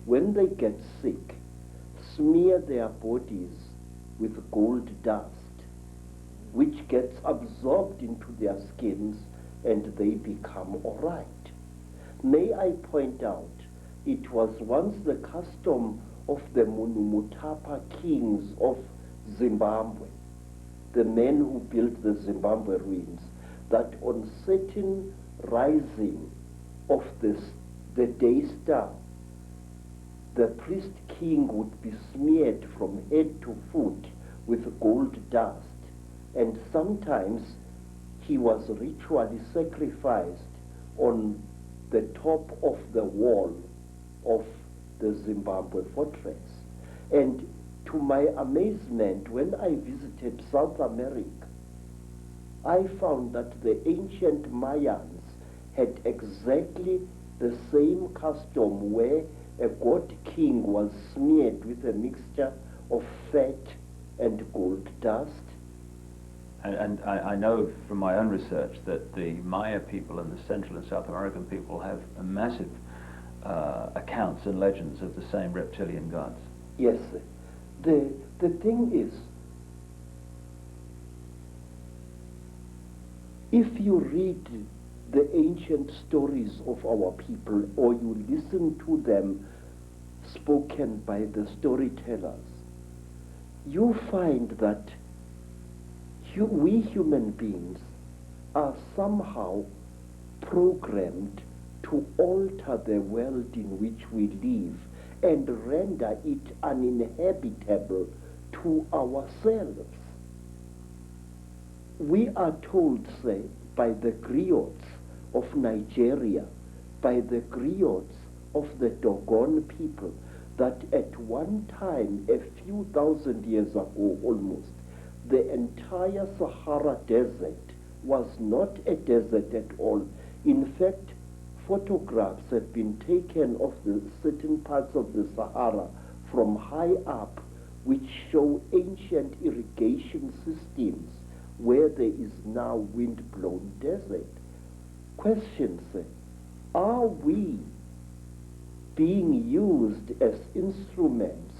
when they get sick, smear their bodies with gold dust, which gets absorbed into their skins and they become all right. May I point out, it was once the custom of the Munumutapa kings of Zimbabwe, the men who built the Zimbabwe ruins, that on certain rising of the day star, the priest king would be smeared from head to foot with gold dust, and sometimes he was ritually sacrificed on the top of the wall of the Zimbabwe fortress. And to my amazement, when I visited South America, I found that the ancient Mayans had exactly the same custom where a god king was smeared with a mixture of fat and gold dust. And I know from my own research that the Maya people and the Central and South American people have a massive accounts and legends of the same reptilian gods. Yes. The thing is, if you read the ancient stories of our people, or you listen to them spoken by the storytellers, you find that we human beings are somehow programmed to alter the world in which we live and render it uninhabitable to ourselves. We are told, say, by the griots of Nigeria, by the griots of the Dogon people, that at one time, a few thousand years ago almost, the entire Sahara Desert was not a desert at all. In fact, photographs have been taken of the certain parts of the Sahara from high up, which show ancient irrigation systems where there is now wind-blown desert. Questions: are we being used as instruments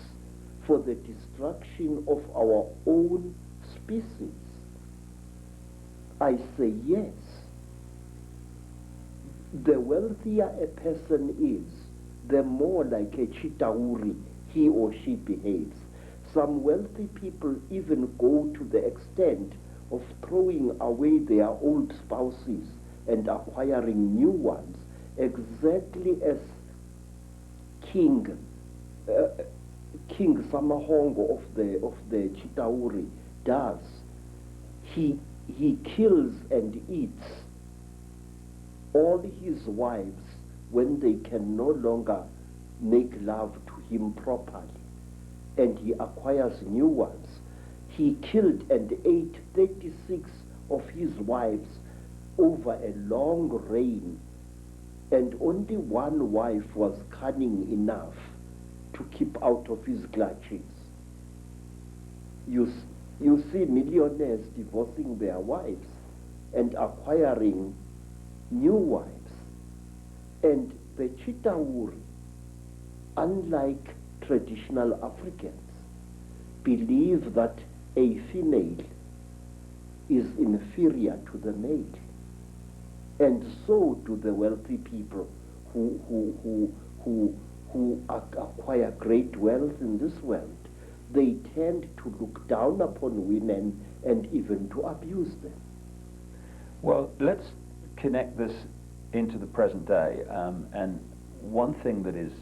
for the destruction of our own species? I say yes. The wealthier a person is, the more like a Chitauri he or she behaves. Some wealthy people even go to the extent of throwing away their old spouses and acquiring new ones, exactly as King Samahongo of the Chitauri does. He kills and eats all his wives when they can no longer make love to him properly, and he acquires new ones. He killed and ate 36 of his wives over a long reign, and only one wife was cunning enough to keep out of his clutches. You see millionaires divorcing their wives and acquiring new wives. And the Chitauri, unlike traditional Africans, believe that a female is inferior to the male. And so do the wealthy people who acquire great wealth in this world. They tend to look down upon women and even to abuse them. Well, let's connect this into the present day. And one thing that is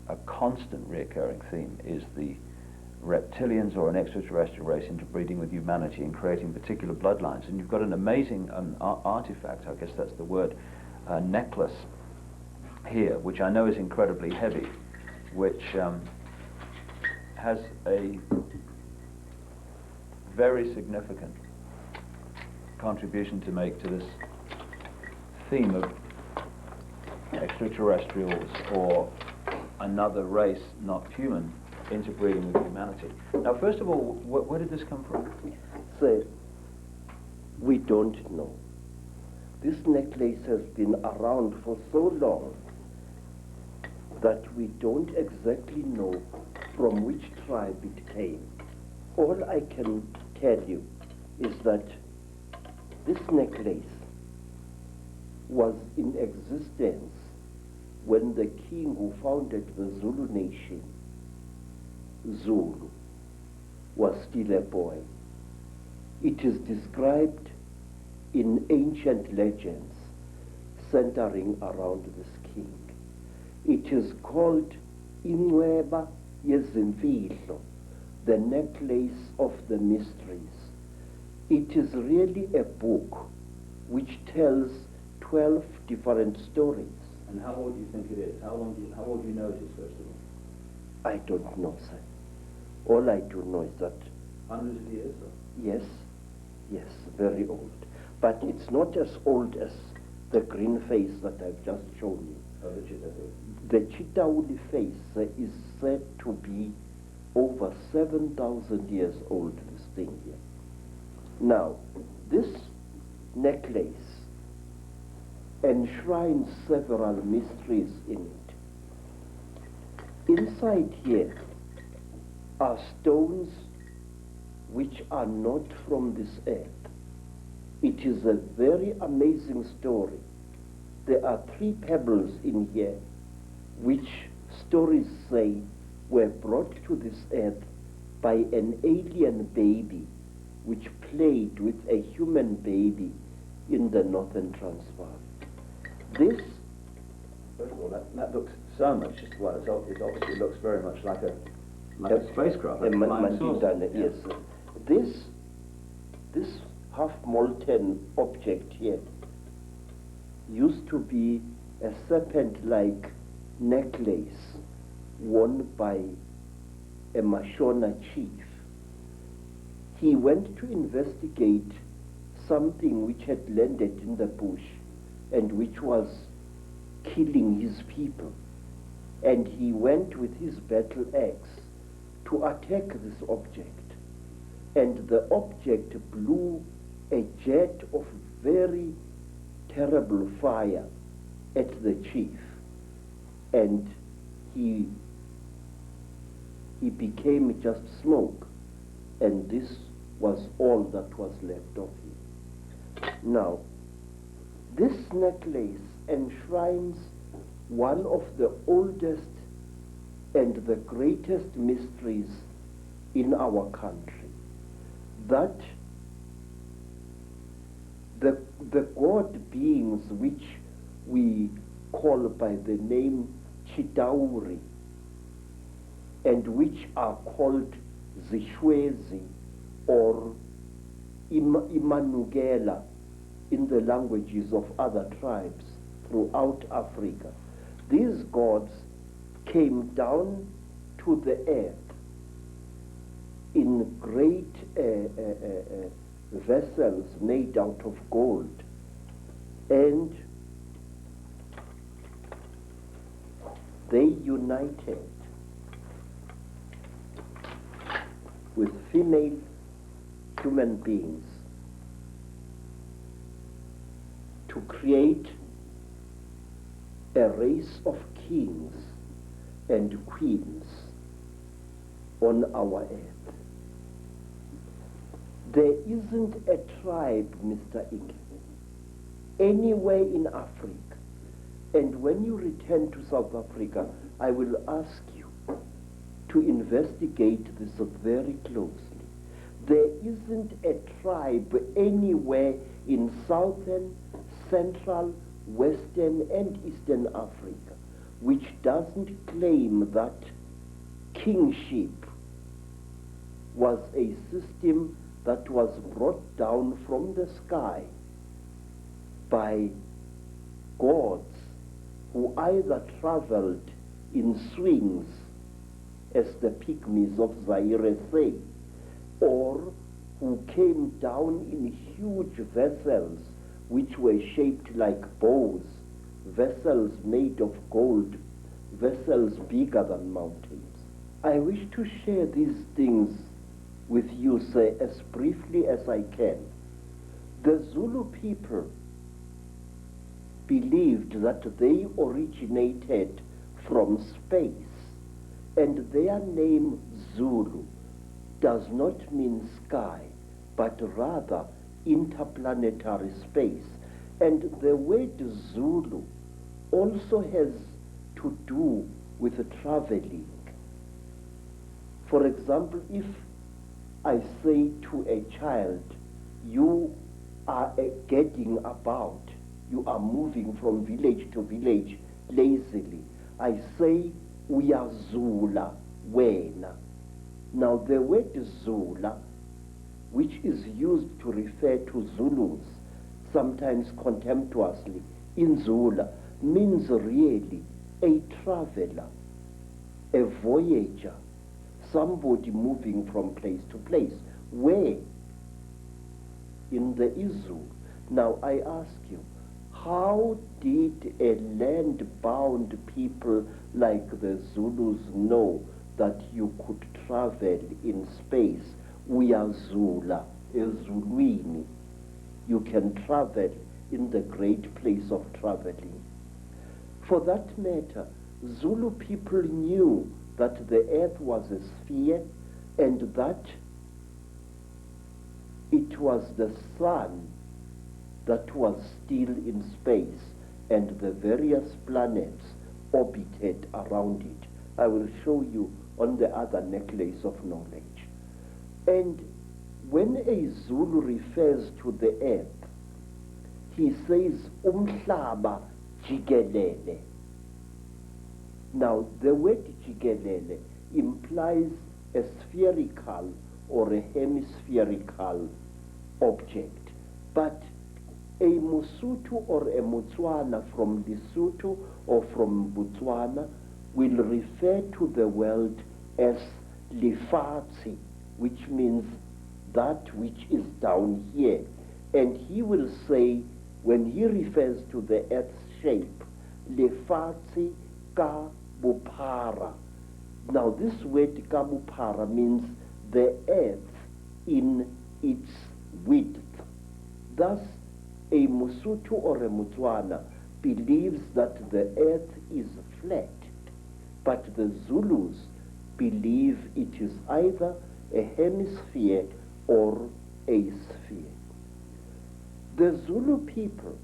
a constant reoccurring theme is the reptilians or an extraterrestrial race interbreeding with humanity and creating particular bloodlines. And you've got an amazing artifact, I guess that's the word, necklace here, which I know is incredibly heavy, which has a very significant contribution to make to this theme of extraterrestrials or another race, not human, interbreeding with humanity. Now, first of all, where did this come from? Sir, we don't know. This necklace has been around for so long that we don't exactly know from which tribe it came. All I can tell you is that this necklace was in existence when the king who founded the Zulu nation, Zulu, was still a boy. It is described in ancient legends centering around this king. It is called Inweba Yezimfihlo, the necklace of the mysteries. It is really a book which tells 12 different stories. And how old do you think it is? How old do you know it is, first of all? I don't know, sir. All I do know is that... Hundreds of years? Or? Yes, very old. But it's not as old as the green face that I've just shown you. Oh, the cheetah face. The Chitauli face is said to be over 7,000 years old, this thing here. Now, this necklace enshrines several mysteries in it. Inside here are stones which are not from this earth. It is a very amazing story. There are 3 pebbles in here which stories say were brought to this earth by an alien baby which played with a human baby in the northern Transvaal. This... First of all, that looks so much, well, it obviously looks very much like a spacecraft. Like a flying saucer. Yes. This half-molten object here used to be a serpent-like necklace worn by a Mashona chief. He went to investigate something which had landed in the bush and which was killing his people. And he went with his battle axe to attack this object. And the object blew a jet of very terrible fire at the chief. And he became just smoke. And this was all that was left of him. Now, this necklace enshrines one of the oldest and the greatest mysteries in our country, that the god beings which we call by the name Chitauri and which are called Zishwezi or Imanugela in the languages of other tribes throughout Africa. These gods came down to the earth in great vessels made out of gold, and they united with female human beings to create a race of kings and queens on our earth. There isn't a tribe, Mr. Ike, anywhere in Africa. And when you return to South Africa, I will ask you to investigate this very closely. There isn't a tribe anywhere in southern, central, western, and eastern Africa which doesn't claim that kingship was a system that was brought down from the sky by gods who either traveled in swings, as the pygmies of Zaire say, or who came down in huge vessels which were shaped like bows, vessels made of gold, vessels bigger than mountains. I wish to share these things with you, sir, as briefly as I can. The Zulu people believed that they originated from space, and their name Zulu does not mean sky, but rather interplanetary space. And the word Zulu also has to do with traveling. For example, if I say to a child, you are getting about, you are moving from village to village lazily, I say, uyazula wena. Now the word Zula, which is used to refer to Zulus, sometimes contemptuously, in Zula, means really a traveler, a voyager, somebody moving from place to place. Where? In the Izu. Now I ask you, how did a land-bound people like the Zulus know that you could travel in space? Uyazula, ezulwini. You can travel in the great place of traveling. For that matter, Zulu people knew that the earth was a sphere and that it was the sun that was still in space and the various planets orbited around it. I will show you on the other necklace of knowledge. And when a Zulu refers to the earth, he says umhlaba jikelele. Now the word jikelele implies a spherical or a hemispherical object, but a Mosotho or a Motswana from Lesotho or from Botswana will refer to the world as lefatshe, which means that which is down here. And he will say, when he refers to the earth's shape, lefatshe ka bophara. Now this word ka bophara means the earth in its width. Thus, a Mosotho or a Motswana believes that the earth is flat, but the Zulus believe it is either a hemisphere or a sphere. The Zulu people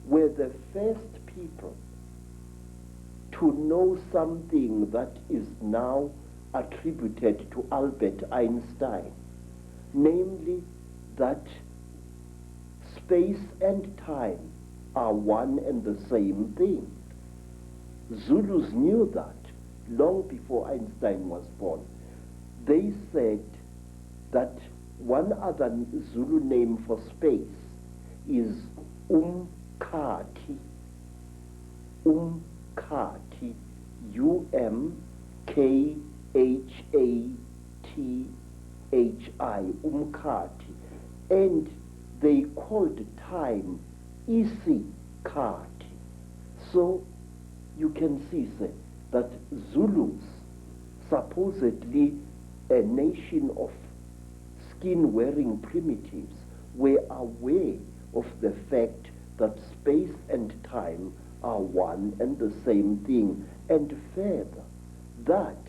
were the first people to know something that is now attributed to Albert Einstein, namely that space and time are one and the same thing. Zulus knew that long before Einstein was born. They said that one other Zulu name for space is umkhathi. Umkhathi, U-M-K-H-A-T-H-I, umkhathi. And they called time isikhathi. So you can see, sir, that Zulus, supposedly a nation of skin-wearing primitives, were aware of the fact that space and time are one and the same thing, and further, that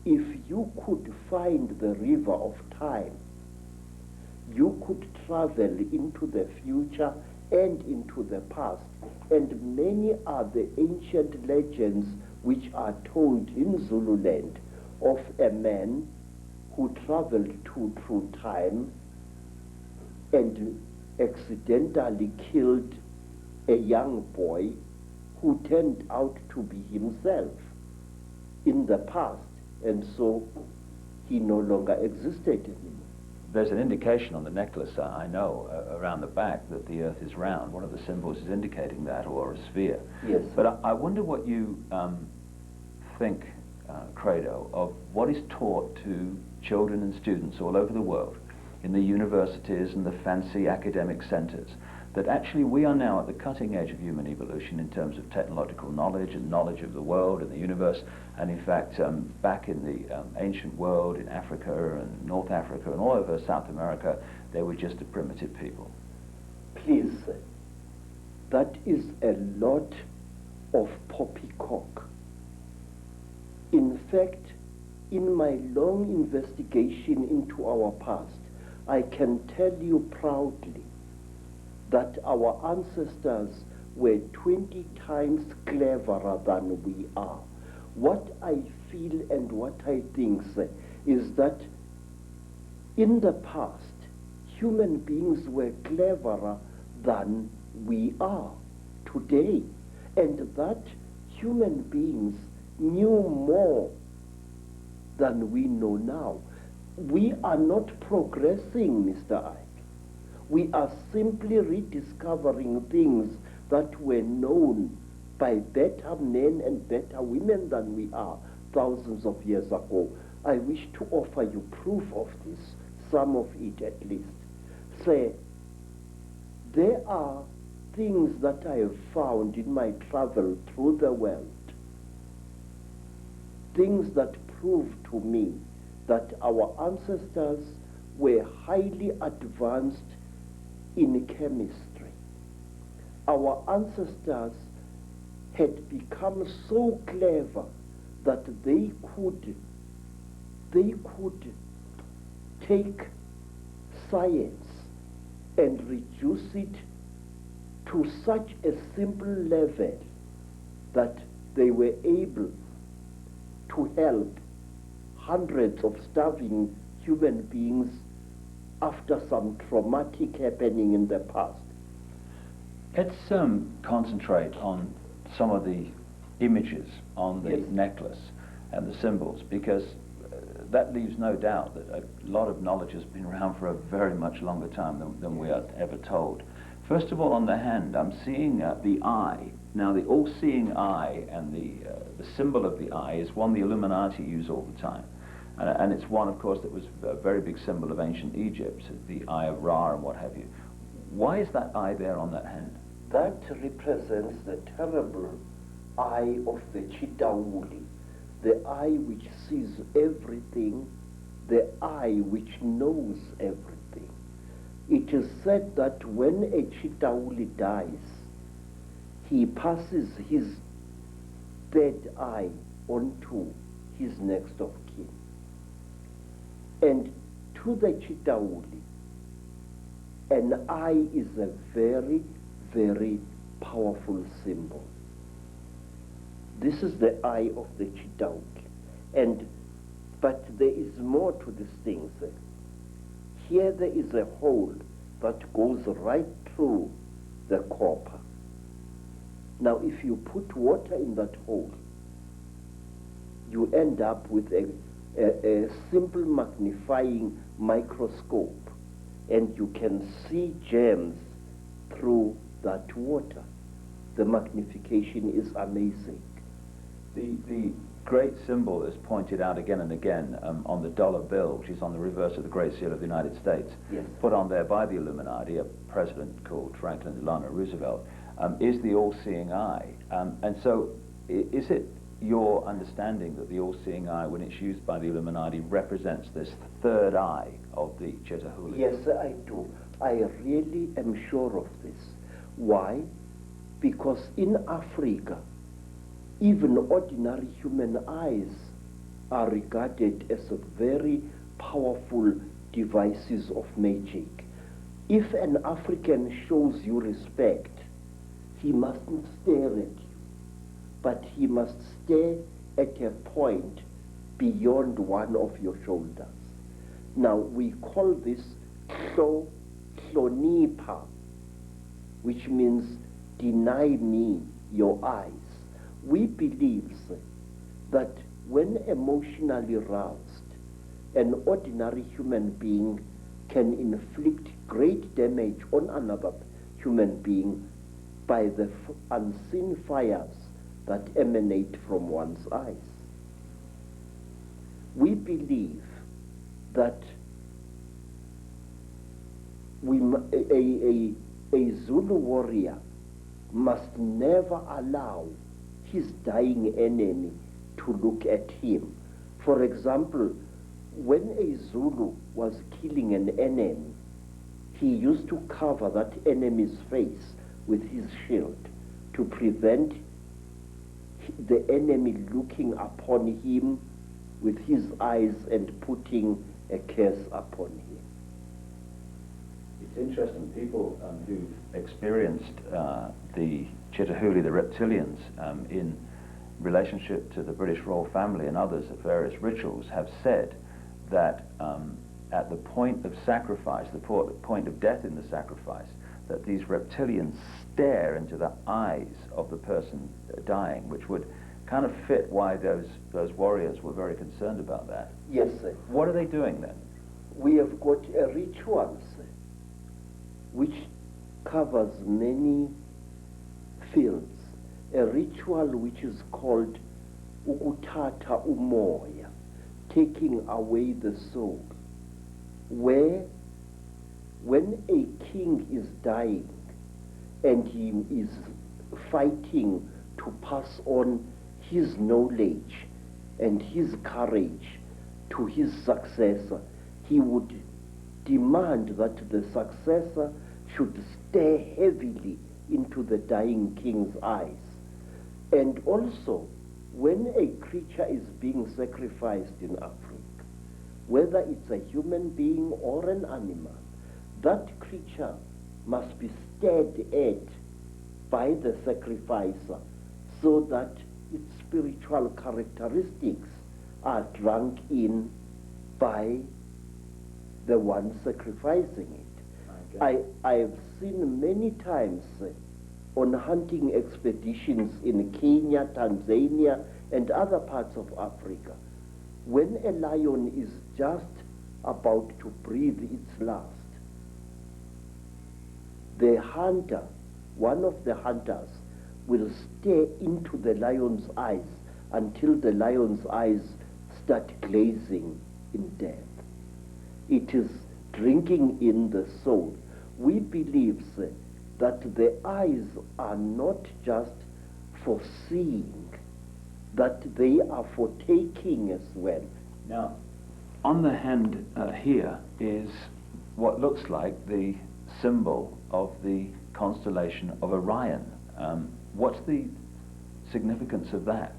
if you could find the river of time, you could travel into the future and into the past. And many are the ancient legends which are told in Zululand of a man who traveled through time and accidentally killed a young boy who turned out to be himself in the past, and so he no longer existed anymore. There's an indication on the necklace, I know, around the back that the Earth is round. One of the symbols is indicating that, or a sphere. Yes. But I wonder what you think, Credo, of what is taught to children and students all over the world in the universities and the fancy academic centers, that actually we are now at the cutting edge of human evolution in terms of technological knowledge and knowledge of the world and the universe, and in fact back in the ancient world, in Africa and North Africa and all over South America, they were just a primitive people. Please, that is a lot of poppycock. In fact, in my long investigation into our past, I can tell you proudly that our ancestors were 20 times cleverer than we are. What I feel and what I think is that in the past, human beings were cleverer than we are today, and that human beings knew more than we know now. We are not progressing, Mr. Ike. We are simply rediscovering things that were known by better men and better women than we are thousands of years ago. I wish to offer you proof of this, some of it at least. Say, there are things that I have found in my travel through the world, things that prove to me that our ancestors were highly advanced in chemistry. Our ancestors had become so clever that they could take science and reduce it to such a simple level that they were able to help hundreds of starving human beings after some traumatic happening in the past. Let's concentrate on some of the images on the Yes. necklace and the symbols, because that leaves no doubt that a lot of knowledge has been around for a very much longer time than we are ever told. First of all, on the hand, I'm seeing the eye. Now, the all-seeing eye and the symbol of the eye is one the Illuminati use all the time. And it's one, of course, that was a very big symbol of ancient Egypt, the Eye of Ra and what have you. Why is that eye there on that hand? That represents the terrible eye of the Chitauli, the eye which sees everything, the eye which knows everything. It is said that when a Chitauli dies, he passes his third eye onto his next of kin. And to the Chitauli, an eye is a very, very powerful symbol. This is the eye of the Chitauli. But there is more to this thing, sir. Here there is a hole that goes right through the copper. Now, if you put water in that hole, you end up with a simple magnifying microscope, and you can see gems through that water. The magnification is amazing. The great symbol is pointed out again and again on the dollar bill, which is on the reverse of the Great Seal of the United States, Yes. put on there by the Illuminati, a president called Franklin Delano Roosevelt, is the all-seeing eye. And so is it your understanding that the all-seeing eye, when it's used by the Illuminati, represents this third eye of the Chetauli? Yes, I do. I really am sure of this. Why? Because in Africa, even ordinary human eyes are regarded as very powerful devices of magic. If an African shows you respect, he mustn't stare at you, but he must stare at a point beyond one of your shoulders. Now, we call this hlonipa, which means deny me your eye. we believe that when emotionally roused, an ordinary human being can inflict great damage on another human being by the unseen fires that emanate from one's eyes. We believe that a Zulu warrior must never allow his dying enemy to look at him. For example, when a Zulu was killing an enemy, he used to cover that enemy's face with his shield to prevent the enemy looking upon him with his eyes and putting a curse upon him. It's interesting, people who've experienced the Chitahuli, the reptilians, in relationship to the British royal family and others at various rituals, have said that at the point of sacrifice, the point of death in the sacrifice, that these reptilians stare into the eyes of the person dying, which would kind of fit why those warriors were very concerned about that. Yes, sir. What are they doing then? We have got a ritual, sir, which covers many fields. A ritual which is called ukuthatha umoya, taking away the soul, where when a king is dying and he is fighting to pass on his knowledge and his courage to his successor, he would demand that the successor should stare heavily into the dying king's eyes. And also, when a creature is being sacrificed in Africa, whether it's a human being or an animal, that creature must be stared at by the sacrificer so that its spiritual characteristics are drunk in by the one sacrificing it. I have seen many times on hunting expeditions in Kenya, Tanzania, and other parts of Africa, when a lion is just about to breathe its last, the hunter, one of the hunters, will stare into the lion's eyes until the lion's eyes start glazing in death. It is drinking in the soul. We believe that the eyes are not just for seeing, that they are for taking as well. Now, on the hand here is what looks like the symbol of the constellation of Orion. What's the significance of that?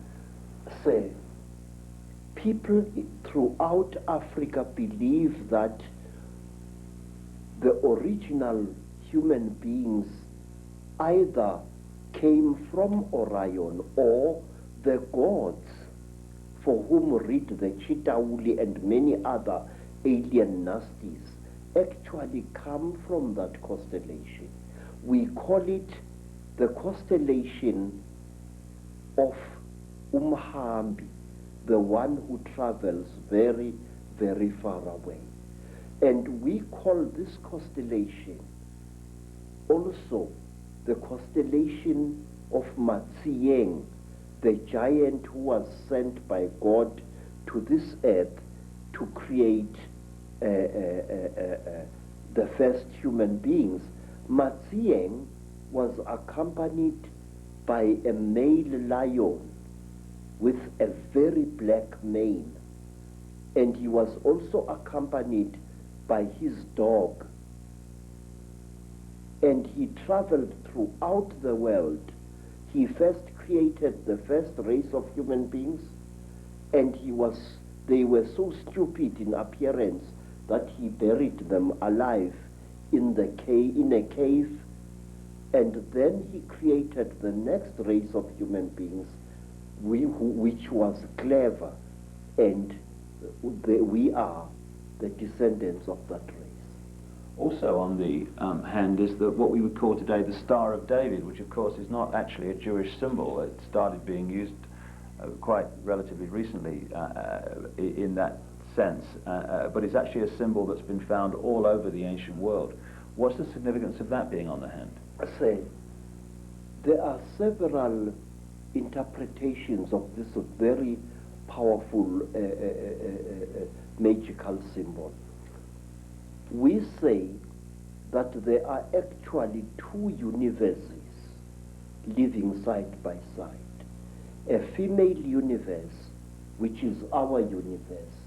Say, people throughout Africa believe that the original human beings either came from Orion or the gods for whom read the Chitahuli and many other alien nasties actually come from that constellation. We call it the constellation of Umhambi, the one who travels very, very far away. And we call this constellation also the constellation of Matsieng, the giant who was sent by God to this earth to create the first human beings. Matsieng was accompanied by a male lion with a very black mane, and he was also accompanied by his dog, and he traveled throughout the world. He first created the first race of human beings, and they were so stupid in appearance that he buried them alive in a cave, and then he created the next race of human beings, which was clever, and we are the descendants of that race. Also on the hand is what we would call today the Star of David, which of course is not actually a Jewish symbol. It started being used quite relatively recently in that sense, but it's actually a symbol that's been found all over the ancient world. What's the significance of that being on the hand? Say, there are several interpretations of this very powerful magical symbol. We say that there are actually two universes living side by side. A female universe, which is our universe,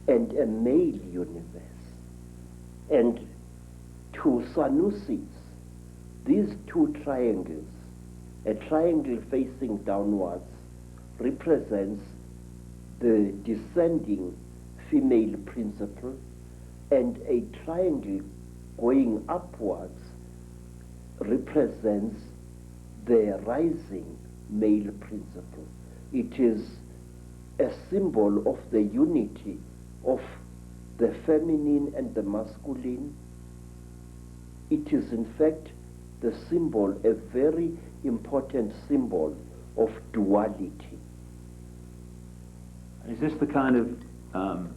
and a male universe. And to Sanusis, these two triangles, a triangle facing downwards represents the descending female principle, and a triangle going upwards represents the rising male principle. It is a symbol of the unity of the feminine and the masculine. It is in fact the symbol, a very important symbol of duality. Is this the kind of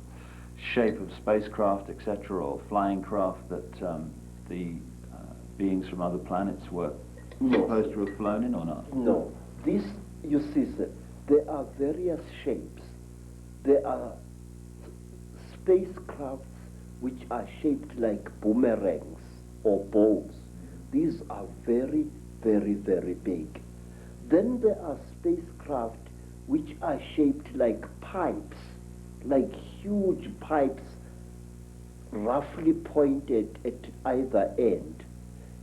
shape of spacecraft, etc., or flying craft that the beings from other planets were supposed to have flown in, or not? No. This, you see, sir, there are various shapes. There are spacecrafts which are shaped like boomerangs or bows. These are very, very, very big. Then there are spacecraft which are shaped like pipes, like huge pipes roughly pointed at either end.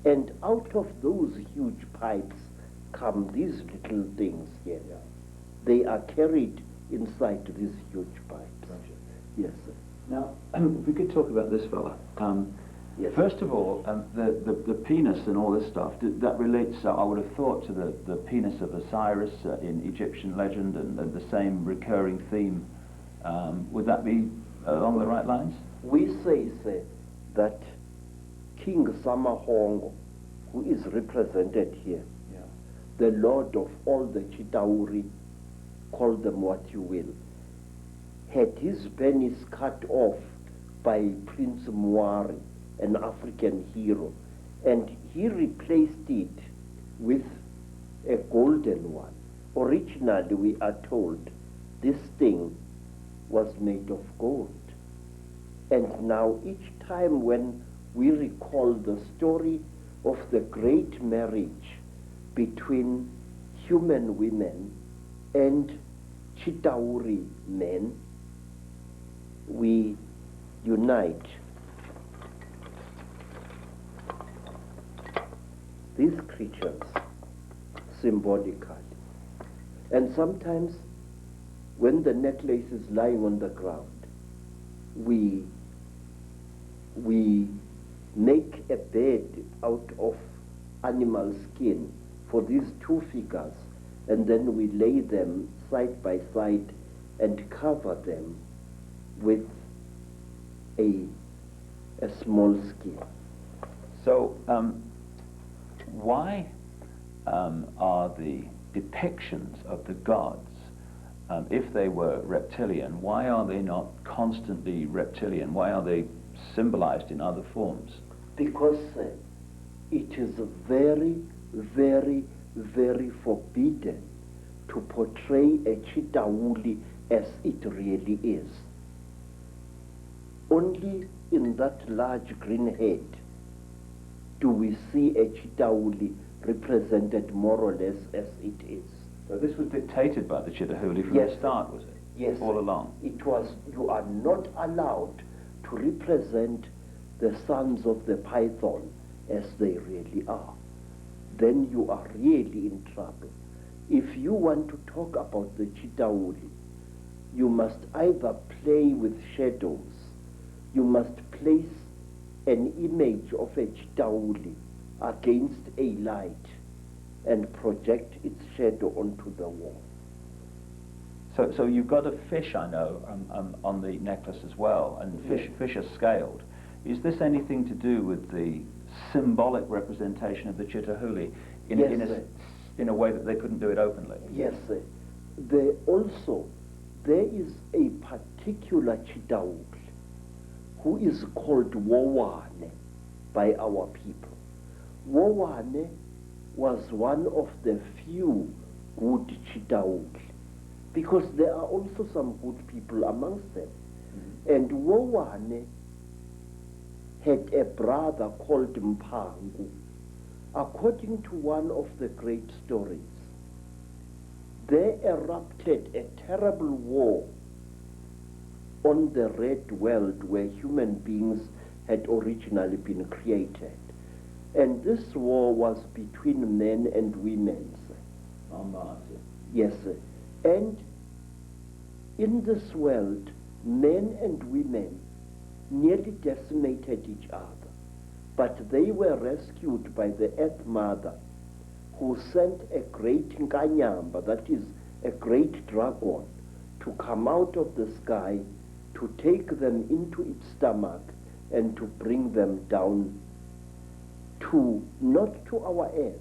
And out of those huge pipes come these little things here. They are carried inside these huge pipes. Gotcha. Yes, sir. Now, if we could talk about this fella. Yes. First of all, the penis and all this stuff, that relates, I would have thought, to the penis of Osiris in Egyptian legend, and the same recurring theme. Would that be along the right lines? We say, sir, that King Samahongo, who is represented here, the lord of all the Chitauri, call them what you will, had his penis cut off by Prince Muari, an African hero, and he replaced it with a golden one. Originally, we are told this thing was made of gold. And now each time when we recall the story of the great marriage between human women and Chitauri men, we unite these creatures symbolically. And sometimes when the necklace is lying on the ground, we make a bed out of animal skin for these two figures, and then we lay them side by side and cover them with a small skin. So, why are the depictions of the gods, if they were reptilian, why are they not constantly reptilian? Why are they symbolized in other forms? Because it is very, very, very forbidden to portray a Chitauli as it really is. Only in that large green head do we see a Chitauli represented more or less as it is. So this was dictated by the Chitauli from the start, was it? Yes. All along? It was. You are not allowed to represent the sons of the python as they really are. Then you are really in trouble. If you want to talk about the Chitauli, you must either play with shadows, you must place an image of a Chitauli against a light and project its shadow onto the wall. So you've got a fish, I know, on the necklace as well, and fish are scaled. Is this anything to do with the symbolic representation of the Chitahuli in a way that they couldn't do it openly? Yes, there is a particular Chitauli who is called Wowane by our people. Wowane was one of the few good Chitauli, because there are also some good people amongst them. And Wowane had a brother called Mpangu. According to one of the great stories, there erupted a terrible war on the Red World where human beings had originally been created. And this war was between men and women. Yes. And in this world, men and women nearly decimated each other. But they were rescued by the Earth Mother, who sent a great Nkanyamba, that is a great dragon, to come out of the sky, to take them into its stomach and to bring them down to, not to our earth,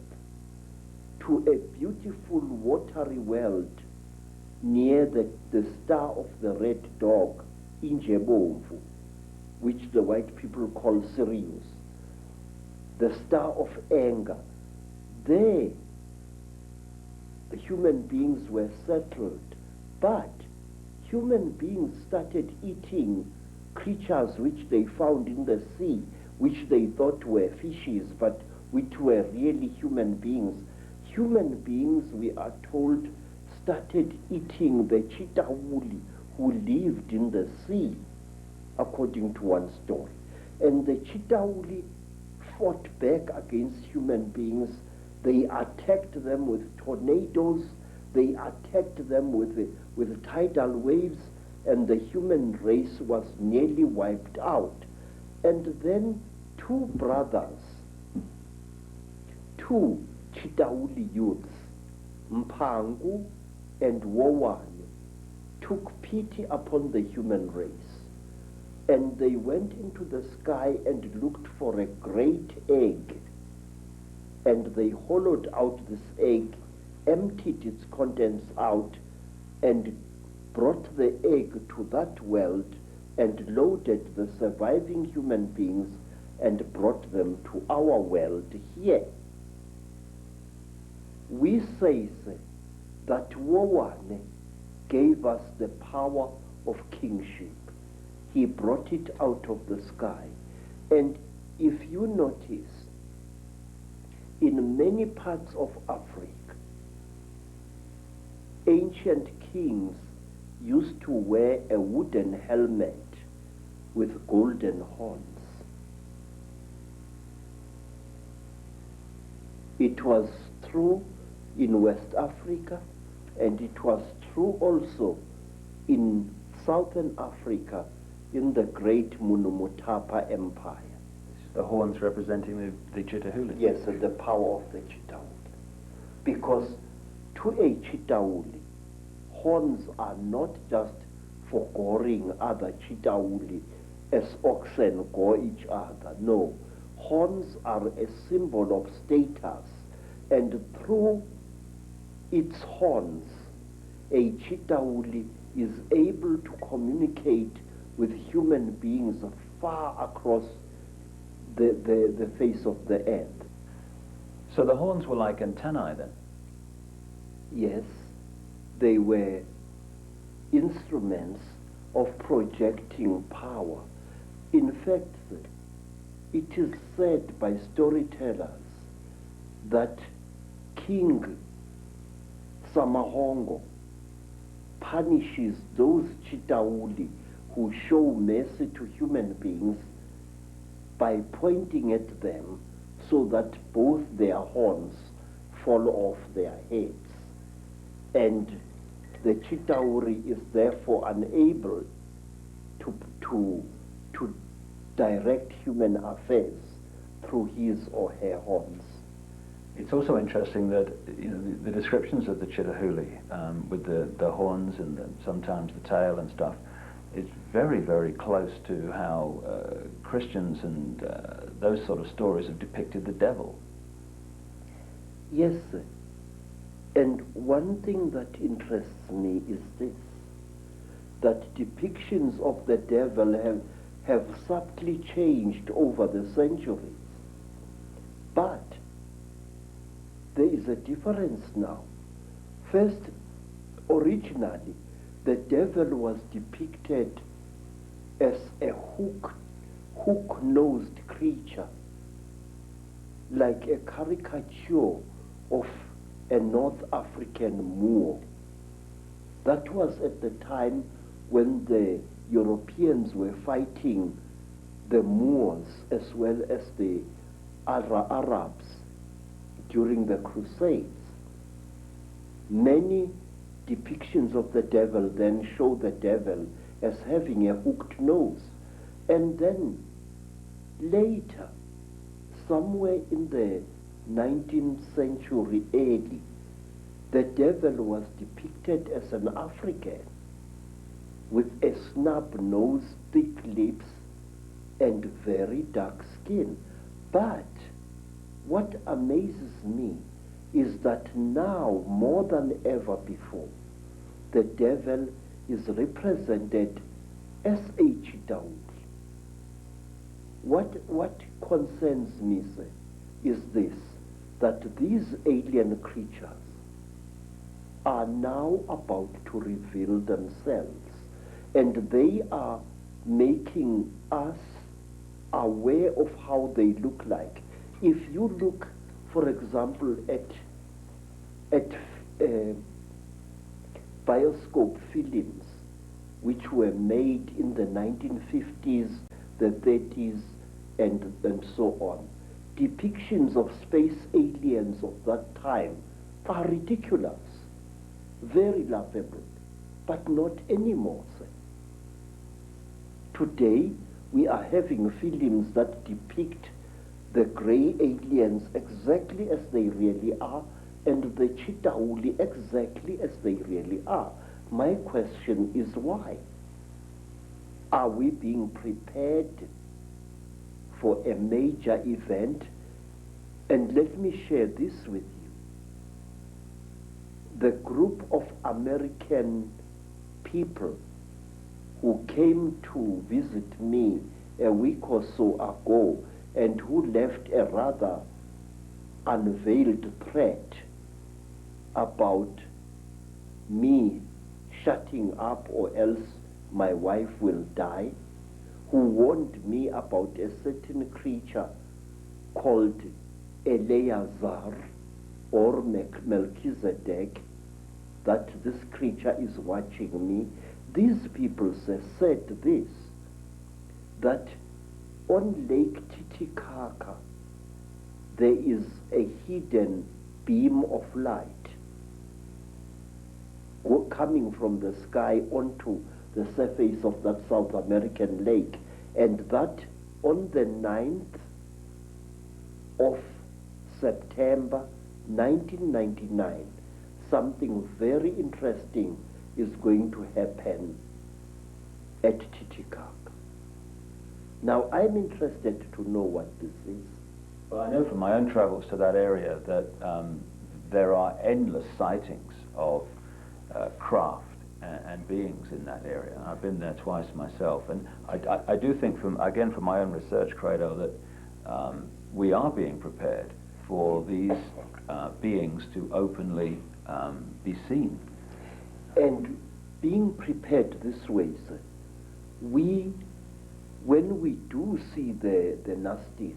to a beautiful watery world near the star of the red dog, Injebomvu, which the white people call Sirius, the star of anger. There, the human beings were settled, but human beings started eating creatures which they found in the sea, which they thought were fishes, but which were really human beings. Human beings, we are told, started eating the Chitauli who lived in the sea, according to one story. And the Chitauli fought back against human beings. They attacked them with tornadoes, they attacked them with tidal waves, and the human race was nearly wiped out. And then two brothers, two Chitauli youths, Mpangu and Wowane, took pity upon the human race. And they went into the sky and looked for a great egg. And they hollowed out this egg, emptied its contents out, and brought the egg to that world and loaded the surviving human beings and brought them to our world here. We say that Wowane gave us the power of kingship. He brought it out of the sky. And if you notice, in many parts of Africa, ancient kings used to wear a wooden helmet with golden horns. It was true in West Africa, and it was true also in Southern Africa in the great Munumutapa Empire. The horns representing the Chitahuli? Yes, the power of the Chitauli. Because to a Chitauli, horns are not just for goring other Chitauli as oxen gore each other. No, horns are a symbol of status, and through its horns, a Chitauli is able to communicate with human beings far across the face of the earth. So the horns were like antennae then? Yes, they were instruments of projecting power. In fact, it is said by storytellers that King Samahongo punishes those Chitauli who show mercy to human beings by pointing at them so that both their horns fall off their heads. And the Chitauri is therefore unable to direct human affairs through his or her horns. It's also interesting that the descriptions of the Chitahuli with the horns and sometimes the tail and stuff, is very, very close to how Christians and those sort of stories have depicted the devil. Yes, sir. And one thing that interests me is this, that depictions of the devil have subtly changed over the centuries. But there is a difference now. First, originally, the devil was depicted as a hook-nosed creature, like a caricature of a North African Moor. That was at the time when the Europeans were fighting the Moors as well as the Arabs during the Crusades. Many depictions of the devil then show the devil as having a hooked nose. And then later, somewhere in the 19th century AD, the devil was depicted as an African with a snub nose, thick lips, and very dark skin. But what amazes me is that now, more than ever before, the devil is represented as a Chitauli. What concerns me, sir, is this, that these alien creatures are now about to reveal themselves, and they are making us aware of how they look like. If you look, for example, at bioscope films which were made in the 1950s, the 30s, and so on, depictions of space aliens of that time are ridiculous, very laughable, but not anymore, sir. Today, we are having films that depict the grey aliens exactly as they really are, and the Chitauli exactly as they really are. My question is why? Are we being prepared for a major event? And let me share this with you. The group of American people who came to visit me a week or so ago and who left a rather unveiled threat about me shutting up or else my wife will die, who warned me about a certain creature called Eleazar or Melchizedek, that this creature is watching me. These people said this, that on Lake Titicaca there is a hidden beam of light coming from the sky onto the surface of that South American lake, and that on the 9th of September 1999, something very interesting is going to happen at Titicaca. Now, I'm interested to know what this is. Well, I know from my own travels to that area that there are endless sightings of craft and beings in that area. I've been there twice myself, and I do think, from my own research, Credo, that we are being prepared for these beings to openly be seen. And being prepared this way, sir, when we do see the nasties,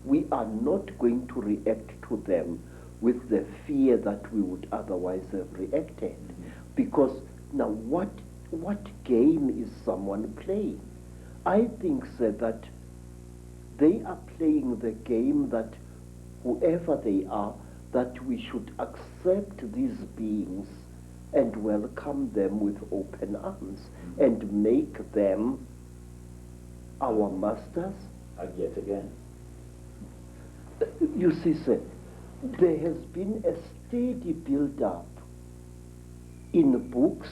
we are not going to react to them with the fear that we would otherwise have reacted. Because now what game is someone playing? I think, sir, that they are playing the game that whoever they are, that we should accept these beings and welcome them with open arms and make them our masters. Yet again. You see, sir, there has been a steady build-up in books,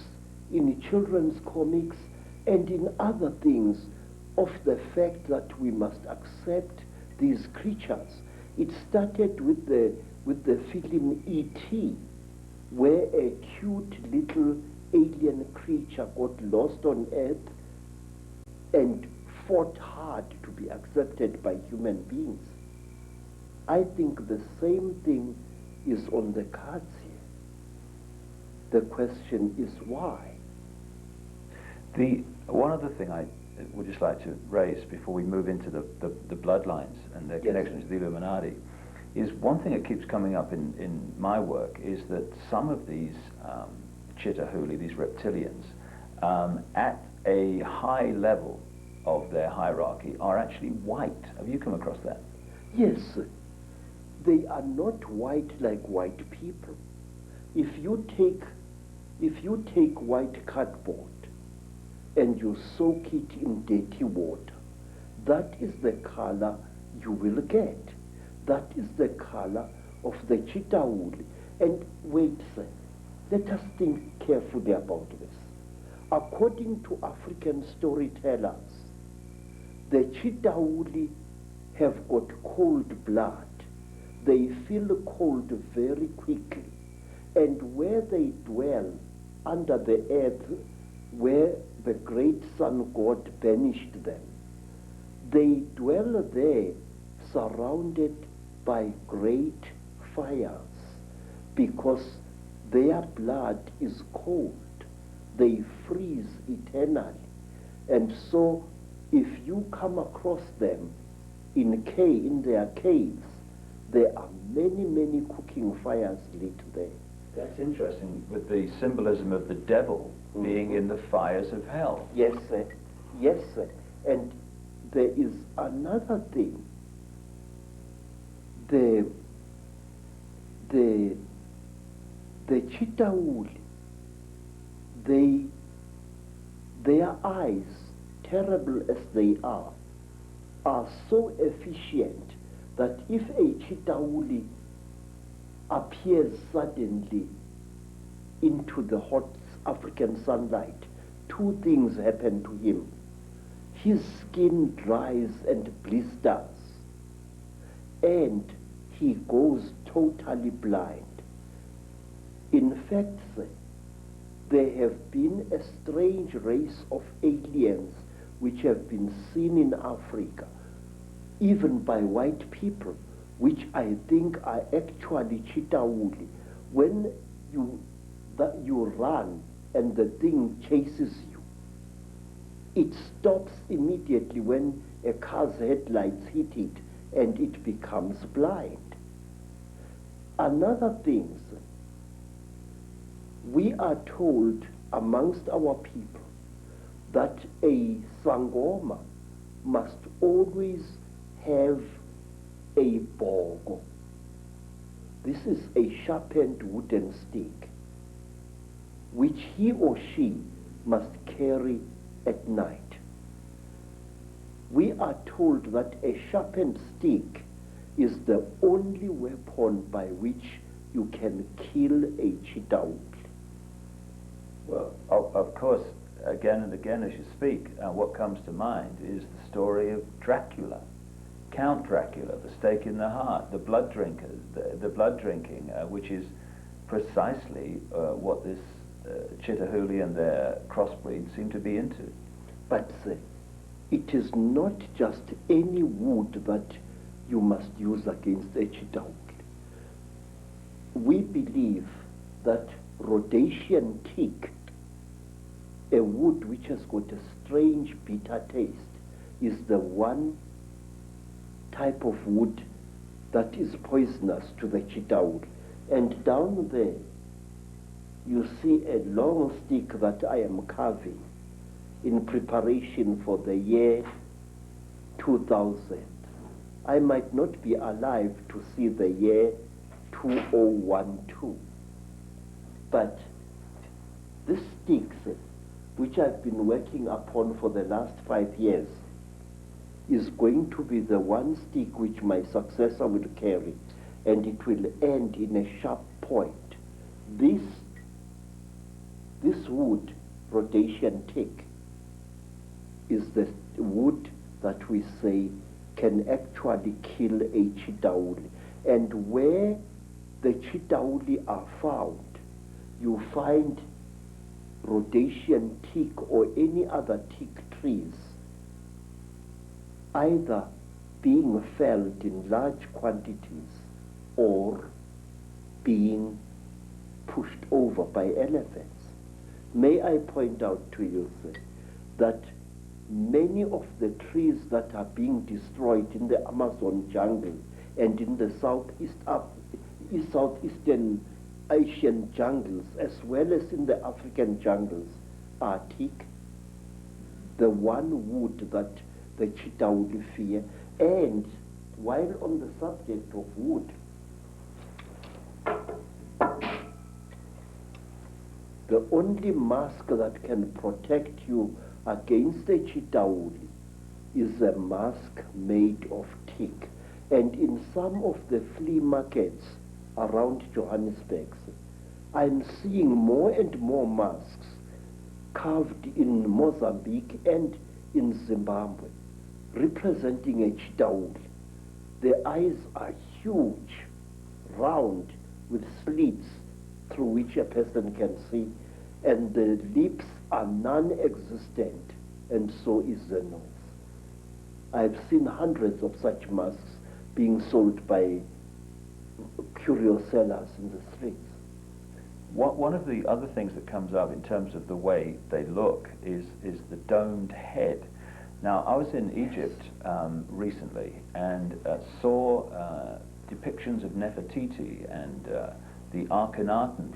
in children's comics, and in other things of the fact that we must accept these creatures. It started with the film E.T., where a cute little alien creature got lost on Earth and fought hard to be accepted by human beings. I think the same thing is on the cards here. The question is why? One other thing I would just like to raise before we move into the bloodlines and their connections to the Illuminati is one thing that keeps coming up in my work is that some of these Chitahuli, these reptilians, at a high level of their hierarchy are actually white. Have you come across that? Yes, they are not white like white people. If you take white cardboard and you soak it in dirty water, that is the color you will get. That is the color of the Chitahuli. And wait, sir, let us think carefully about this. According to African storytellers, the Chitahuli have got cold blood. They feel cold very quickly. And where they dwell under the earth, where the great sun god banished them, they dwell there surrounded by great fires because their blood is cold. They freeze eternally. And so if you come across them in their caves, there are many, many cooking fires lit there. That's interesting, with the symbolism of the devil being in the fires of hell. Yes, sir. Yes, sir. And there is another thing. The Chitahuli, their eyes, terrible as they are so efficient that if a Chitahuli appears suddenly into the hot African sunlight, two things happen to him. His skin dries and blisters, and he goes totally blind. In fact, sir, there have been a strange race of aliens which have been seen in Africa, even by white people, which I think are actually Chitahuli. When you run and the thing chases you, it stops immediately when a car's headlights hit it and it becomes blind. Another thing, we are told amongst our people that a Sangoma must always have a bogo. This is a sharpened wooden stick which he or she must carry at night. We are told that a sharpened stick is the only weapon by which you can kill a Chitahuli. Well, of course, again and again as you speak, what comes to mind is the story of Dracula. Count Dracula, the stake in the heart, the blood drinker, the blood drinking, which is precisely what this Chitahuli and their crossbreed seem to be into. But it is not just any wood that you must use against a Chitahuli. We believe that Rhodesian teak, a wood which has got a strange bitter taste, is the one type of wood that is poisonous to the Chitahuli. And down there, you see a long stick that I am carving in preparation for the year 2000. I might not be alive to see the year 2012. But this stick, which I've been working upon for the last 5 years, is going to be the one stick which my successor will carry, and it will end in a sharp point. This wood, Rhodesian teak, is the wood that we say can actually kill a chidauli. And where the chidauli are found, you find rhodesian teak or any other teak trees either being felled in large quantities or being pushed over by elephants. May I point out to you, sir, that many of the trees that are being destroyed in the Amazon jungle and in the Southeastern Asian jungles, as well as in the African jungles, are teak, the one wood that the chidauli fear. And while on the subject of wood, the only mask that can protect you against the chidauli is a mask made of teak. And in some of the flea markets around Johannesburg, I'm seeing more and more masks carved in Mozambique and in Zimbabwe, representing a chidauli. The eyes are huge, round, with slits through which a person can see, and the lips are non-existent, and so is the nose. I've seen hundreds of such masks being sold by curio sellers in the streets. One of the other things that comes up in terms of the way they look is the domed head. Now, I was in Egypt recently and saw depictions of Nefertiti and the Akhenaten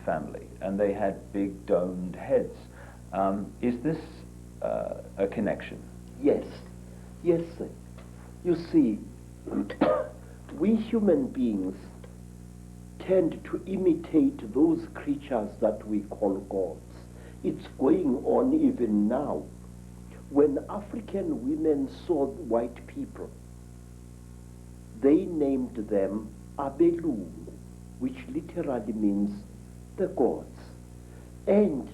family, and they had big domed heads. Is this a connection? Yes, yes, sir. You see, we human beings tend to imitate those creatures that we call gods. It's going on even now. When African women saw white people, they named them Abelungu, which literally means the gods. And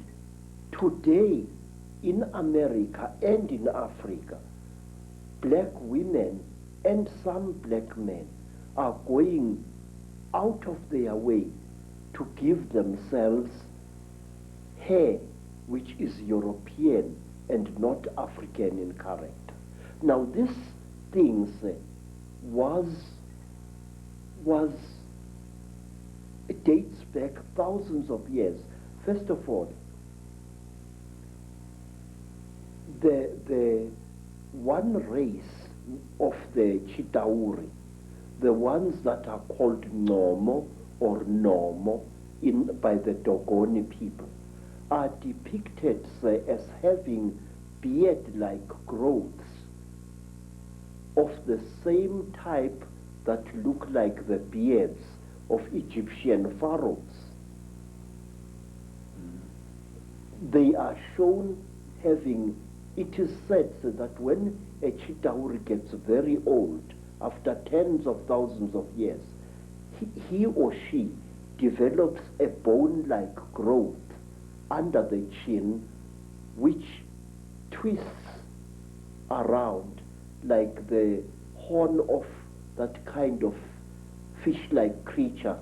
today, in America and in Africa, black women and some black men are going out of their way to give themselves hair which is European and not African in character. Now this thing it dates back thousands of years. First of all, the one race of the Chidauri, the ones that are called Nomo or Nomo by the Dogoni people, are depicted as having beard-like growths of the same type that look like the beards of Egyptian pharaohs. They are shown having, it is said that when a Chidauri gets very old, after tens of thousands of years, he or she develops a bone-like growth under the chin which twists around like the horn of that kind of fish-like creature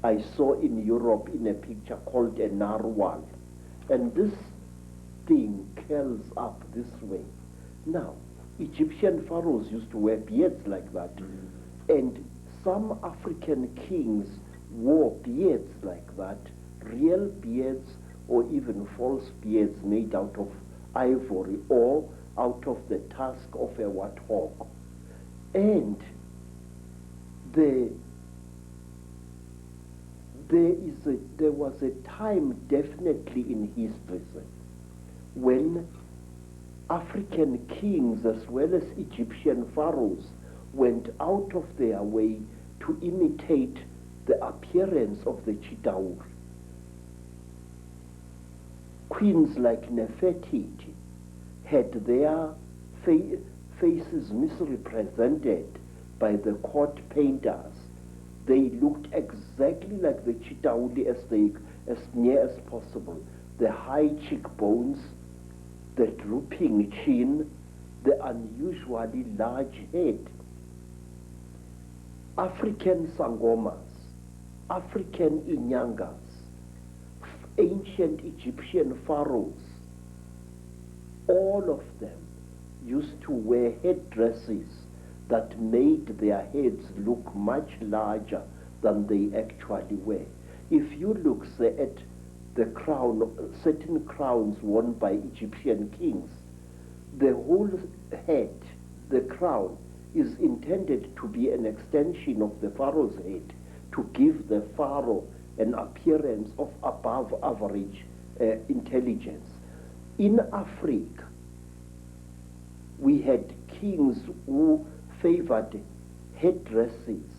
I saw in Europe in a picture called a narwhal. And this thing curls up this way. Now, Egyptian pharaohs used to wear beards like that. And some African kings wore beards like that, real beards or even false beards made out of ivory or out of the tusk of a warthog. And there was a time definitely in history when African kings as well as Egyptian pharaohs went out of their way to imitate the appearance of the Chidauri. Queens like Nefertiti had their faces misrepresented by the court painters. They looked exactly like the Chidauli as near as possible. The high cheekbones, the drooping chin, the unusually large head. African sangomas, African inyangas, ancient Egyptian pharaohs, all of them used to wear headdresses that made their heads look much larger than they actually were. If you look, say, at the crown, certain crowns worn by Egyptian kings, the whole head, the crown, is intended to be an extension of the pharaoh's head, to give the pharaoh an appearance of above average intelligence. In Africa, we had kings who favored headdresses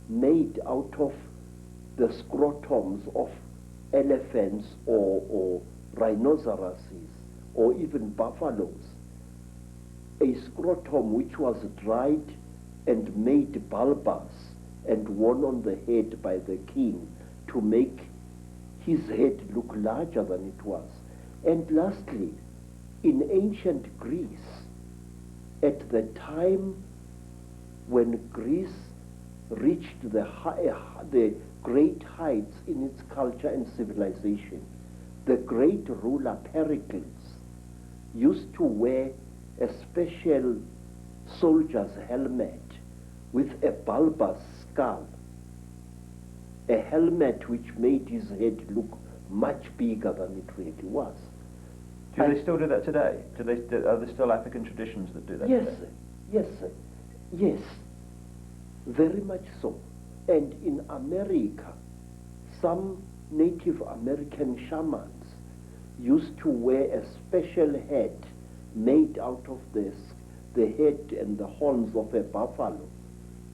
made out of the scrotums of elephants or rhinoceroses or even buffaloes. A scrotum which was dried and made bulbous and worn on the head by the king to make his head look larger than it was. And lastly, in ancient Greece, at the time when Greece reached the great heights in its culture and civilization, the great ruler Pericles used to wear a special soldier's helmet with a bulbous skull, a helmet which made his head look much bigger than it really was. Do they still do that today? Are there still African traditions that do that Yes, today? yes, yes, very much so. And in America, some Native American shamans used to wear a special hat made out of the head and the horns of a buffalo,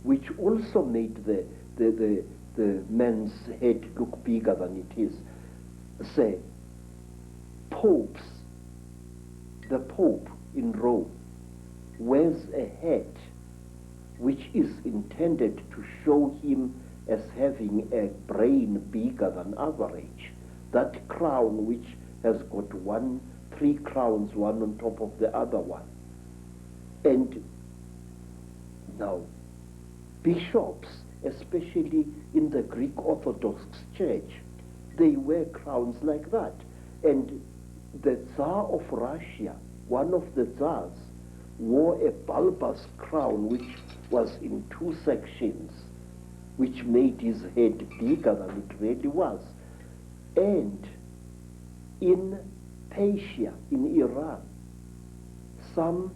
which also made the man's head look bigger than it is. Say, popes, the Pope in Rome wears a hat which is intended to show him as having a brain bigger than average. That crown which has got three crowns, one on top of the other one. And now, bishops, especially in the Greek Orthodox Church, they wear crowns like that. And the Tsar of Russia, one of the Tsars, wore a bulbous crown which was in two sections, which made his head bigger than it really was. And in Persia, in Iran, some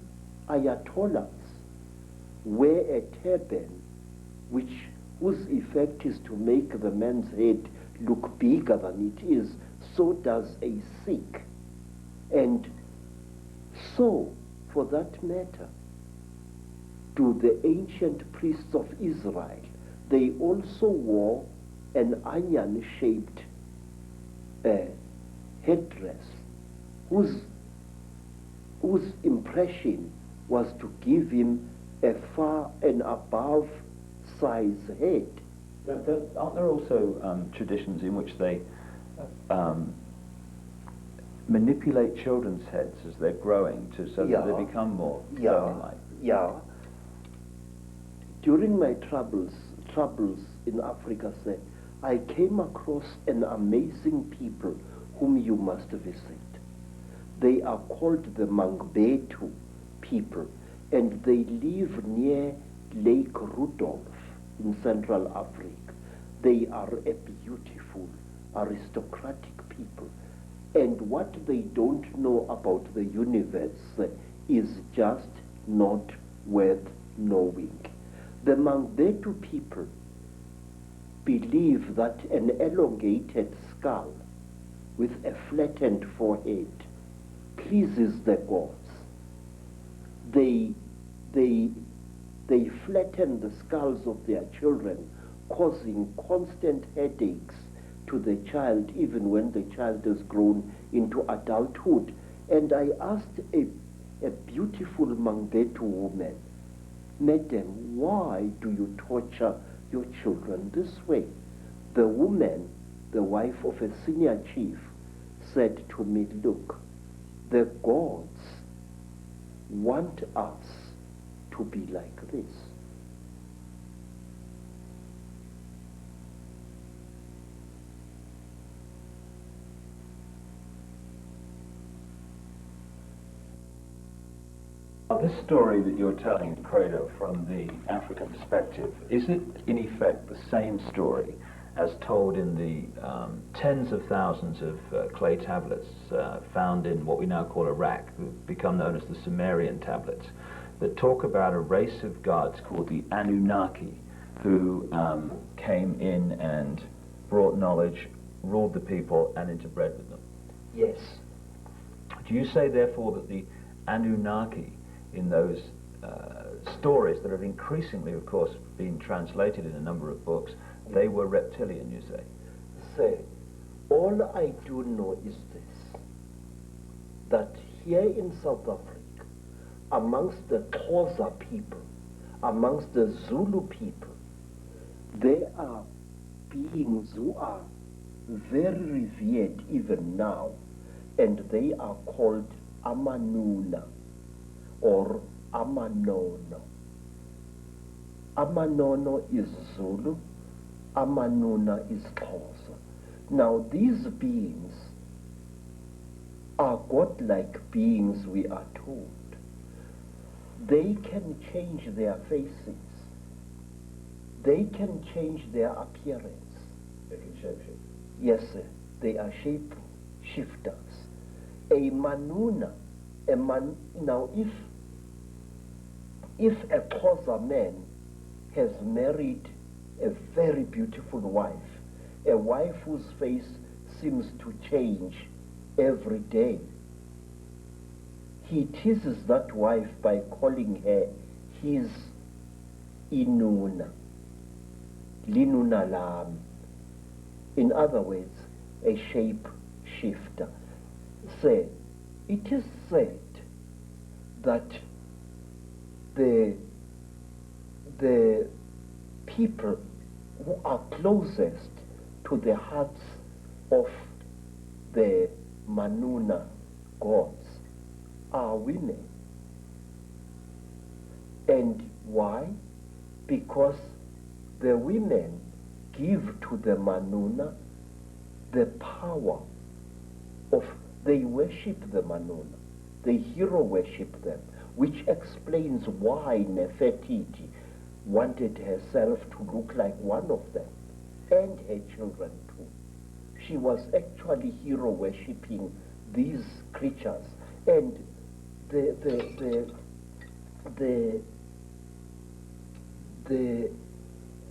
ayatollahs wear a turban whose effect is to make the man's head look bigger than it is. So does a Sikh. And so, for that matter, to the ancient priests of Israel, they also wore an onion-shaped headdress, whose impression was to give him a far and above size head. Aren't there also traditions in which they manipulate children's heads as they're growing so that they become more bone-like? Yeah. During my travels in Africa, sir, I came across an amazing people whom you must visit. They are called the Mangbetu people, and they live near Lake Rudolph in Central Africa. They are a beautiful, aristocratic people. And what they don't know about the universe is just not worth knowing. The Mangbetu people believe that an elongated skull with a flattened forehead pleases the gods. They flatten the skulls of their children, causing constant headaches to the child, even when the child has grown into adulthood. And I asked a beautiful Mangbetu woman, "Madam, why do you torture your children this way?" The woman, the wife of a senior chief, said to me, "Look, the gods want us to be like this. This story that you're telling, Credo, from the African perspective, is it in effect the same story as told in the tens of thousands of clay tablets found in what we now call Iraq, who've become known as the Sumerian tablets, that talk about a race of gods called the Anunnaki, who came in and brought knowledge, ruled the people, and interbred with them? Yes. Do you say, therefore, that the Anunnaki in those stories that have increasingly, of course, been translated in a number of books, they were reptilian, you say? Say, all I do know is this, that here in South Africa, amongst the Xhosa people, amongst the Zulu people, there are beings who are very revered even now, and they are called Amanuna or Amanono. Amanono is Zulu, Amanuna is Xhosa. Now these beings are godlike beings, we are told. They can change their faces. They can change their appearance. They can shapeshift. Yes, sir. They are shape shifters. A manuna, now if a Xhosa man has married a very beautiful wife, a wife whose face seems to change every day, he teases that wife by calling her his inuna, linuna lam. In other words, a shape shifter. Say, it is said that the people who are closest to the hearts of the Manuna gods are women. And why? Because the women give to the Manuna the power of, they worship the Manuna, they hero worship them, which explains why Nefertiti wanted herself to look like one of them, and her children too. She was actually hero worshipping these creatures, and the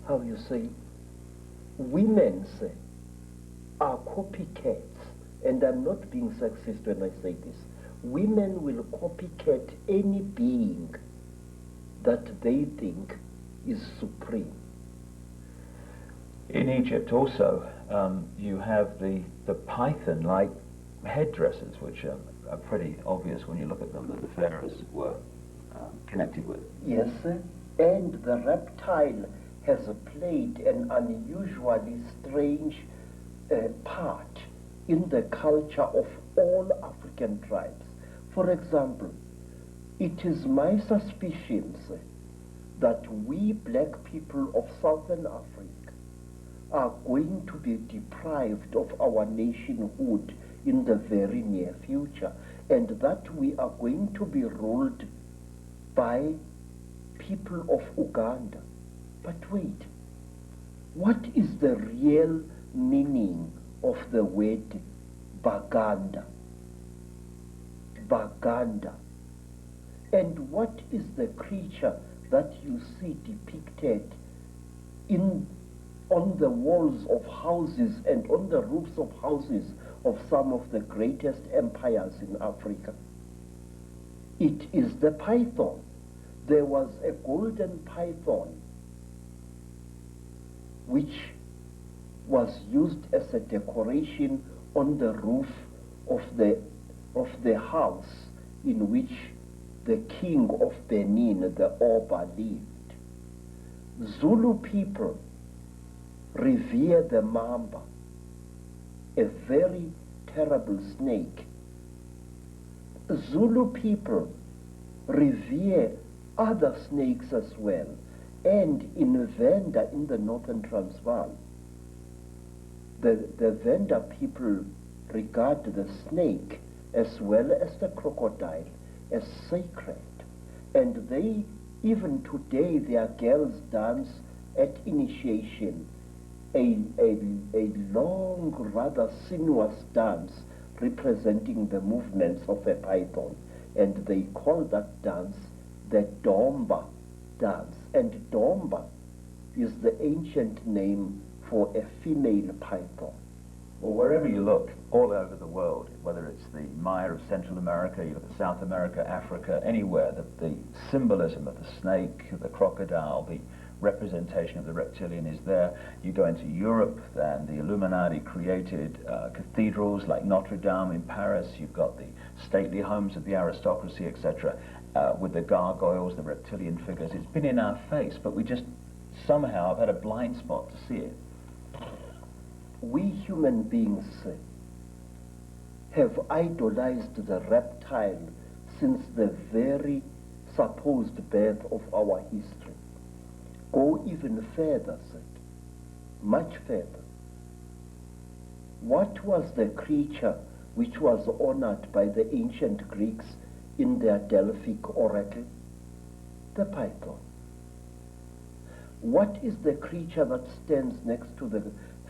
how you say, women say, are copycats, and I'm not being sexist when I say this. Women will copycat any being that they think is supreme. In Egypt also, you have the python-like headdresses, which are pretty obvious when you look at them, that the pharaohs were connected with. Yes, sir. And the reptile has played an unusually strange part in the culture of all African tribes. For example, it is my suspicion, sir, that we black people of Southern Africa are going to be deprived of our nationhood in the very near future, and that we are going to be ruled by people of Uganda. But wait, what is the real meaning of the word Baganda? Baganda. And what is the creature that you see depicted on the walls of houses and on the roofs of houses of some of the greatest empires in Africa? It is the python. There was a golden python which was used as a decoration on the roof of the house in which the king of Benin, the Oba, lived. Zulu people revere the mamba, a very terrible snake. Zulu people revere other snakes as well. And in Venda, in the northern Transvaal, the Venda people regard the snake as well as the crocodile as sacred. And they, even today, their girls dance at initiation, a long, rather sinuous dance representing the movements of a python. And they call that dance the Domba dance. And Domba is the ancient name for a female python. Well, wherever you look, all over the world, whether it's the Maya of Central America, you look at South America, Africa, anywhere, the symbolism of the snake, the crocodile, the representation of the reptilian is there. You go into Europe, and the Illuminati created cathedrals like Notre Dame in Paris. You've got the stately homes of the aristocracy, etc., with the gargoyles, the reptilian figures. It's been in our face, but we just somehow have had a blind spot to see it. We human beings have idolized the reptile since the very supposed birth of our history. Go even further, much further. What was the creature which was honored by the ancient Greeks in their Delphic oracle? The python. What is the creature that stands next to the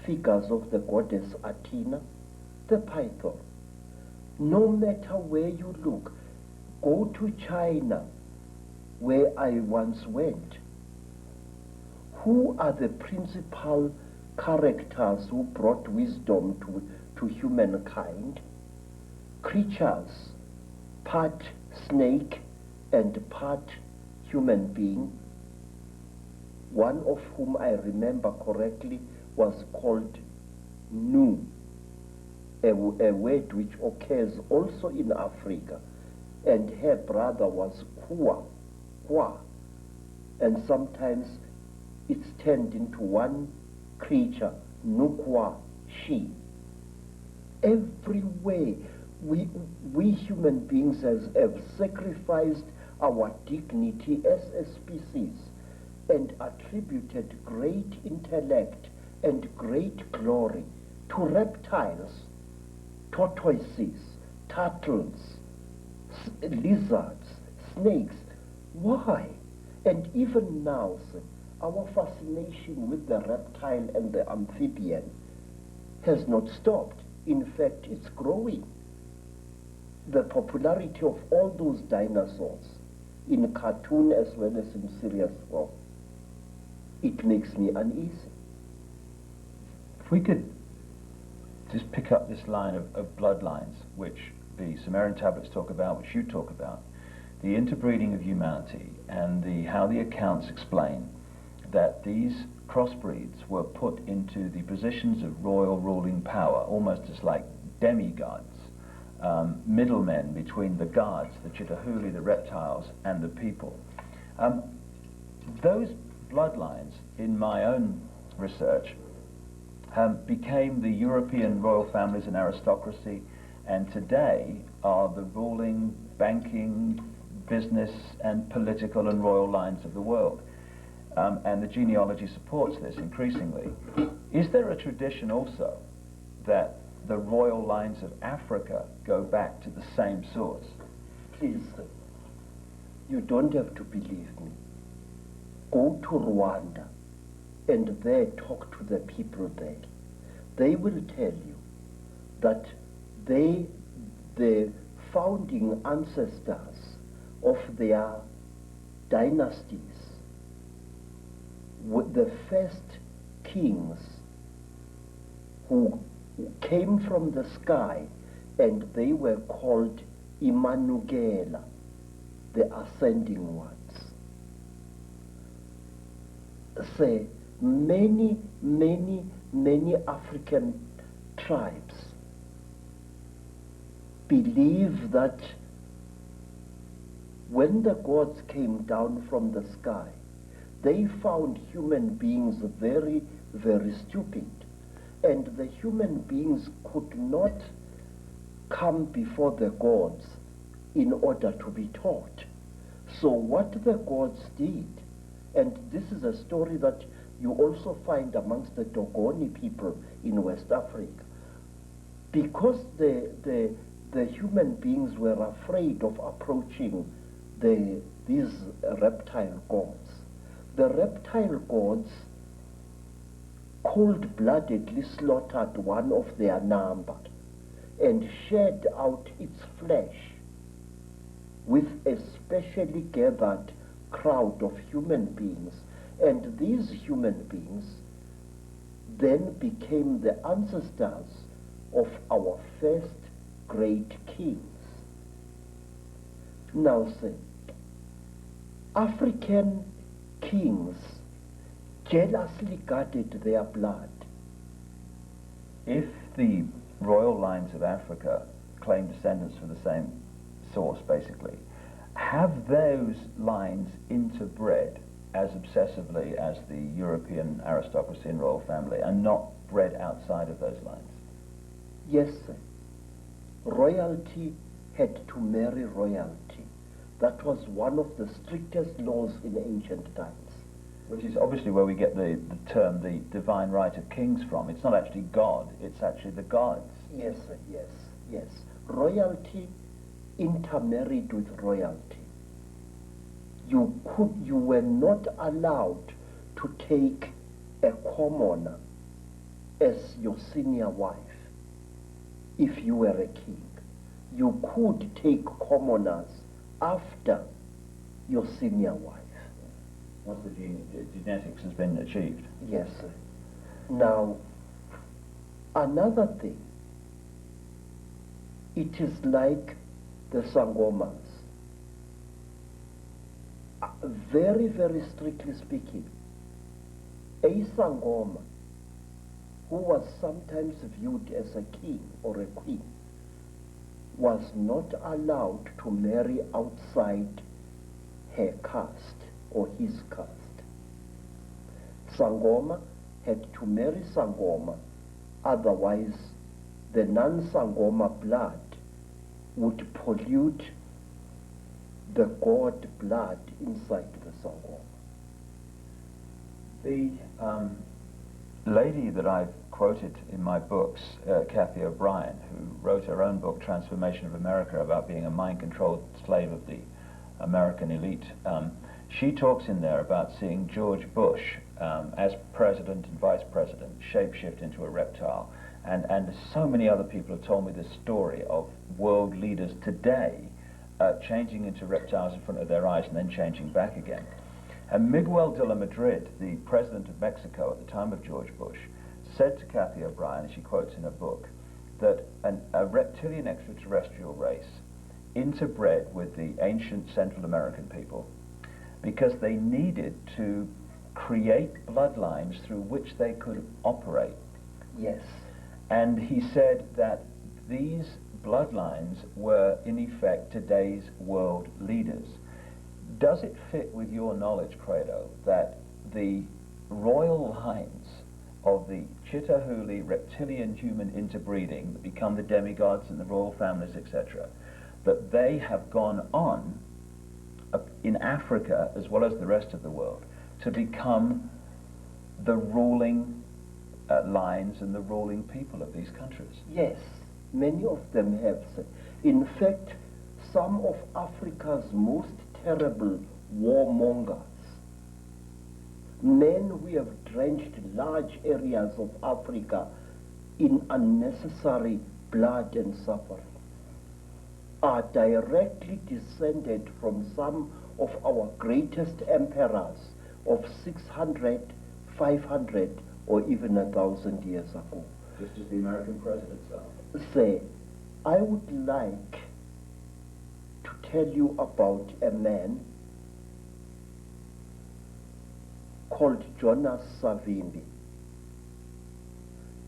figures of the goddess Athena? The python. No matter where you look, go to China, where I once went. Who are the principal characters who brought wisdom to humankind? Creatures, part snake and part human being, one of whom I remember correctly was called Nu, a word which occurs also in Africa, and her brother was Kwa, and sometimes it's turned into one creature, Nukwa, she. Every way we human beings have sacrificed our dignity as a species and attributed great intellect and great glory to reptiles, tortoises, turtles, lizards, snakes. Why? And even now, our fascination with the reptile and the amphibian has not stopped. In fact, it's growing. The popularity of all those dinosaurs in cartoon as well as in serious form, it makes me uneasy. If we could just pick up this line of bloodlines, which the Sumerian tablets talk about, which you talk about, the interbreeding of humanity, and how the accounts explain that these crossbreeds were put into the positions of royal ruling power, almost as like demigods, middlemen between the gods, the Chitahuli, the reptiles, and the people. Those bloodlines, in my own research, became the European royal families and aristocracy, and today are the ruling, banking, business, and political and royal lines of the world. And the genealogy supports this increasingly. Is there a tradition also that the royal lines of Africa go back to the same source? Please, you don't have to believe me. Go to Rwanda and there talk to the people there. They will tell you that the founding ancestors of their dynasties, the first kings who came from the sky, and they were called Imanugela, the ascending ones. Say, many African tribes believe that when the gods came down from the sky, they found human beings very, very stupid. And the human beings could not come before the gods in order to be taught. So what the gods did, and this is a story that you also find amongst the Dogoni people in West Africa, because the human beings were afraid of approaching these reptile gods. The reptile gods cold-bloodedly slaughtered one of their number and shed out its flesh with a specially gathered crowd of human beings. And these human beings then became the ancestors of our first great kings. Now say, African kings jealously guarded their blood. If the royal lines of Africa claim descendants from the same source, basically, have those lines interbred as obsessively as the European aristocracy and royal family, and not bred outside of those lines? Yes, sir. Royalty had to marry royalty. That was one of the strictest laws in ancient times. Which is obviously where we get the term, the divine right of kings from. It's not actually God, it's actually the gods. Yes, sir, yes, yes. Royalty intermarried with royalty. You were not allowed to take a commoner as your senior wife if you were a king. You could take commoners after your senior wife. Once the genetics has been achieved. Yes, sir. Now, another thing, it is like the Sangomas. Very, very strictly speaking, a Sangoma who was sometimes viewed as a king or a queen was not allowed to marry outside her caste or his caste. Sangoma had to marry Sangoma, otherwise the non-Sangoma blood would pollute the god blood inside the Sangoma. The lady that I've quoted in my books, Kathy O'Brien, who wrote her own book, Transformation of America, about being a mind-controlled slave of the American elite, she talks in there about seeing George Bush as president and vice president shapeshift into a reptile. And so many other people have told me this story of world leaders today changing into reptiles in front of their eyes and then changing back again. And Miguel de la Madrid, the president of Mexico at the time of George Bush, said to Kathy O'Brien, as she quotes in her book, that a reptilian extraterrestrial race interbred with the ancient Central American people because they needed to create bloodlines through which they could operate. Yes. And he said that these bloodlines were, in effect, today's world leaders. Does it fit with your knowledge, Credo, that the royal lines of the Chitahuli reptilian human interbreeding that become the demigods and the royal families, etc., that they have gone on in Africa, as well as the rest of the world, to become the ruling lines and the ruling people of these countries? Yes, many of them have. In fact, some of Africa's most terrible warmongers, men who have drenched large areas of Africa in unnecessary blood and suffering, are directly descended from some of our greatest emperors of 600, 500, or even 1,000 years ago. Just as the American presidents are. Say, I would like to tell you about a man called Jonas Savimbi.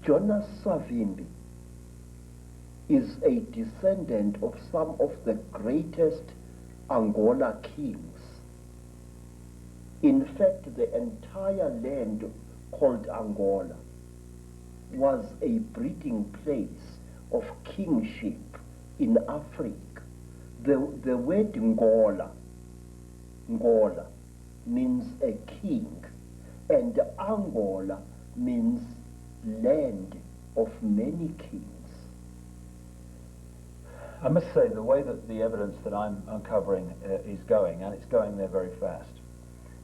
Jonas Savimbi is a descendant of some of the greatest Angola kings. In fact, the entire land called Angola was a breeding place of kingship in Africa. The word Ngola means a king, and Angola means land of many kings. I must say, the way that the evidence that I'm uncovering is going, and it's going there very fast,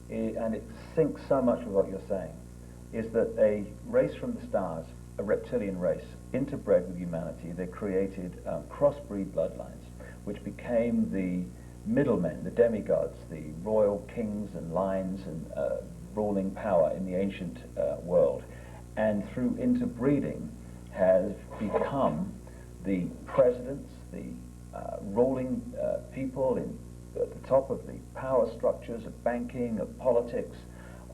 and it syncs so much with what you're saying, is that a race from the stars, a reptilian race, interbred with humanity, they created crossbreed bloodlines, which became the middlemen, the demigods, the royal kings and lines and ruling power in the ancient world, and through interbreeding has become the presidents, the ruling people at the top of the power structures of banking, of politics,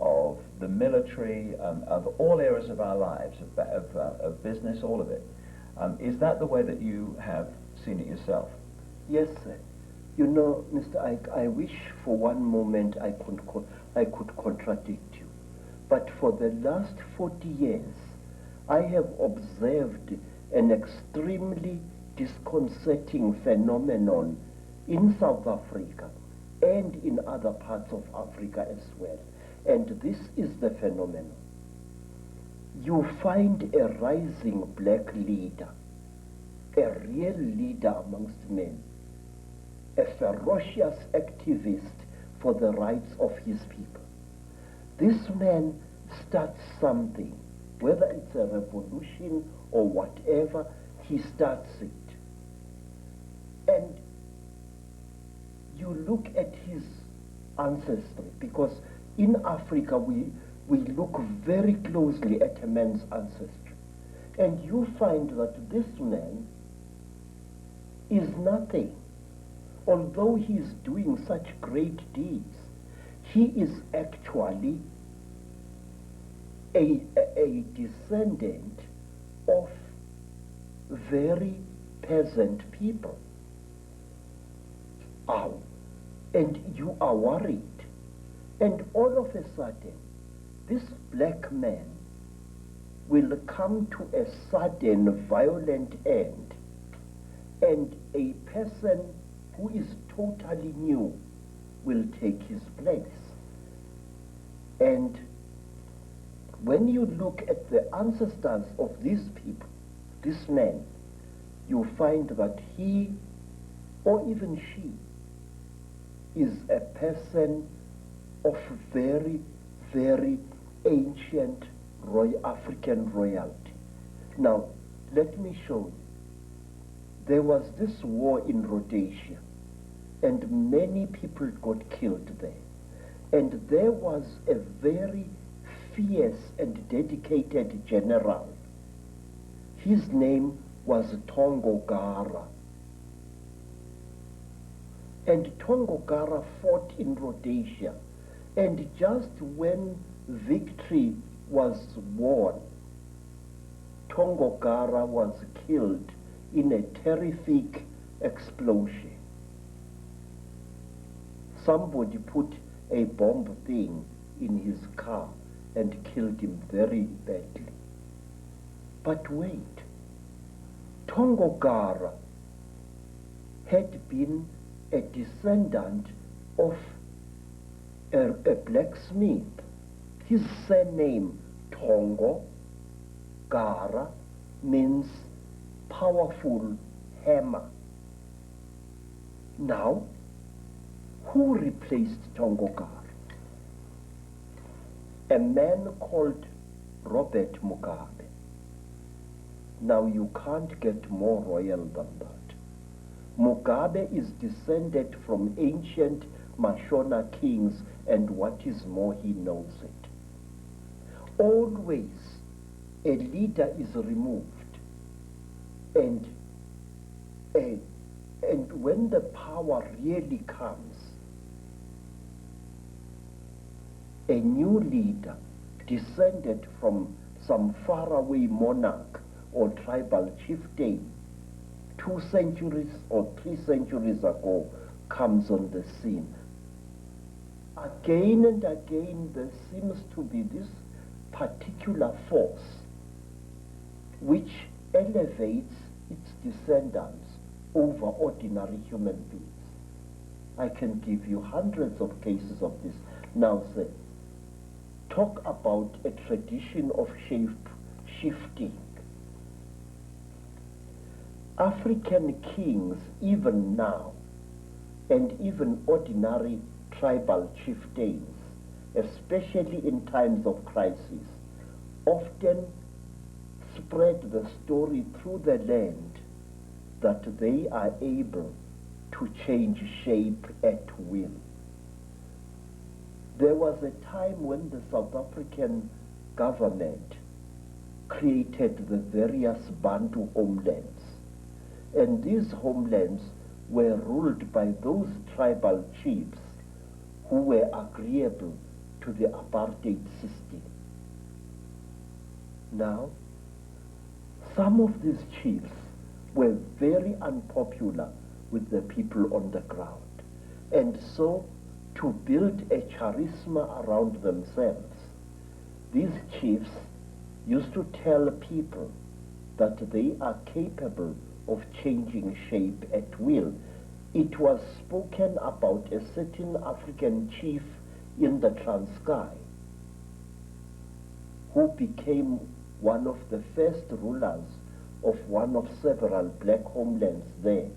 of the military, of all areas of our lives, of business, all of it. Is that the way that you have seen it yourself? Yes, sir. You know, Mr. Ike, I wish for one moment I could contradict you. But for the last 40 years, I have observed an extremely disconcerting phenomenon in South Africa and in other parts of Africa as well. And this is the phenomenon. You find a rising black leader, a real leader amongst men, a ferocious activist for the rights of his people. This man starts something, whether it's a revolution or whatever, he starts it. And you look at his ancestry, because in Africa we look very closely at a man's ancestry. And you find that this man is nothing. Although he is doing such great deeds, he is actually a descendant of very peasant people. Ow. And you are worried. And all of a sudden, this black man will come to a sudden violent end, and a person who is totally new will take his place. And when you look at the ancestors of these people, this man, you find that he, or even she, is a person of very, very ancient African royalty. Now, let me show you. There was this war in Rhodesia, and many people got killed there. And there was a very fierce and dedicated general. His name was Tongogara. And Tongogara fought in Rhodesia. And just when victory was won, Tongogara was killed in a terrific explosion. Somebody put a bomb thing in his car and killed him very badly. But wait, Tongogara had been a descendant of a blacksmith. His surname, Tongo Gara, means powerful hammer. Now, who replaced Tongogara? A man called Robert Mugabe. Now, you can't get more royal than that. Mugabe is descended from ancient Mashona kings, and what is more, he knows it. Always a leader is removed, and when the power really comes, a new leader descended from some faraway monarch or tribal chieftain 2 centuries or 3 centuries ago comes on the scene. Again and again there seems to be this particular force which elevates its descendants over ordinary human beings. I can give you hundreds of cases of this. Now, sir, talk about a tradition of shape shifting. African kings, even now, and even ordinary tribal chieftains, especially in times of crisis, often spread the story through the land that they are able to change shape at will. There was a time when the South African government created the various Bantu homelands, and these homelands were ruled by those tribal chiefs who were agreeable to the apartheid system. Now, some of these chiefs were very unpopular with the people on the ground, and so to build a charisma around themselves, these chiefs used to tell people that they are capable of changing shape at will. It was spoken about a certain African chief in the Transkei who became one of the first rulers of one of several black homelands there,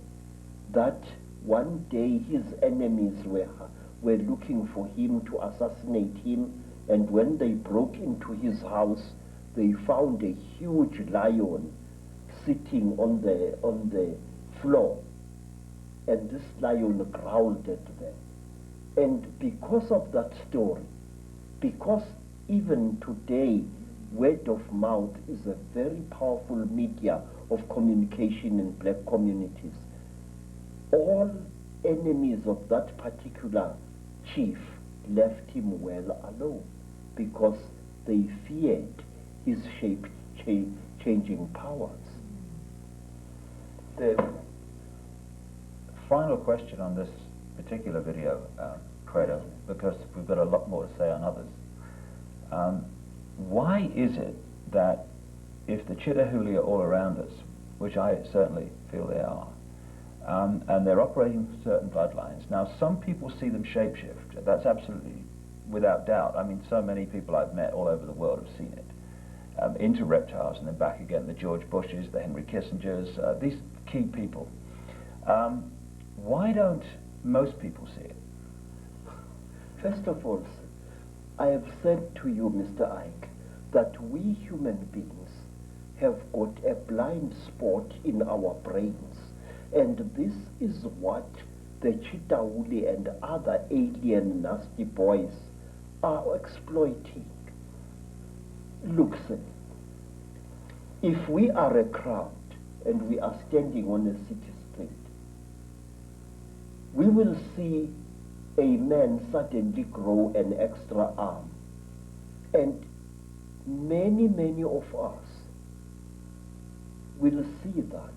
that one day his enemies were looking for him to assassinate him, and when they broke into his house, they found a huge lion sitting on the floor, and this lion growled at them. And because of that story, because even today word of mouth is a very powerful media of communication in black communities, all enemies of that particular chief left him well alone because they feared his shape-changing powers. The final question on this particular video, Credo, because we've got a lot more to say on others. Why is it that if the Chitahuli are all around us, which I certainly feel they are, and they're operating certain bloodlines, now some people see them shapeshift. That's absolutely without doubt. I mean, so many people I've met all over the world have seen it, into reptiles and then back again, the George Bushes, the Henry Kissingers, these key people. Why don't most people see it? First of all, I have said to you, Mr. Ike, that we human beings have got a blind spot in our brains, and this is what the Chitahuli and other alien nasty boys are exploiting. Look, sir, if we are a crowd and we are standing on a city street, we will see a man suddenly grow an extra arm, and many of us will see that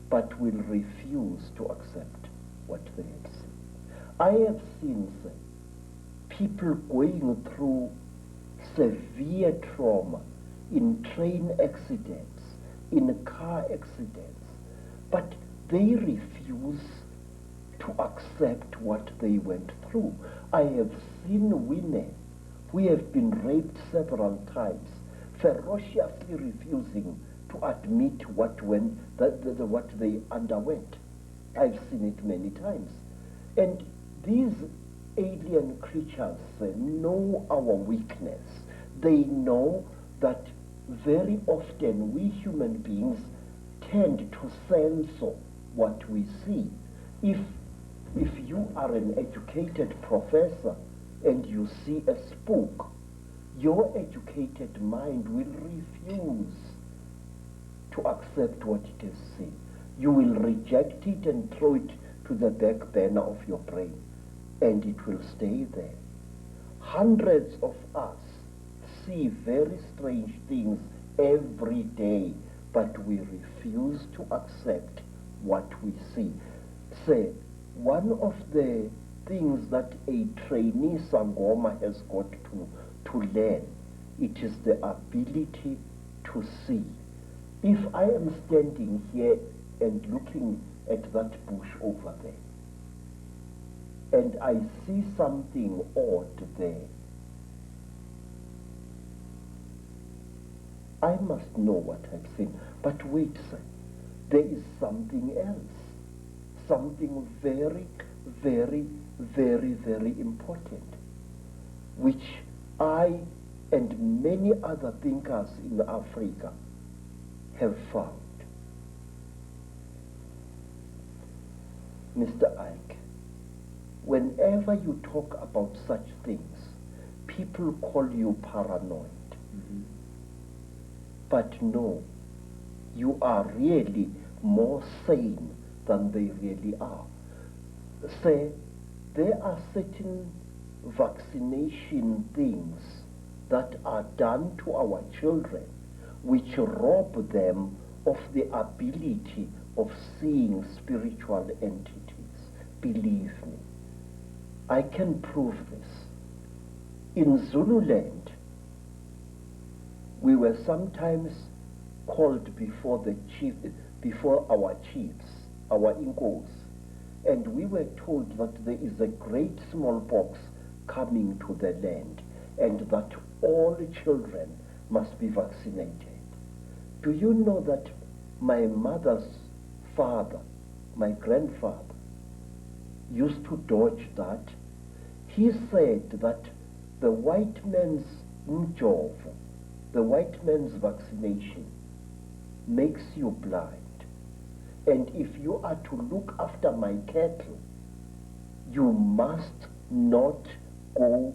but will refuse to accept what they have seen. I have seen, sir, people going through severe trauma in train accidents, in car accidents, but they refuse to accept what they went through. I have seen women who have been raped several times, ferociously refusing to admit what they underwent. I've seen it many times. And these alien creatures know our weakness. They know that very often we human beings tend to censor what we see. If you are an educated professor and you see a spook, your educated mind will refuse to accept what it has seen. You will reject it and throw it to the back burner of your brain, and it will stay there. Hundreds of us see very strange things every day, but we refuse to accept what we see. Say, one of the things that a trainee Sangoma has got to learn, it is the ability to see. If I am standing here and looking at that bush over there. And I see something odd there. I must know what I've seen. But wait, sir, there is something else. Something very, very, very, very important, which I and many other thinkers in Africa have found. Mr. Ike, whenever you talk about such things, people call you paranoid. But no, you are really more sane than they really are. Say, there are certain vaccination things that are done to our children which rob them of the ability of seeing spiritual entities. Believe me, I can prove this. In Zululand, we were sometimes called before our chiefs, our Inkos, and we were told that there is a great smallpox coming to the land and that all children must be vaccinated. Do you know that my mother's father, my grandfather, used to dodge that? He said that the white man's mjov, the white man's vaccination, makes you blind. And if you are to look after my cattle, you must not go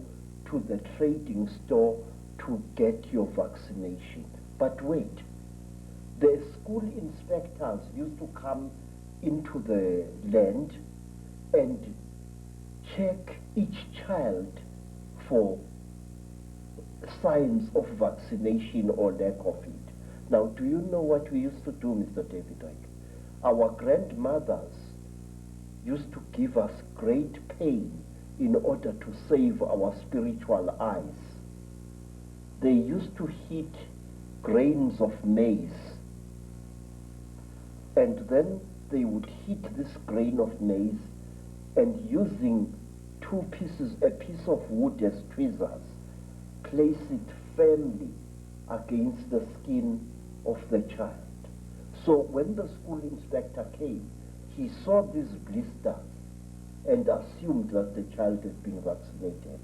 to the trading store to get your vaccination. But wait, the school inspectors used to come into the land and check each child for signs of vaccination or lack of it. Now, do you know what we used to do, Mr. David Icke? Our grandmothers used to give us great pain in order to save our spiritual eyes. They used to heat grains of maize, and then they would heat this grain of maize, and using a piece of wood as tweezers, place it firmly against the skin of the child. So when the school inspector came, he saw these blisters and assumed that the child had been vaccinated,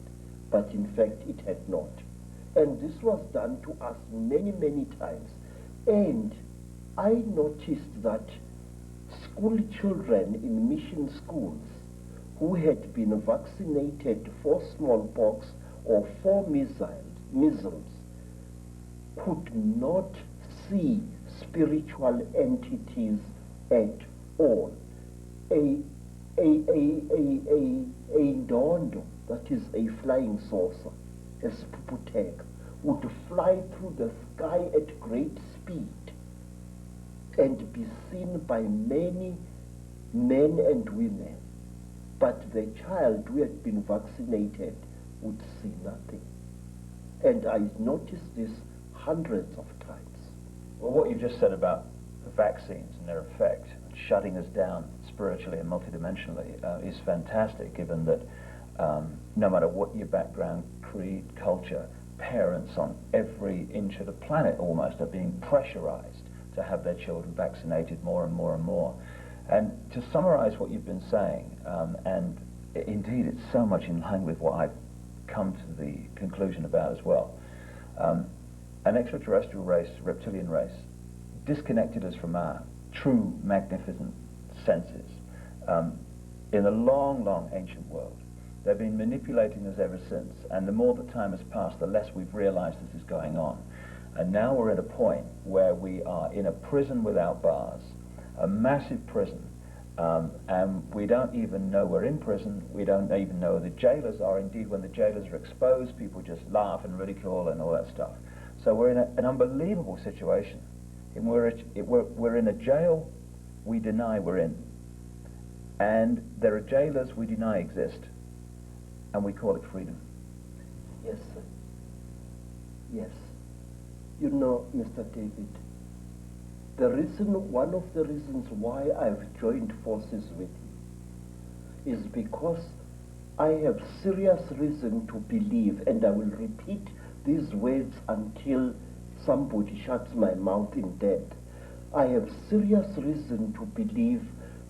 but in fact it had not. And this was done to us many, many times. And I noticed that school children in mission schools who had been vaccinated for smallpox or for measles could not see spiritual entities at all. A ndondo, that is a flying saucer, a spuputek, would fly through the sky at great speed and be seen by many men and women. But the child who had been vaccinated would see nothing. And I noticed this hundreds of times. Well, what you just said about the vaccines and their effect, shutting us down spiritually and multidimensionally, is fantastic, given that no matter what your background, creed, culture, parents on every inch of the planet almost are being pressurized to have their children vaccinated more and more and more. And to summarize what you've been saying, and indeed it's so much in line with what I've come to the conclusion about as well, an extraterrestrial race, reptilian race, disconnected us from our true magnificent senses in a long, long ancient world. They've been manipulating us ever since, and the more that time has passed, the less we've realized this is going on. And now we're at a point where we are in a prison without bars, a massive prison, and we don't even know we're in prison. We don't even know the jailers are. Indeed, when the jailers are exposed, people just laugh and ridicule and all that stuff. So we're in an unbelievable situation. And we're in a jail we deny we're in. And there are jailers we deny exist. And we call it freedom. Yes, sir. Yes. You know, Mr. David, One of the reasons why I've joined forces with you is because I have serious reason to believe, and I will repeat these words until somebody shuts my mouth in death. I have serious reason to believe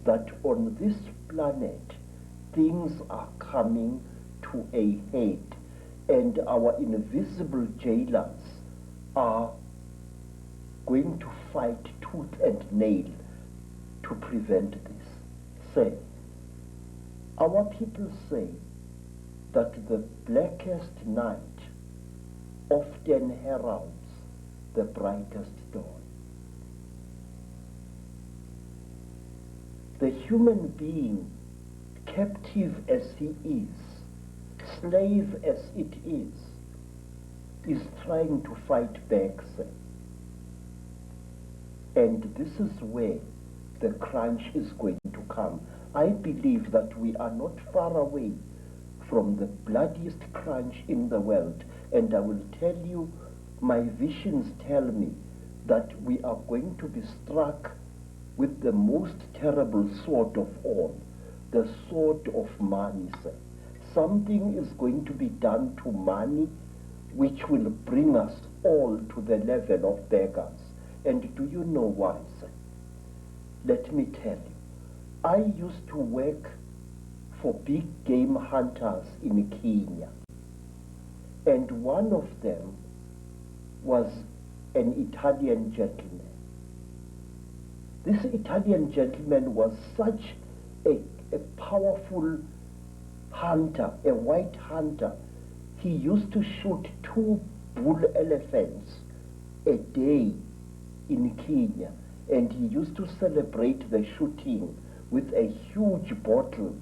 that on this planet things are coming to a head, and our invisible jailers are going to fight tooth and nail to prevent this. Say, our people say that the blackest night often heralds the brightest dawn. The human being, captive as he is, slave as it is trying to fight back, sir. And this is where the crunch is going to come. I believe that we are not far away from the bloodiest crunch in the world. And I will tell you, my visions tell me that we are going to be struck with the most terrible sword of all, the sword of money, sir. Something is going to be done to money which will bring us all to the level of beggars. And do you know why, sir? Let me tell you. I used to work for big game hunters in Kenya. And one of them was an Italian gentleman. This Italian gentleman was such a powerful hunter, a white hunter. He used to shoot 2 bull elephants a day in Kenya, and he used to celebrate the shooting with a huge bottle.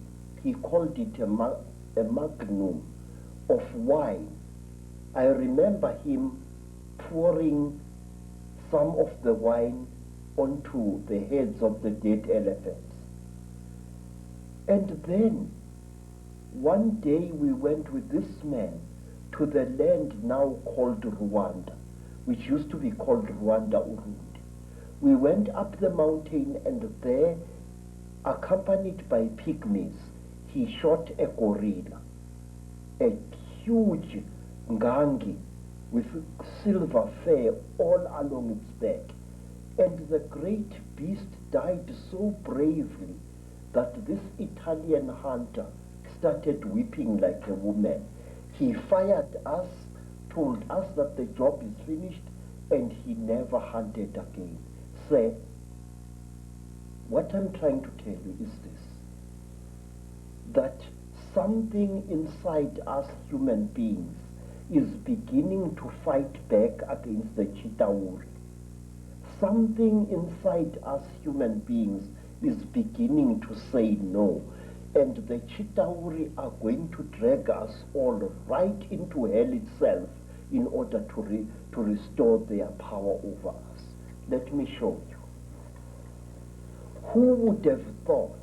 He called it a magnum of wine. I remember him pouring some of the wine onto the heads of the dead elephants. And then one day we went with this man to the land now called Rwanda, which used to be called Rwanda Urundi. We went up the mountain, and there, accompanied by pygmies, he shot a gorilla, a huge ngangi with silver fur all along its back. And the great beast died so bravely that this Italian hunter started weeping like a woman. He fired us, told us that the job is finished, and he never hunted again. Sir, what I'm trying to tell you is this, that something inside us human beings is beginning to fight back against the Chitauri. Something inside us human beings is beginning to say no. And the Chitauri are going to drag us all right into hell itself in order to restore their power over us. Let me show you. Who would have thought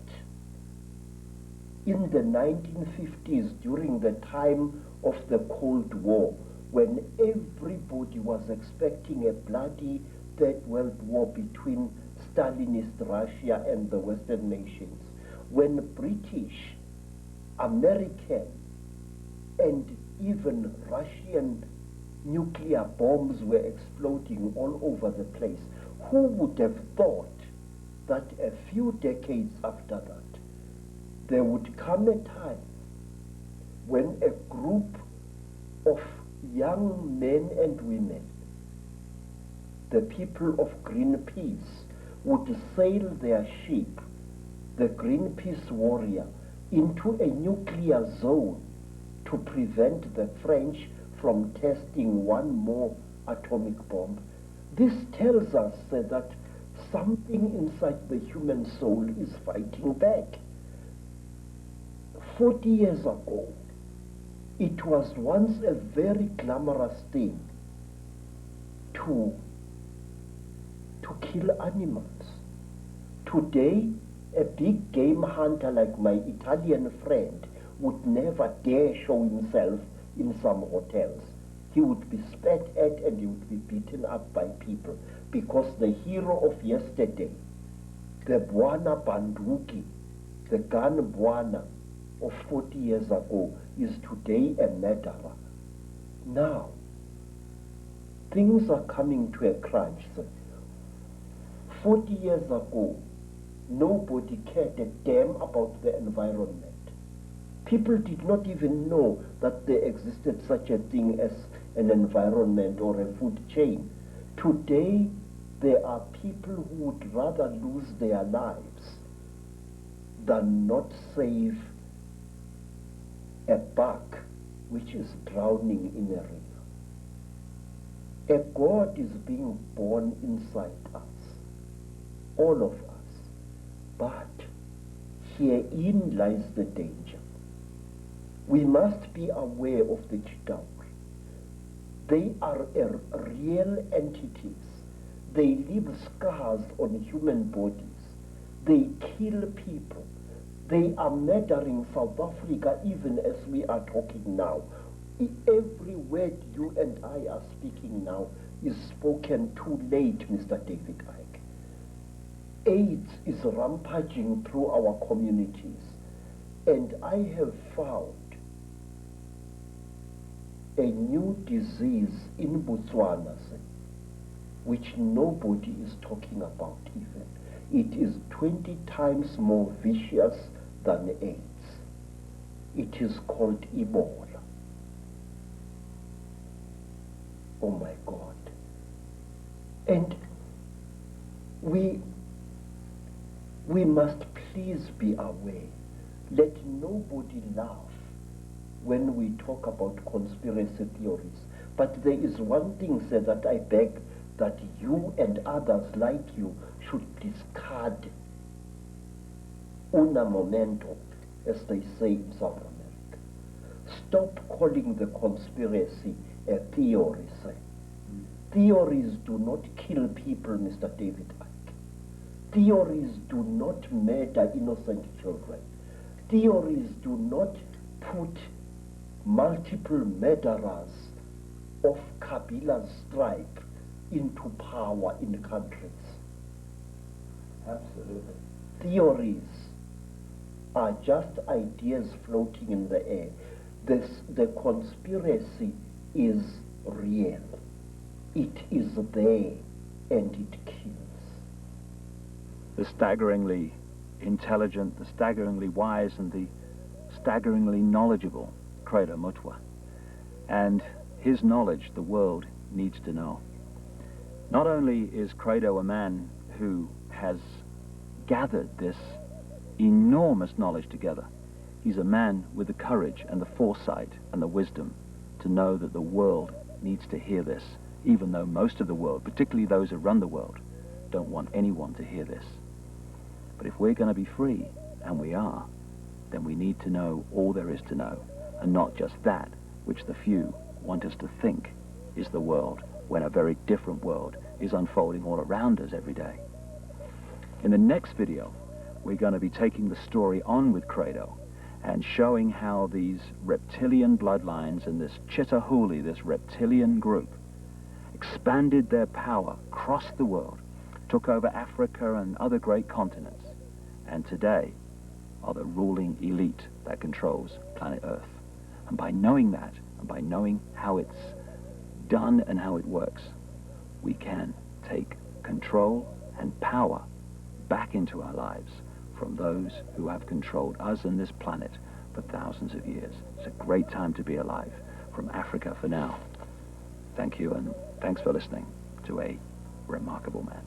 in the 1950s, during the time of the Cold War, when everybody was expecting a bloody Third World War between Stalinist Russia and the Western nations, when British, American, and even Russian nuclear bombs were exploding all over the place, who would have thought that a few decades after that, there would come a time when a group of young men and women, the people of Greenpeace, would sail their ship, the Greenpeace Warrior, into a nuclear zone to prevent the French from testing one more atomic bomb. This tells us that something inside the human soul is fighting back. 40 years ago, it was once a very glamorous thing to kill animals. Today, a big game hunter like my Italian friend would never dare show himself in some hotels. He would be spat at and he would be beaten up by people. because the hero of yesterday, the Bwana Banduki, the gun Bwana of 40 years ago, is today a murderer. Now, things are coming to a crunch. 40 years ago, nobody cared a damn about the environment. People did not even know that there existed such a thing as an environment or a food chain. Today, there are people who would rather lose their lives than not save a buck which is drowning in a river. A God is being born inside us, all of us. But herein lies the danger. We must be aware of the Chitauri. They are real entities. They leave scars on human bodies. They kill people. They are murdering South Africa even as we are talking now. Every word you and I are speaking now is spoken too late, Mr. David Icke. AIDS is rampaging through our communities, and I have found a new disease in Botswana, which nobody is talking about even. It is 20 times more vicious than AIDS. It is called Ebola. Oh my God. And we must please be aware. Let nobody laugh when we talk about conspiracy theories. But there is one thing, sir, that I beg that you and others like you should discard una momento, as they say in South America. Stop calling the conspiracy a theory, sir. Theories do not kill people, Mr. David Icke. Theories do not murder innocent children. Theories do not put multiple murderers of Kabila's stripe into power in countries. Absolutely. Theories are just ideas floating in the air. The conspiracy is real. It is there, and it kills. The staggeringly intelligent, the staggeringly wise, and the staggeringly knowledgeable Credo Mutwa. And his knowledge the world needs to know. Not only is Credo a man who has gathered this enormous knowledge together, he's a man with the courage and the foresight and the wisdom to know that the world needs to hear this, even though most of the world, particularly those who run the world, don't want anyone to hear this. But if we're going to be free, and we are, then we need to know all there is to know, and not just that which the few want us to think is the world, when a very different world is unfolding all around us every day. In the next video, we're going to be taking the story on with Credo and showing how these reptilian bloodlines and this Chitahuli, this reptilian group, expanded their power across the world, took over Africa and other great continents, and today are the ruling elite that controls planet Earth. And by knowing that, and by knowing how it's done and how it works, we can take control and power back into our lives from those who have controlled us and this planet for thousands of years. It's a great time to be alive. From Africa for now. Thank you, and thanks for listening to A Remarkable Man.